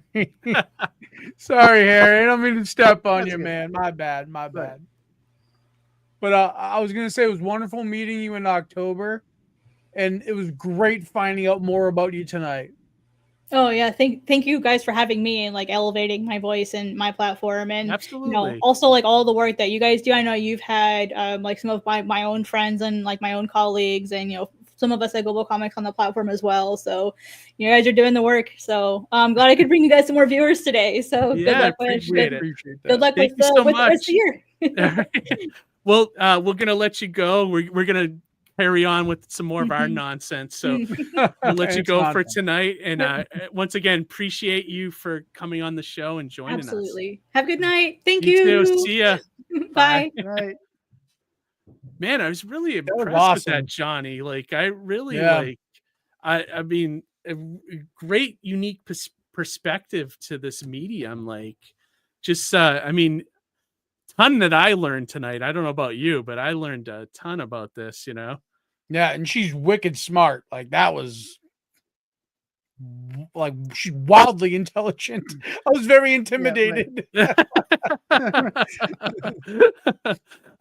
Sorry, Harry. I don't mean to step on you, man. My bad. But I was going to say it was wonderful meeting you in October. And it was great finding out more about you tonight.
Oh yeah, thank you guys for having me and like elevating my voice and my platform, and
absolutely,
you know, also like all the work that you guys do. I know you've had like some of my own friends and like my own colleagues, and you know, some of us at GlobalComix on the platform as well. So you guys are doing the work. So I'm glad I could bring you guys some more viewers today. So
yeah,
good luck with the rest of the year.
Well, we're gonna let you go. We're gonna carry on with some more of our nonsense. So we'll let you go for tonight. And once again, appreciate you for coming on the show and joining us.
Absolutely. Have a good night. Thank you.
You too. See ya.
Bye.
Good night.
Man, I was really
was
impressed with
awesome.
that, Johnny. Like, I really
Yeah.
like. I mean, a great, unique perspective to this medium. Like, just I mean, ton that I learned tonight. I don't know about you, but I learned a ton about this. You know.
Yeah, and she's wicked smart. Like that was like she's wildly intelligent. I was very intimidated.
I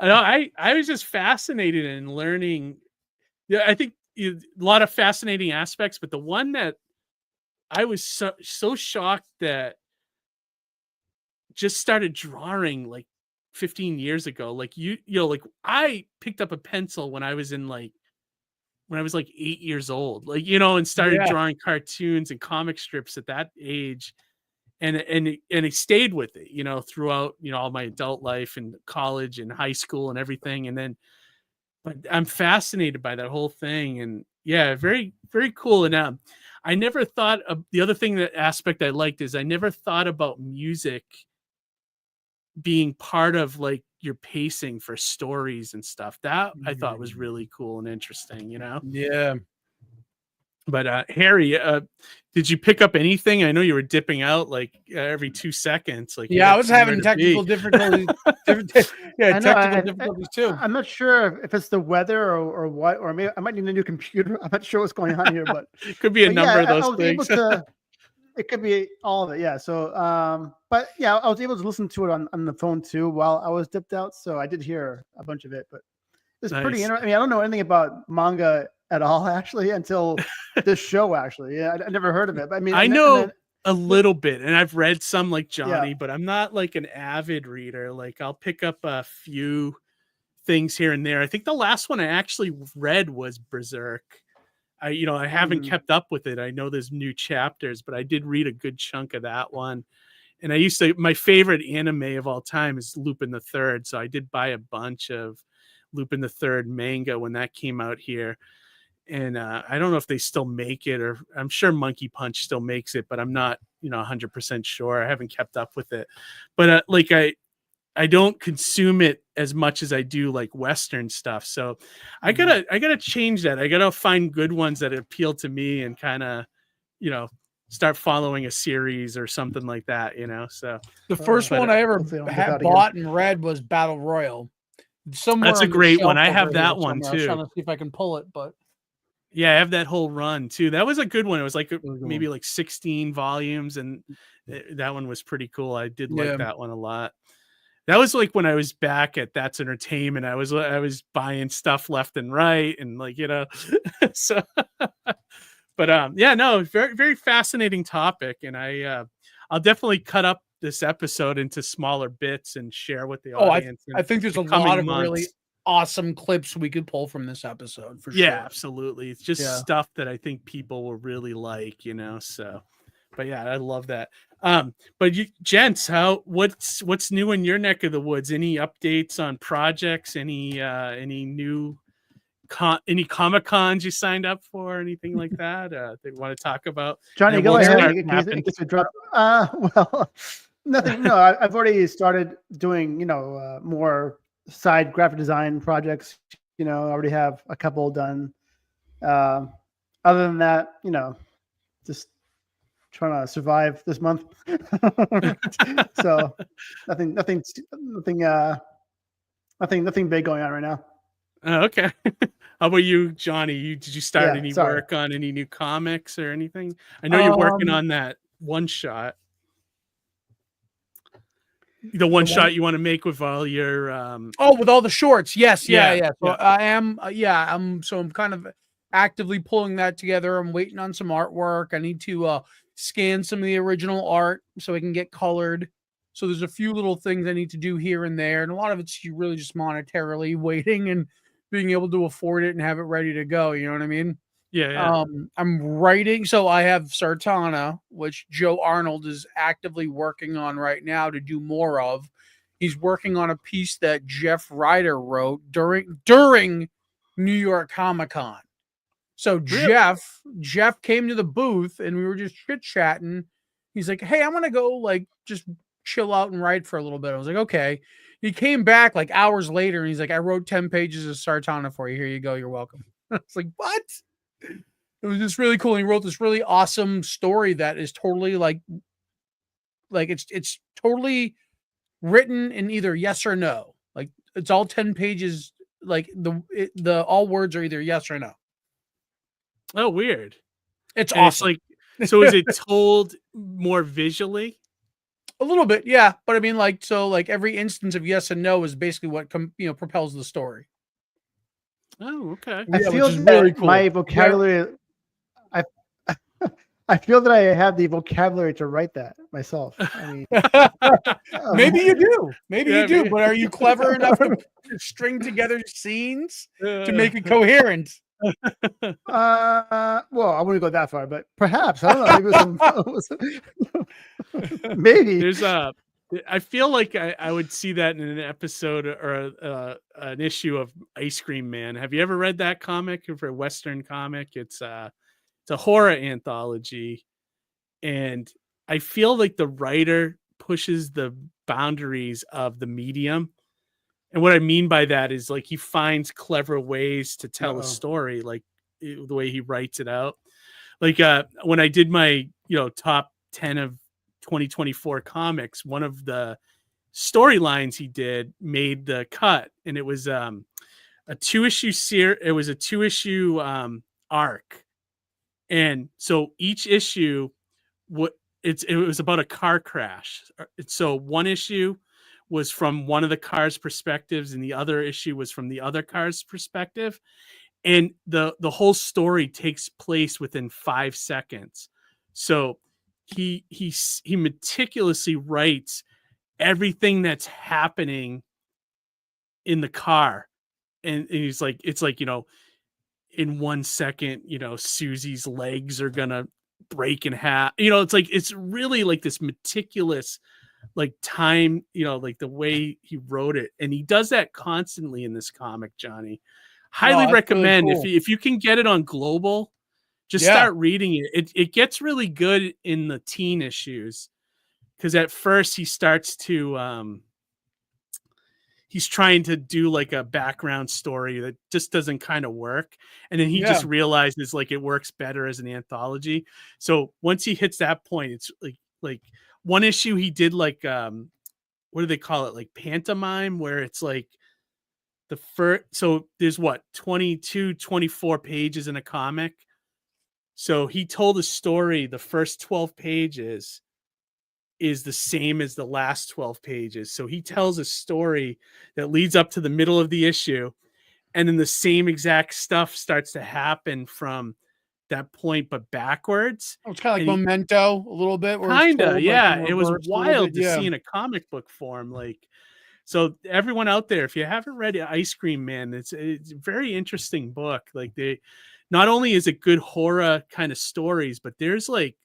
know. I was just fascinated in learning. Yeah, I think a lot of fascinating aspects, but the one that I was so shocked that just started drawing like 15 years ago. Like you know, like I picked up a pencil when I was like 8 years old, like, you know, and started drawing cartoons and comic strips at that age. And it stayed with it, you know, throughout, you know, all my adult life and college and high school and everything. And then, but I'm fascinated by that whole thing. And yeah, very, very cool. And I never thought of the other thing, that aspect I liked is I never thought about music being part of like your pacing for stories and stuff. That I thought was really cool and interesting, you know?
Yeah.
But Harry, did you pick up anything? I know you were dipping out like every 2 seconds. Like,
yeah, I was having technical difficulties. Technical difficulties too.
I'm not sure if it's the weather or what, or maybe I might need a new computer. I'm not sure what's going on here, but
it could be a number of those things.
It could be all of it, yeah. So, but yeah, I was able to listen to it on the phone too while I was dipped out. So I did hear a bunch of it, but it's pretty interesting. I mean, I don't know anything about manga at all, actually, until this show. Actually, yeah, I never heard of it. But I mean,
I know a little bit, and I've read some like Johnny,
Yeah.
but I'm not like an avid reader. Like, I'll pick up a few things here and there. I think the last one I actually read was Berserk. I haven't kept up with it. I know there's new chapters, but I did read a good chunk of that one. And my favorite anime of all time is Lupin the Third. So I did buy a bunch of Lupin the Third manga when that came out here. And I don't know if they still make it, or I'm sure Monkey Punch still makes it, but I'm not, 100% sure. I haven't kept up with it. But like I don't consume it as much as I do like Western stuff. So I gotta change that. I gotta find good ones that appeal to me and kind of, start following a series or something like that, So
the first one I ever bought and read was Battle Royal. Somewhere
that's a great one. I have that one too.
I was trying to see if I can pull it, but
yeah, I have that whole run too. That was a good one. It was like maybe like 16 volumes, and that one was pretty cool. I did like that one a lot. That was like when I was back at That's Entertainment. I was buying stuff left and right, and like, so. But yeah, no, very, very fascinating topic, and I'll definitely cut up this episode into smaller bits and share with the audience.
I think there's a lot of really awesome clips we could pull from this episode for sure.
Yeah, absolutely. It's just stuff that I think people will really like, so. But yeah, I love that. But you gents, what's new in your neck of the woods? Any updates on projects? Any new any Comic Cons you signed up for? Anything like that? They want to talk about?
Johnny, go ahead. Well, nothing. No, I've already started doing more side graphic design projects. I already have a couple done. Other than that, just trying to survive this month. So nothing big going on right now.
Okay. How about you, Johnny? Did you start any work on any new comics or anything? I know you're working on that one shot. The one shot you want to make with all your
with all the shorts. Yes, yeah. So I am I'm kind of actively pulling that together. I'm waiting on some artwork. I need to scan some of the original art so I can get colored. So there's a few little things I need to do here and there, and a lot of it's really just monetarily waiting and being able to afford it and have it ready to go. You know what I mean?
Yeah.
I'm writing. So I have Sartana, which Joe Arnold is actively working on right now to do more of. He's working on a piece that Jeff Ryder wrote during New York Comic Con. So really? Jeff came to the booth and we were just chit-chatting. He's like, "Hey, I'm going to go just chill out and write for a little bit." I was like, "Okay." he came back like hours later and he's like, I wrote 10 pages of Sartana for you. Here you go. You're welcome. It's like, what? It was just really cool. He wrote this really awesome story that is totally like it's totally written in either yes or no. Like it's all 10 pages. Like the all words are either yes or no.
Oh, weird.
It's
and
awesome.
It's like, so is it told more visually?
A little bit, yeah. But I mean, like, so like every instance of yes and no is basically what propels the story.
Oh, okay.
I feel
which is
that
really cool.
my vocabulary. I feel that I have the vocabulary to write that myself. I mean,
maybe you do. Maybe
Yeah,
you do.
maybe.
But are you clever enough to string together scenes to make it coherent?
well, I wouldn't go that far, but perhaps I don't know. Maybe
There's I feel like I would see that in an episode or an issue of Ice Cream Man. Have you ever read that comic for a Western comic? It's a horror anthology, and I feel like the writer pushes the boundaries of the medium. And what I mean by that is like he finds clever ways to tell a story, like the way he writes it out. Like when I did my top 10 of 2024 comics, one of the storylines he did made the cut, and it was a 2-issue it was a 2-issue arc. And so each issue, it was about a car crash. So one issue was from one of the car's perspectives, and the other issue was from the other car's perspective. And the whole story takes place within 5 seconds. So he meticulously writes everything that's happening in the car, and he's like, it's like in 1 second, Susie's legs are gonna break in half. It's like it's really like this meticulous, like time, like the way he wrote it, and he does that constantly in this comic. Johnny, highly recommend
really cool.
if you can get it on Global, just start reading it. It gets really good in the teen issues because at first he starts to he's trying to do like a background story that just doesn't kind of work. And then he just realizes like it works better as an anthology. So once he hits that point, it's like one issue he did like, what do they call it? Like pantomime, where it's like the first, so there's 22, 24 pages in a comic. So he told a story, the first 12 pages is the same as the last 12 pages. So he tells a story that leads up to the middle of the issue, and then the same exact stuff starts to happen from that point, but backwards.
It's kind of like Memento a little bit.
Kinda, yeah. It was wild to see in a comic book form. Like, so everyone out there, if you haven't read Ice Cream Man, it's a very interesting book. Like not only is it good horror kind of stories, but there's like,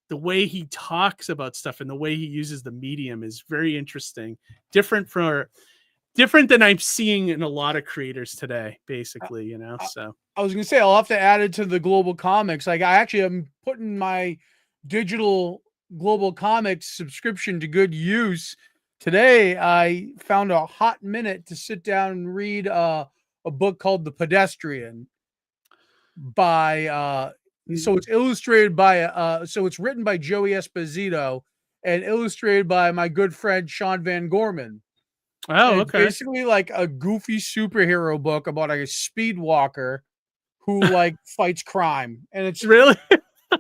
the way he talks about stuff and the way he uses the medium is very interesting. Different than I'm seeing in a lot of creators today, basically, so.
I was going to say, I'll have to add it to the GlobalComix. Like I actually am putting my digital GlobalComix subscription to good use. Today, I found a hot minute to sit down and read a book called The Pedestrian by, so it's illustrated by, so it's written by Joey Esposito and illustrated by my good friend Sean Van Gorman.
Oh,
and
okay.
Basically like a goofy superhero book about like a speed walker who like fights crime. And it's
really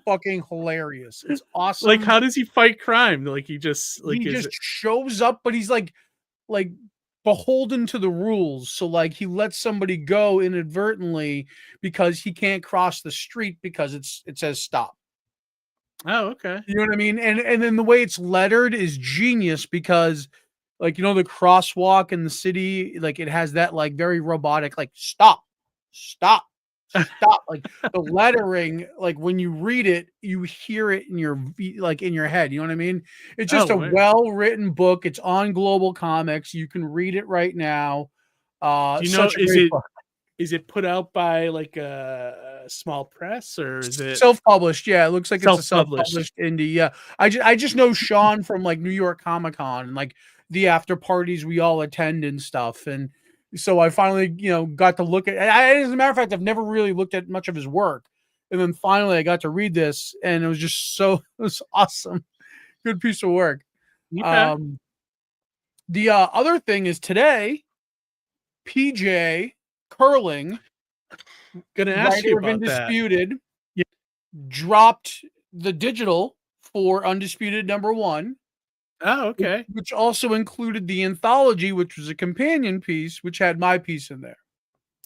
fucking hilarious. It's awesome.
Like, how does he fight crime? Like he just
shows up, but he's like beholden to the rules. So like he lets somebody go inadvertently because he can't cross the street because it says stop.
Oh, okay.
You know what I mean? And then the way it's lettered is genius because like, the crosswalk in the city, like it has that like very robotic, like stop. Like the lettering, like when you read it, you hear it in your head. You know what I mean? It's just well-written book. It's on GlobalComix. You can read it right now.
Do you know, is it put out by like a small press or is it
self-published? Yeah, it looks like it's a self-published indie. Yeah. I just know Sean from like New York Comic Con, and like the after parties we all attend and stuff. And so I finally, got to look at. As a matter of fact, I've never really looked at much of his work, and then finally I got to read this, and it was just it was awesome. Good piece of work.
Okay.
The other thing is today, PJ Curling,
Gonna ask you
writer of
about that.
Undisputed, dropped the digital for Undisputed #1.
Oh, okay.
Which also included the anthology, which was a companion piece, which had my piece in there.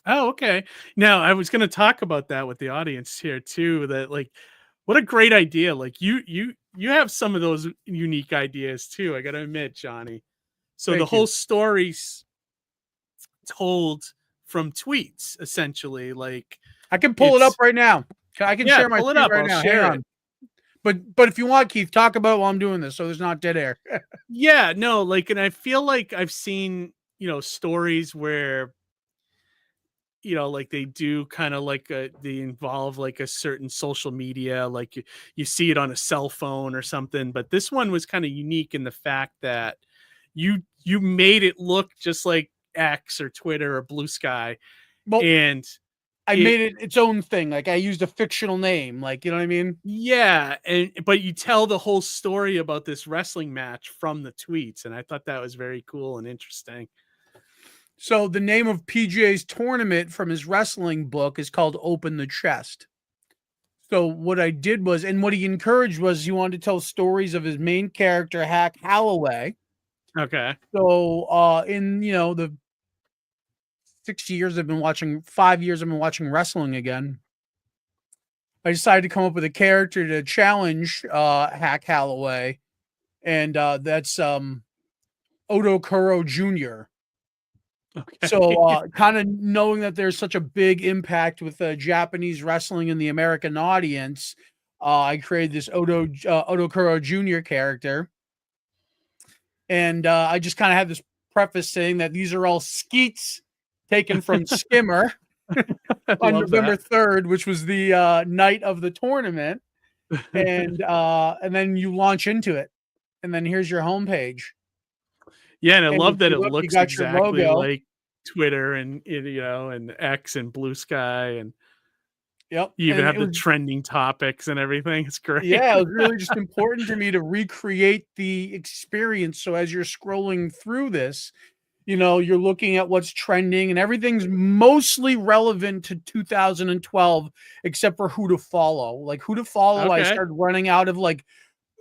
Oh, okay. Now I was going to talk about that with the audience here too. That like, what a great idea! Like you have some of those unique ideas too. I got to admit, Johnny. So
Thank
the
you.
whole story's told from tweets, essentially. Like
I can pull it up right now. I can share my
pull it
tweet
up.
right
I'll
now.
share
Hang
it.
on. But if you want, Keith, talk about while I'm doing this, so there's not dead air.
Yeah, no, like, and I feel like I've seen, stories where, like they do kind of like they involve like a certain social media, like you see it on a cell phone or something. But this one was kind of unique in the fact that you made it look just like X or Twitter or Blue Sky, and
I made it its own thing. Like I used a fictional name, like, you know what I mean?
Yeah. But you tell the whole story about this wrestling match from the tweets. And I thought that was very cool and interesting.
So the name of PJ's tournament from his wrestling book is called Open the Chest. So what I did was, and what he encouraged was, he wanted to tell stories of his main character, Hack Holloway.
Okay.
So in, the 5 years I've been watching wrestling again, I decided to come up with a character to challenge Hack Holloway, and that's Odokuro Jr.
Okay.
So kind of knowing that there's such a big impact with Japanese wrestling in the American audience, I created this Odokuro Jr. character. And I just kind of had this preface saying that these are all skeets taken from Skimmer on November 3rd, which was the night of the tournament. And then you launch into it. And then here's your homepage.
Yeah, and I love that it
look,
looks exactly like Twitter and and X and Blue Sky, and
you
even have the trending topics and everything. It's great.
Yeah, it was really just important to me to recreate the experience. So as you're scrolling through this, you're looking at what's trending, and everything's mostly relevant to 2012, except for who to follow. Like who to follow, I started running out of like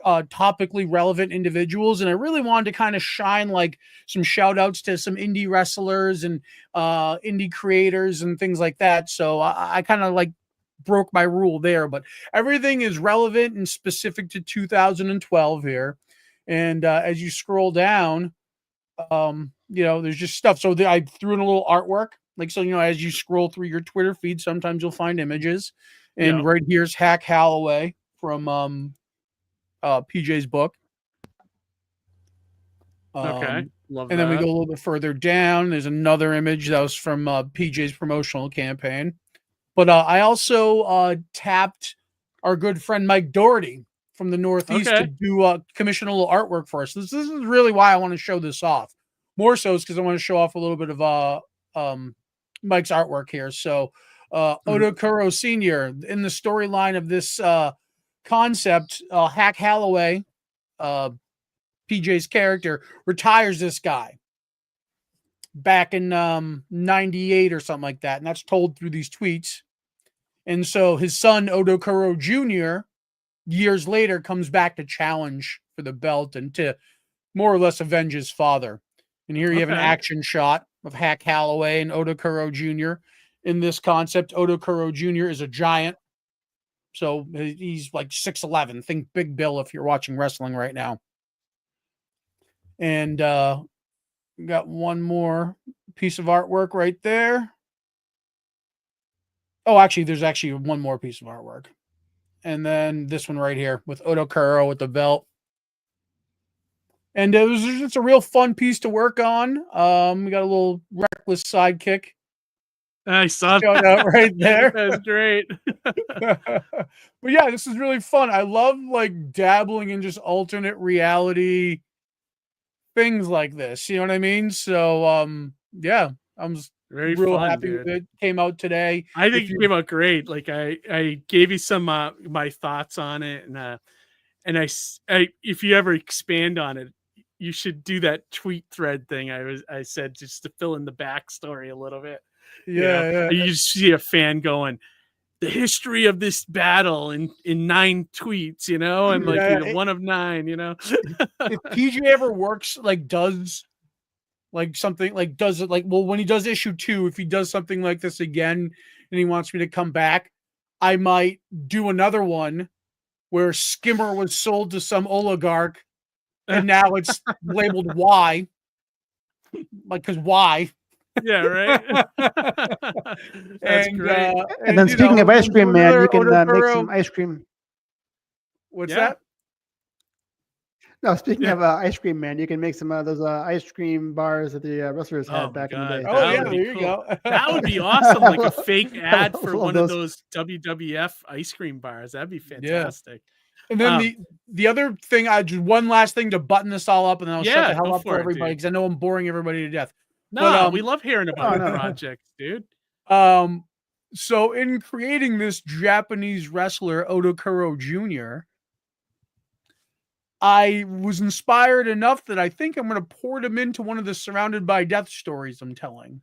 topically relevant individuals, and I really wanted to kind of shine like some shout outs to some indie wrestlers and indie creators and things like that. So I kind of like broke my rule there, but everything is relevant and specific to 2012 here. And as you scroll down, there's just stuff. So I threw in a little artwork, like, so, as you scroll through your Twitter feed, sometimes you'll find images, and right here's Hack Holloway from PJ's book.
Okay. Love
and
that.
then we go a little bit further down. There's another image that was from PJ's promotional campaign. But I also tapped our good friend Mike Doherty from the Northeast to do commission a little artwork for us. This is really why I want to show this off. More so is because I want to show off a little bit of Mike's artwork here. So Odokuro Sr., in the storyline of this concept, Hack Holloway, PJ's character, retires this guy back in 98 or something like that. And that's told through these tweets. And so his son, Odokuro Jr., years later comes back to challenge for the belt and to more or less avenge his father. And here you have an action shot of Hack Holloway and Odokuro Jr. In this concept, Odokuro Jr. is a giant. So he's like 6'11". Think Big Bill if you're watching wrestling right now. And we got one more piece of artwork right there. Oh, actually, there's actually one more piece of artwork. And then this one right here with Odokuro with the belt. And it's a real fun piece to work on. We got a little reckless sidekick.
I saw
that right there.
That's great.
But yeah, this is really fun. I love like dabbling in just alternate reality things like this. You know what I mean? So yeah, I'm just
Very
real
fun,
happy
dude.
with it. Came out today.
I think it came out great. Like I gave you some my thoughts on it, and I if you ever expand on it, you should do that tweet thread thing. I said just to fill in the backstory a little bit.
Yeah.
You just see a fan going, the history of this battle in 9 tweets, and like one of 9,
If PJ ever works does something does it when he does issue 2, if he does something like this again and he wants me to come back, I might do another one where Skimmer was sold to some oligarch and now it's labeled Y. Because why?
Yeah, right. That's great.
And then speaking of ice cream, man, you can make some ice cream.
What's that?
No, speaking of ice cream, man, you can make some of those ice cream bars that the wrestlers had back in the day.
Oh, yeah, there you go.
That would be awesome. Like a fake ad for one of those WWF ice cream bars. That'd be fantastic.
And then the other thing, one last thing to button this all up, and then I'll shut the hell up for everybody because I know I'm boring everybody to death.
No, we love hearing about your projects, dude.
So in creating this Japanese wrestler, Odokuro Jr., I was inspired enough that I think I'm going to port him into one of the Surrounded by Death stories I'm telling.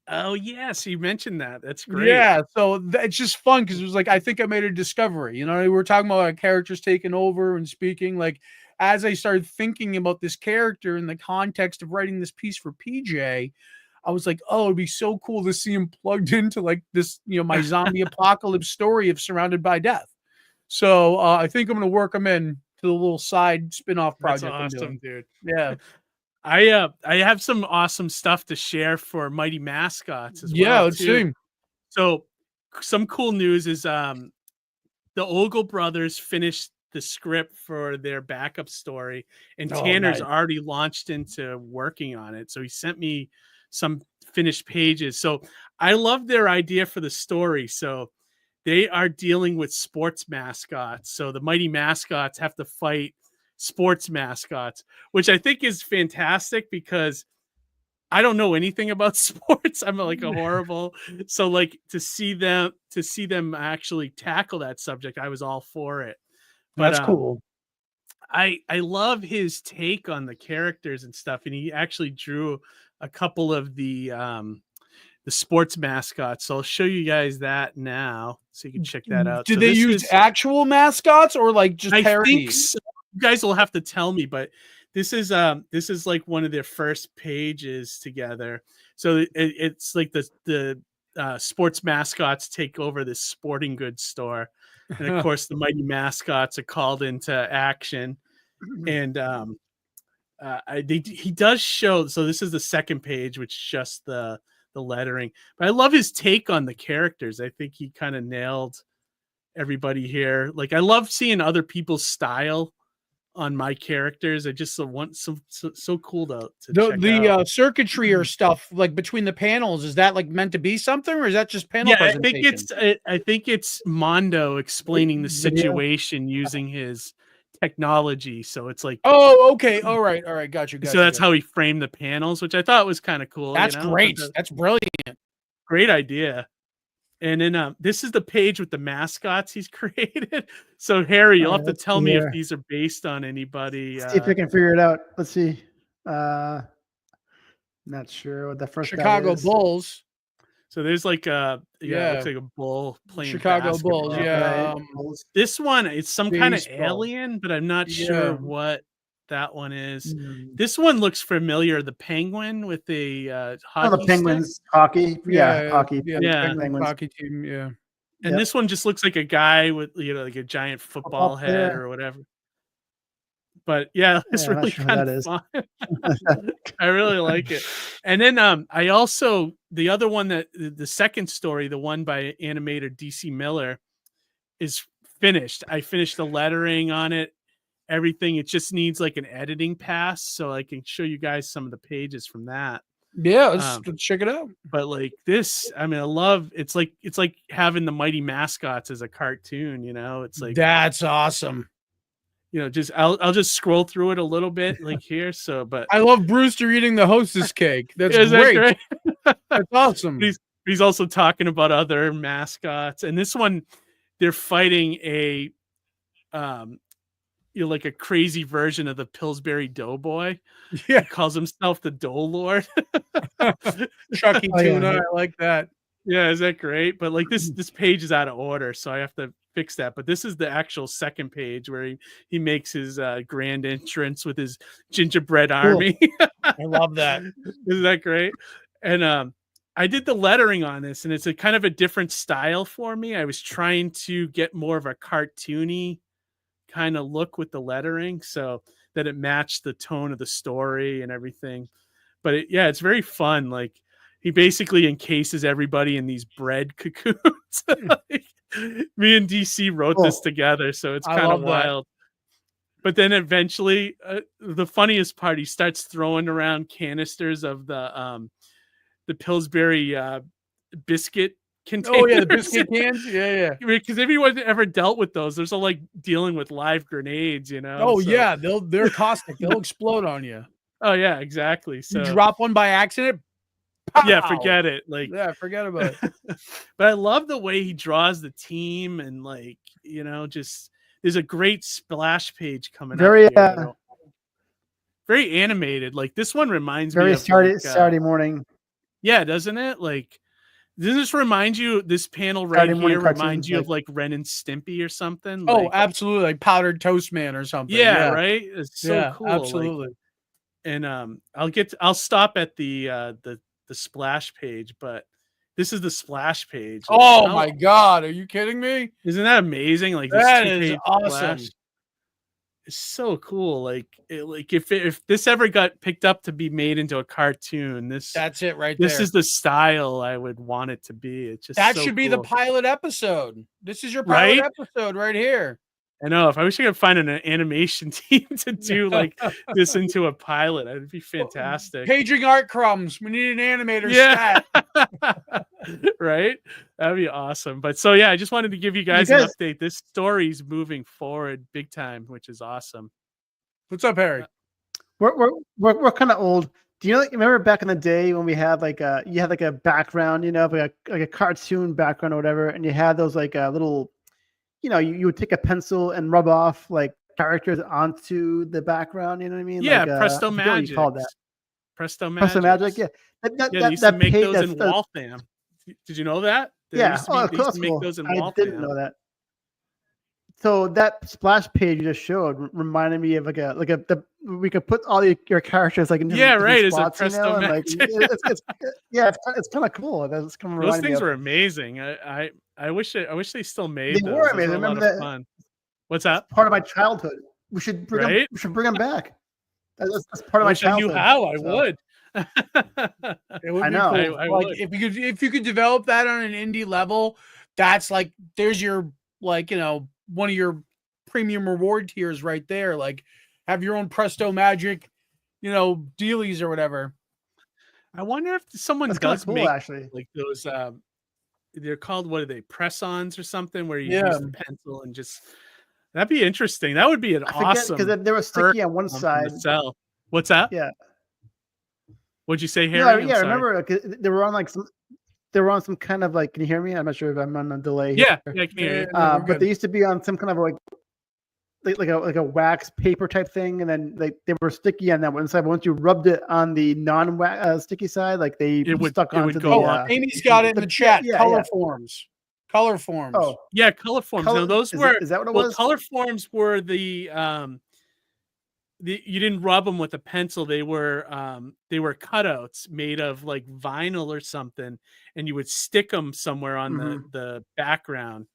Oh, yes. You mentioned that. That's great.
Yeah. So it's just fun because it was like, I think I made a discovery. We were talking about characters taking over and speaking. Like, as I started thinking about this character in the context of writing this piece for PJ, I was like, oh, it'd be so cool to see him plugged into like this, my zombie apocalypse story of Surrounded by Death. So I think I'm going to work him in to the little side spin-off project.
That's awesome, dude.
Yeah.
I have some awesome stuff to share for Mighty Mascots as well.
Yeah, let's see.
So some cool news is the Ogle brothers finished the script for their backup story, and Tanner's already launched into working on it. So he sent me some finished pages. So I love their idea for the story. So they are dealing with sports mascots. So the Mighty Mascots have to fight sports mascots, which I think is fantastic because I don't know anything about sports. I'm like a horrible. So like to see them actually tackle that subject, I was all for it. But,
that's cool.
I love his take on the characters and stuff. And he actually drew a couple of the sports mascots. So I'll show you guys that now so you can check that out.
Did they use actual mascots or like just parodies?
I think so. You guys will have to tell me, but this is like one of their first pages together. So it's like the sports mascots take over this sporting goods store. And of course the Mighty Mascots are called into action. And he does show, so this is the second page, which is just the lettering, but I love his take on the characters. I think he kind of nailed everybody here. Like I love seeing other people's style on my characters. I just want so cool to check out.
Circuitry or stuff like between the panels. Is that like meant to be something, or is that just panel?
Yeah, I think it's Mondo explaining the situation using his technology. So it's like,
oh, okay, all right, got you.
So that's how he framed the panels, which I thought was kind of cool.
That's great. That's brilliant.
Great idea. And then this is the page with the mascots he's created. So Harry, you'll have to tell me if these are based on anybody.
See if we can figure it out. Let's see. Not sure what the first
Chicago Bulls.
So there's like it looks like a bull playing
Chicago
basketball.
Bulls. Yeah.
This one, it's some kind of alien, but I'm not sure what that one is. This one looks familiar. The penguin with the hockey.
Oh, the Penguins hockey. Yeah, hockey.
Yeah, hockey team. Yeah.
And this one just looks like a guy with like a giant football head or whatever. But yeah, it's really kind of fun. I really like it. And then I also, the other one, that the second story, the one by animator DC Miller, is finished. I finished the lettering on it, everything. It just needs like an editing pass, so I can show you guys some of the pages from that.
Yeah, let's check it out.
But like this, I mean, I love it's like having the Mighty Mascots as a cartoon, It's like,
that's awesome.
just I'll just scroll through it a little bit like here. So, but
I love Brewster eating the hostess cake. That's
is
great.
that great?
That's awesome.
He's also talking about other mascots, and this one they're fighting a like a crazy version of the Pillsbury Doughboy.
Yeah,
he calls himself the Dough Lord.
Chucky Tuna, I like that.
Yeah, is that great? But like this page is out of order, so I have to fix that. But this is the actual second page where he makes his grand entrance with his gingerbread army.
I love that.
Isn't that great? And I did the lettering on this, and it's a kind of a different style for me. I was trying to get more of a cartoony kind of look with the lettering so that it matched the tone of the story and everything. But it's very fun. Like, he basically encases everybody in these bread cocoons. Like, me and DC wrote this together, so it's kind of wild. But then eventually, the funniest part, he starts throwing around canisters of the Pillsbury biscuit containers.
Oh yeah, the biscuit cans. Yeah.
Because if anyone ever dealt with those, there's like dealing with live grenades,
Oh so. Yeah, they're caustic. They'll explode on you.
Oh yeah, exactly. So
you drop one by accident. Pow!
Yeah, forget it. Like,
yeah, forget about it.
But I love the way he draws the team, and like, just there's a great splash page coming up. Very animated. Like, this one reminds me of
Saturday morning.
Yeah, doesn't it? Like, doesn't this remind you? This panel right here reminds you of like Ren and Stimpy or something.
Oh,
like,
absolutely, like Powdered Toast Man or something.
Yeah, right. It's so cool.
Absolutely.
Like, and I'll stop at the splash page, but this is the splash page.
Oh my God, are you kidding me?
Isn't that amazing? Like,
that is awesome.
Splash. It's so cool. Like, if this ever got picked up to be made into a cartoon, that's
it right
there. This
there.
is the style I would want it to be. It's just
that
so
should be
cool.
the pilot episode. This is your pilot episode right here.
I know. If I wish I could find an animation team to do like this into a pilot, that'd be fantastic.
Paging ArtCrumbs. We need an animator. Yeah.
Right? That'd be awesome. But so yeah, I just wanted to give you guys an update. This story's moving forward big time, which is awesome.
What's up, Harry?
We're kind of old. Do you remember back in the day when we had like you had like a background, like a cartoon background or whatever, and you had those like little, you would take a pencil and rub off like characters onto the background. You know what I mean?
Yeah,
like,
Presto Magic.
You call that
Presto Magic.
Presto Magic. Yeah.
They used to make those in Waltham. Did you know that?
They
used to make those in Waltham.
I didn't know that. So that splash page you just showed reminded me of we could put all your characters like in different spots,
as a Presto
Magic. It's kind of cool. That's kind of
those things were amazing. I wish they still made
they
those.
were amazing. Remember that?
Fun. What's that?
Part of my childhood. We should bring them back. That's part of my childhood.
I knew how. I would.
It would
I know.
Cool.
I
like
would.
if you could develop that on an indie level, that's like there's your one of your premium reward tiers right there. Like, have your own Presto Magic, dealies or whatever.
I wonder if someone does
cool,
make
actually
like those. They're called, what are they? Press-ons or something, where you use the pencil and just. That'd be interesting. That would be an awesome.
Because they were sticky on one side.
What's that?
Yeah.
What'd you say, Harry?
Yeah. Remember, they were on some kind of like. Can you hear me? I'm not sure if I'm on a delay.
Yeah, I can hear you.
But they used to be on some kind of like a wax paper type thing, and then they were sticky on that one side. But once you rubbed it on the sticky side, like it would
go. Amy's got it in the chat. Color forms.
Oh
yeah, color forms. No, those were.
Is that what it was?
Color forms were the you didn't rub them with a pencil. They were cutouts made of like vinyl or something, and you would stick them somewhere on the background.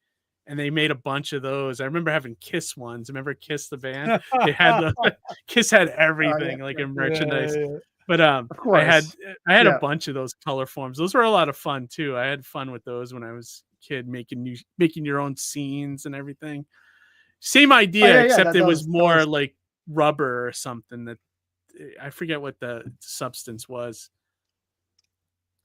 And they made a bunch of those. I remember having Kiss ones. Remember Kiss the band? They had Kiss had everything in merchandise. Yeah. But
of course.
I had a bunch of those color forms. Those were a lot of fun too. I had fun with those when I was a kid, making your own scenes and everything. Same idea, except it was more like rubber or something. That I forget what the substance was.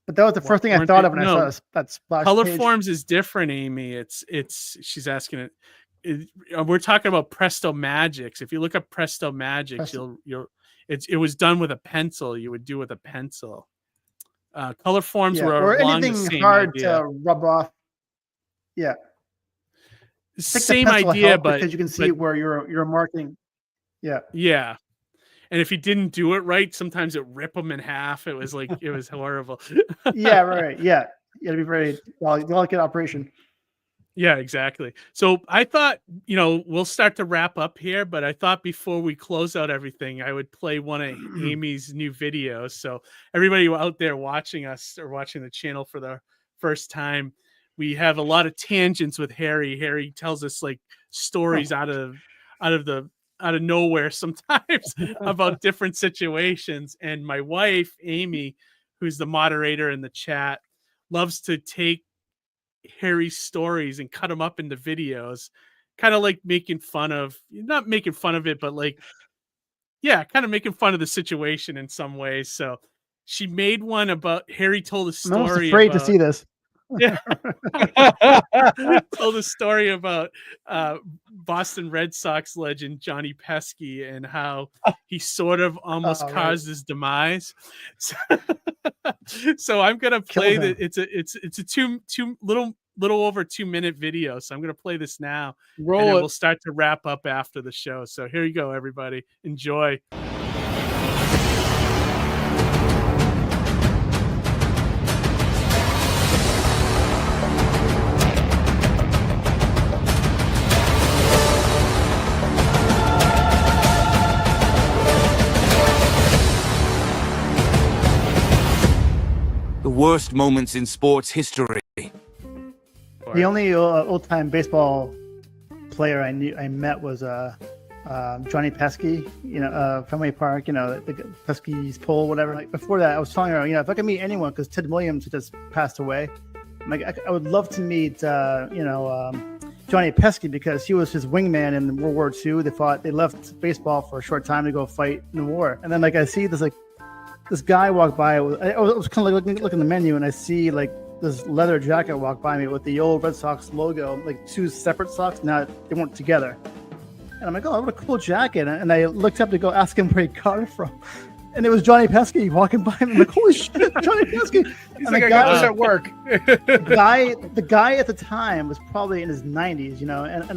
But that was the first thing I thought of when I saw that splash
color
page.
forms is different, Amy. She's asking it. we're talking about Presto Magics. If you look up Presto Magics, it was done with a pencil. You would do with a pencil. Color forms were
or
along
anything
the same
hard
idea.
to rub off. Yeah,
Same idea, but
because you can see where you're marking. Yeah,
yeah. And if you didn't do it right, sometimes it rip them in half. It was like it was horrible.
yeah, right. Yeah, it'd be very delicate operation.
Yeah, exactly. So I thought, we'll start to wrap up here, but I thought before we close out everything, I would play one of Amy's new videos. So everybody out there watching us or watching the channel for the first time, we have a lot of tangents with Harry. Harry tells us like stories out of nowhere sometimes about different situations. And my wife, Amy, who's the moderator in the chat, loves to take Harry's stories and cut them up into videos, kind of like not making fun of it, but like, yeah, kind of making fun of the situation in some ways. So she made one about Harry told a story.
I'm almost afraid to see this.
Yeah. Told a story about Boston Red Sox legend Johnny Pesky and how he sort of almost caused his demise. So I'm gonna play the it's a two little over 2 minute video. So I'm gonna play this now. And then we'll start to wrap up after the show. So here you go, everybody. Enjoy.
The worst moments in sports history.
The only old-time baseball player I met was Johnny Pesky. Fenway Park. The Pesky's pole, whatever. Like before that, I was telling her, if I could meet anyone, because Ted Williams just passed away, I would love to meet, Johnny Pesky, because he was his wingman in World War II. They left baseball for a short time to go fight in the war, and then I see this guy walk by. I was kind of like looking at the menu, and I see like this leather jacket walk by me with the old Red Sox logo, like two separate socks. Now they weren't together. And I'm like, oh, what a cool jacket. And I looked up to go ask him where he got it from. And it was Johnny Pesky walking by me. I'm like, holy shit, Johnny Pesky.
He's like, I got this at work.
The guy at the time was probably in his 90s, and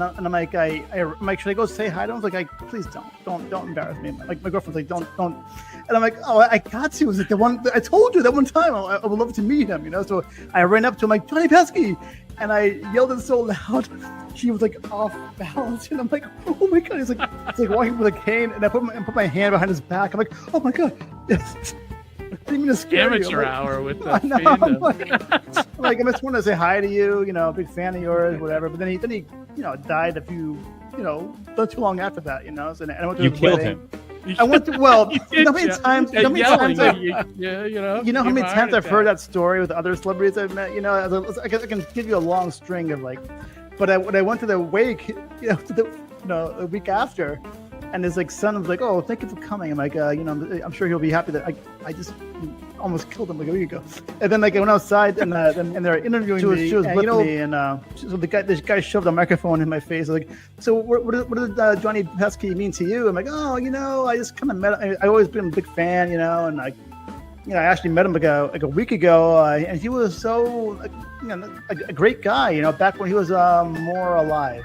I'm like, I'm like, should I go say hi to him? I was like, please don't embarrass me. Like my girlfriend's like, don't. And I'm like, oh, I got to. It was like the one I told you that one time. I would love to meet him, So I ran up to him like, Johnny Pesky, and I yelled it so loud, he was like off balance, and I'm like, oh my god. He's like walking with a cane, and I put my hand behind his back. I'm like, oh my god. I didn't mean to scare
Amateur
you.
hour with the
fandom. I just wanted to say hi to you. Big fan of yours, whatever. But then he died a few, not too long after that. So and I went to
You
his
killed
wedding.
him.
I went to you know how many times? You know how many times I've heard that story with other celebrities I've met? I can give you a long string of like, but when I went to the wake, a week after. And his son was like, "Oh, thank you for coming." I'm like, I'm sure he'll be happy that I just almost killed him like a week ago. And then I went outside and they're interviewing me. She was with me, and so this guy shoved a microphone in my face. I was like, "So what did Johnny Pesky mean to you?" I'm like, "Oh, I just kind of met. I always been a big fan, and I actually met him like a week ago, and he was so a great guy, back when he was more alive.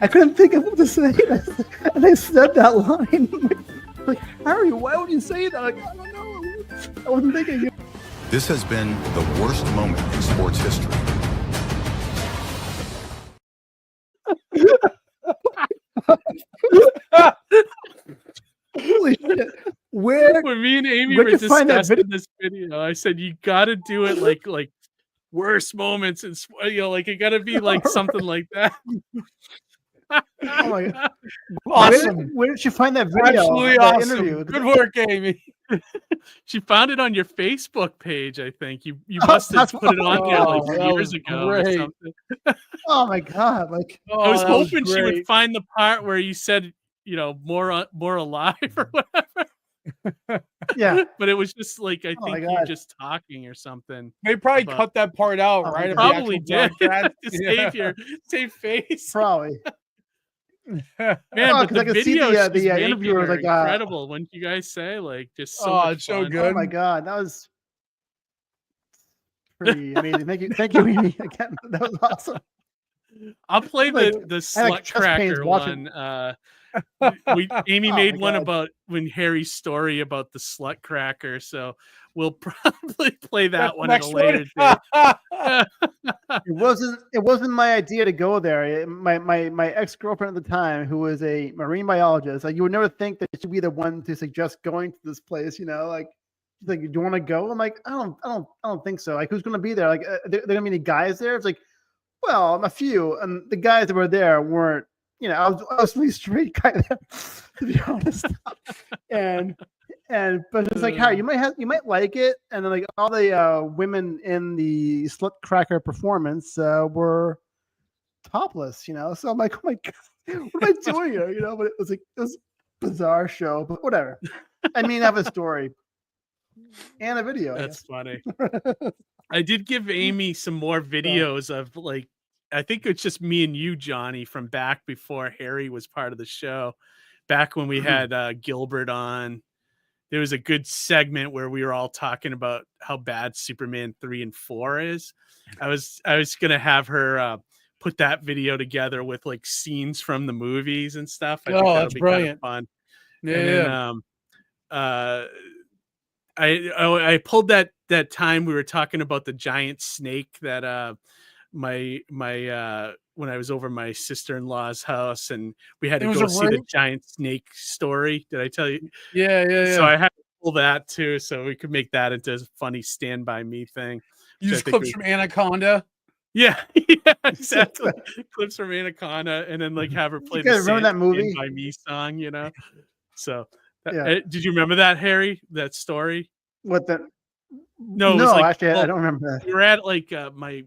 I couldn't think of what to say, and I said that line. Like, Harry, why would you say that? Like, I don't know. I wasn't thinking.
This has been the worst moment in sports history.
Holy shit! When
me and Amy were discussing this video, I said you got to do it like worst moments, and it got to be like something like that.
Oh my god! Awesome. Where did you find that video?
Absolutely awesome. Interview? Good work, Amy.
She found it on your Facebook page, I think. You must have put it on there years ago or something.
Oh my god!
I was hoping she would find the part where you said, more alive or whatever.
Yeah.
But it was just like I
Oh my
think you
God.
just talking or something.
They probably
about-
cut that part out,
Oh,
right? of the
Probably
actual
did
broadcast.
to save your save face.
Probably.
Man,
Oh,
but
'cause
the
I could see
videos
the
she's making
interviewer was
are
like,
incredible. Wouldn't you guys say? Like, just so
Oh,
much
it's so
fun.
good.
oh my God, that was pretty amazing. Thank you, Amy. Again, that was awesome.
I'll play
Like,
the
I had, like,
slut
chest pains
cracker
watching-
one. Amy
Oh
made
my
one
God.
about when Harry's story about the slut cracker, so we'll probably play that one at a later date.
It wasn't my idea to go there. My ex-girlfriend at the time, who was a marine biologist, like you would never think that she'd be the one to suggest going to this place. You know, like she's like, "Do you want to go?" I'm like, I don't think so. Like, who's going to be there? Like, there gonna be any guys there? It's like, well, a few, and the guys that were there weren't. You know, I was really straight guy there, to be honest. But it's like, Harry, you might like it, and then like all the women in the slut cracker performance were topless, you know. So I'm like, oh my God, what am I doing here? You know, but it was a bizarre show, but whatever. I mean, I have a story and a video.
That's funny. I did give Amy some more videos of like, I think it's just me and you, Johnny, from back before Harry was part of the show. Back when we had Gilbert on, there was a good segment where we were all talking about how bad Superman 3 and 4 is. I was gonna have her put that video together with like scenes from the movies and stuff. I think
that's brilliant.
Kind of fun.
Yeah.
And then, I pulled that time we were talking about the giant snake that my when I was over my sister-in-law's house and we had to go see the giant snake story. Did I tell you?
Yeah.
So I had to pull that too, so we could make that into a funny Stand By Me thing.
Use clips from Anaconda.
Yeah, exactly. Clips from Anaconda, and then like have her play the
remember that movie?
Stand By Me song, you know? So
Yeah.
did you remember that, Harry? That story?
What the?
No, it was like,
actually, I don't remember that.
We were at like my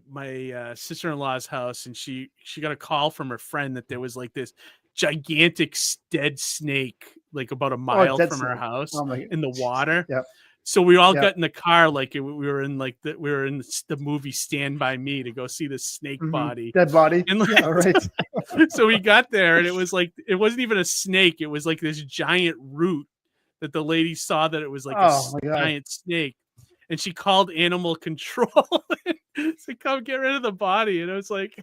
sister-in-law's house, and she got a call from her friend that there was like this gigantic dead snake, like about a mile from her house in the water.
Yep.
So we all got in the car, like we were in the movie Stand By Me to go see the snake body,
dead body.
And like,
right.
So we got there, and it was like it wasn't even a snake; it was like this giant root that the lady saw that it was like a giant snake. And she called animal control to come get rid of the body. And it was like,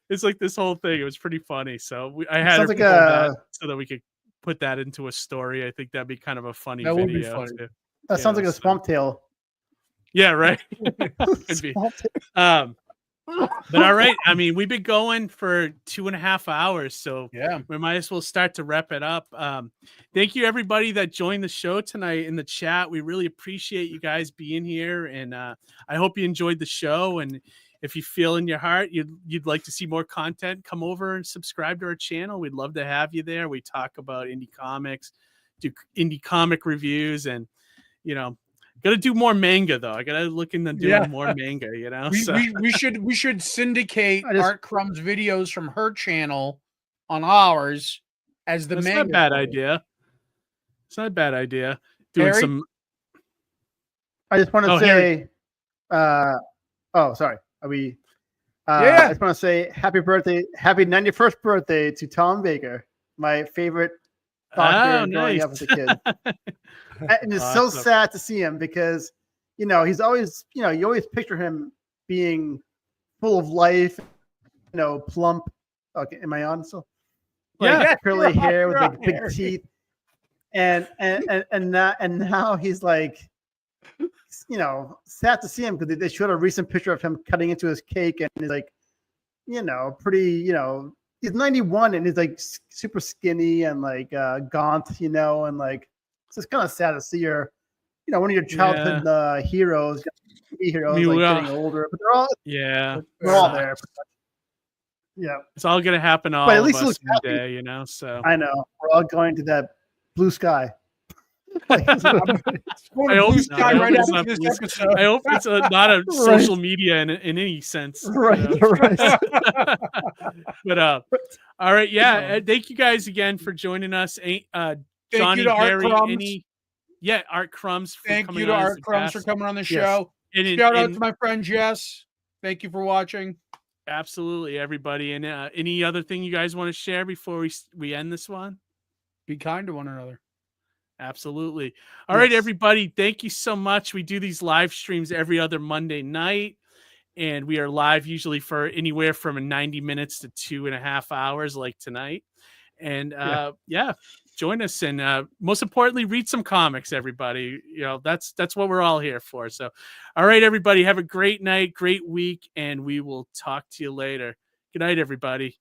it's like this whole thing. It was pretty funny. So I had her pull that so that we could put that into a story. I think that'd be kind of a funny video.
Would be funny.
Too.
That sounds like a swamp tail.
Yeah, right. Could be. But all right. I mean, we've been going for 2.5 hours, so
yeah,
we might as well start to wrap it up. Thank you everybody that joined the show tonight in the chat. We really appreciate you guys being here, and I hope you enjoyed the show. And if you feel in your heart you'd like to see more content, come over and subscribe to our channel. We'd love to have you there. We talk about indie comics, do indie comic reviews, and gotta do more manga though. I gotta look into doing more manga,
We should syndicate ArtCrumbs videos from her channel on ours as the manga.
Not a bad idea. It's not a bad idea. Doing
Harry?
some
I just want to say sorry. Are we I just want to say happy 91st birthday to Tom Baker, my favorite doctor growing up as a kid. And it's so sad to see him because, he's always, you always picture him being full of life, plump. Okay, am I on? So, curly hair with like big teeth, and now he's like, sad to see him because they showed a recent picture of him cutting into his cake, and he's like, pretty, he's 91 and he's like super skinny and like gaunt, and like. It's kind of sad to see your, one of your childhood heroes, getting older, but they're all there. Yeah,
it's all gonna happen all
but at least
of us
happy.
Day, So
I know we're all going to that blue sky.
I hope it's not a social media in any sense.
Right.
But all right, thank you guys again for joining us. Johnny,
Thank you to
Harry,
ArtCrumbs.
yeah, ArtCrumbs.
Thank you to ArtCrumbs for coming on the show.
And
shout out to my friend Jess. Thank you for watching.
Absolutely, everybody. And any other thing you guys want to share before we end this one?
Be kind to one another.
Absolutely. All right, everybody. Thank you so much. We do these live streams every other Monday night, and we are live usually for anywhere from 90 minutes to 2.5 hours, like tonight. And join us, and most importantly, read some comics, everybody. You know, that's what we're all here for. So, all right, everybody, have a great night, great week, and we will talk to you later. Good night, everybody.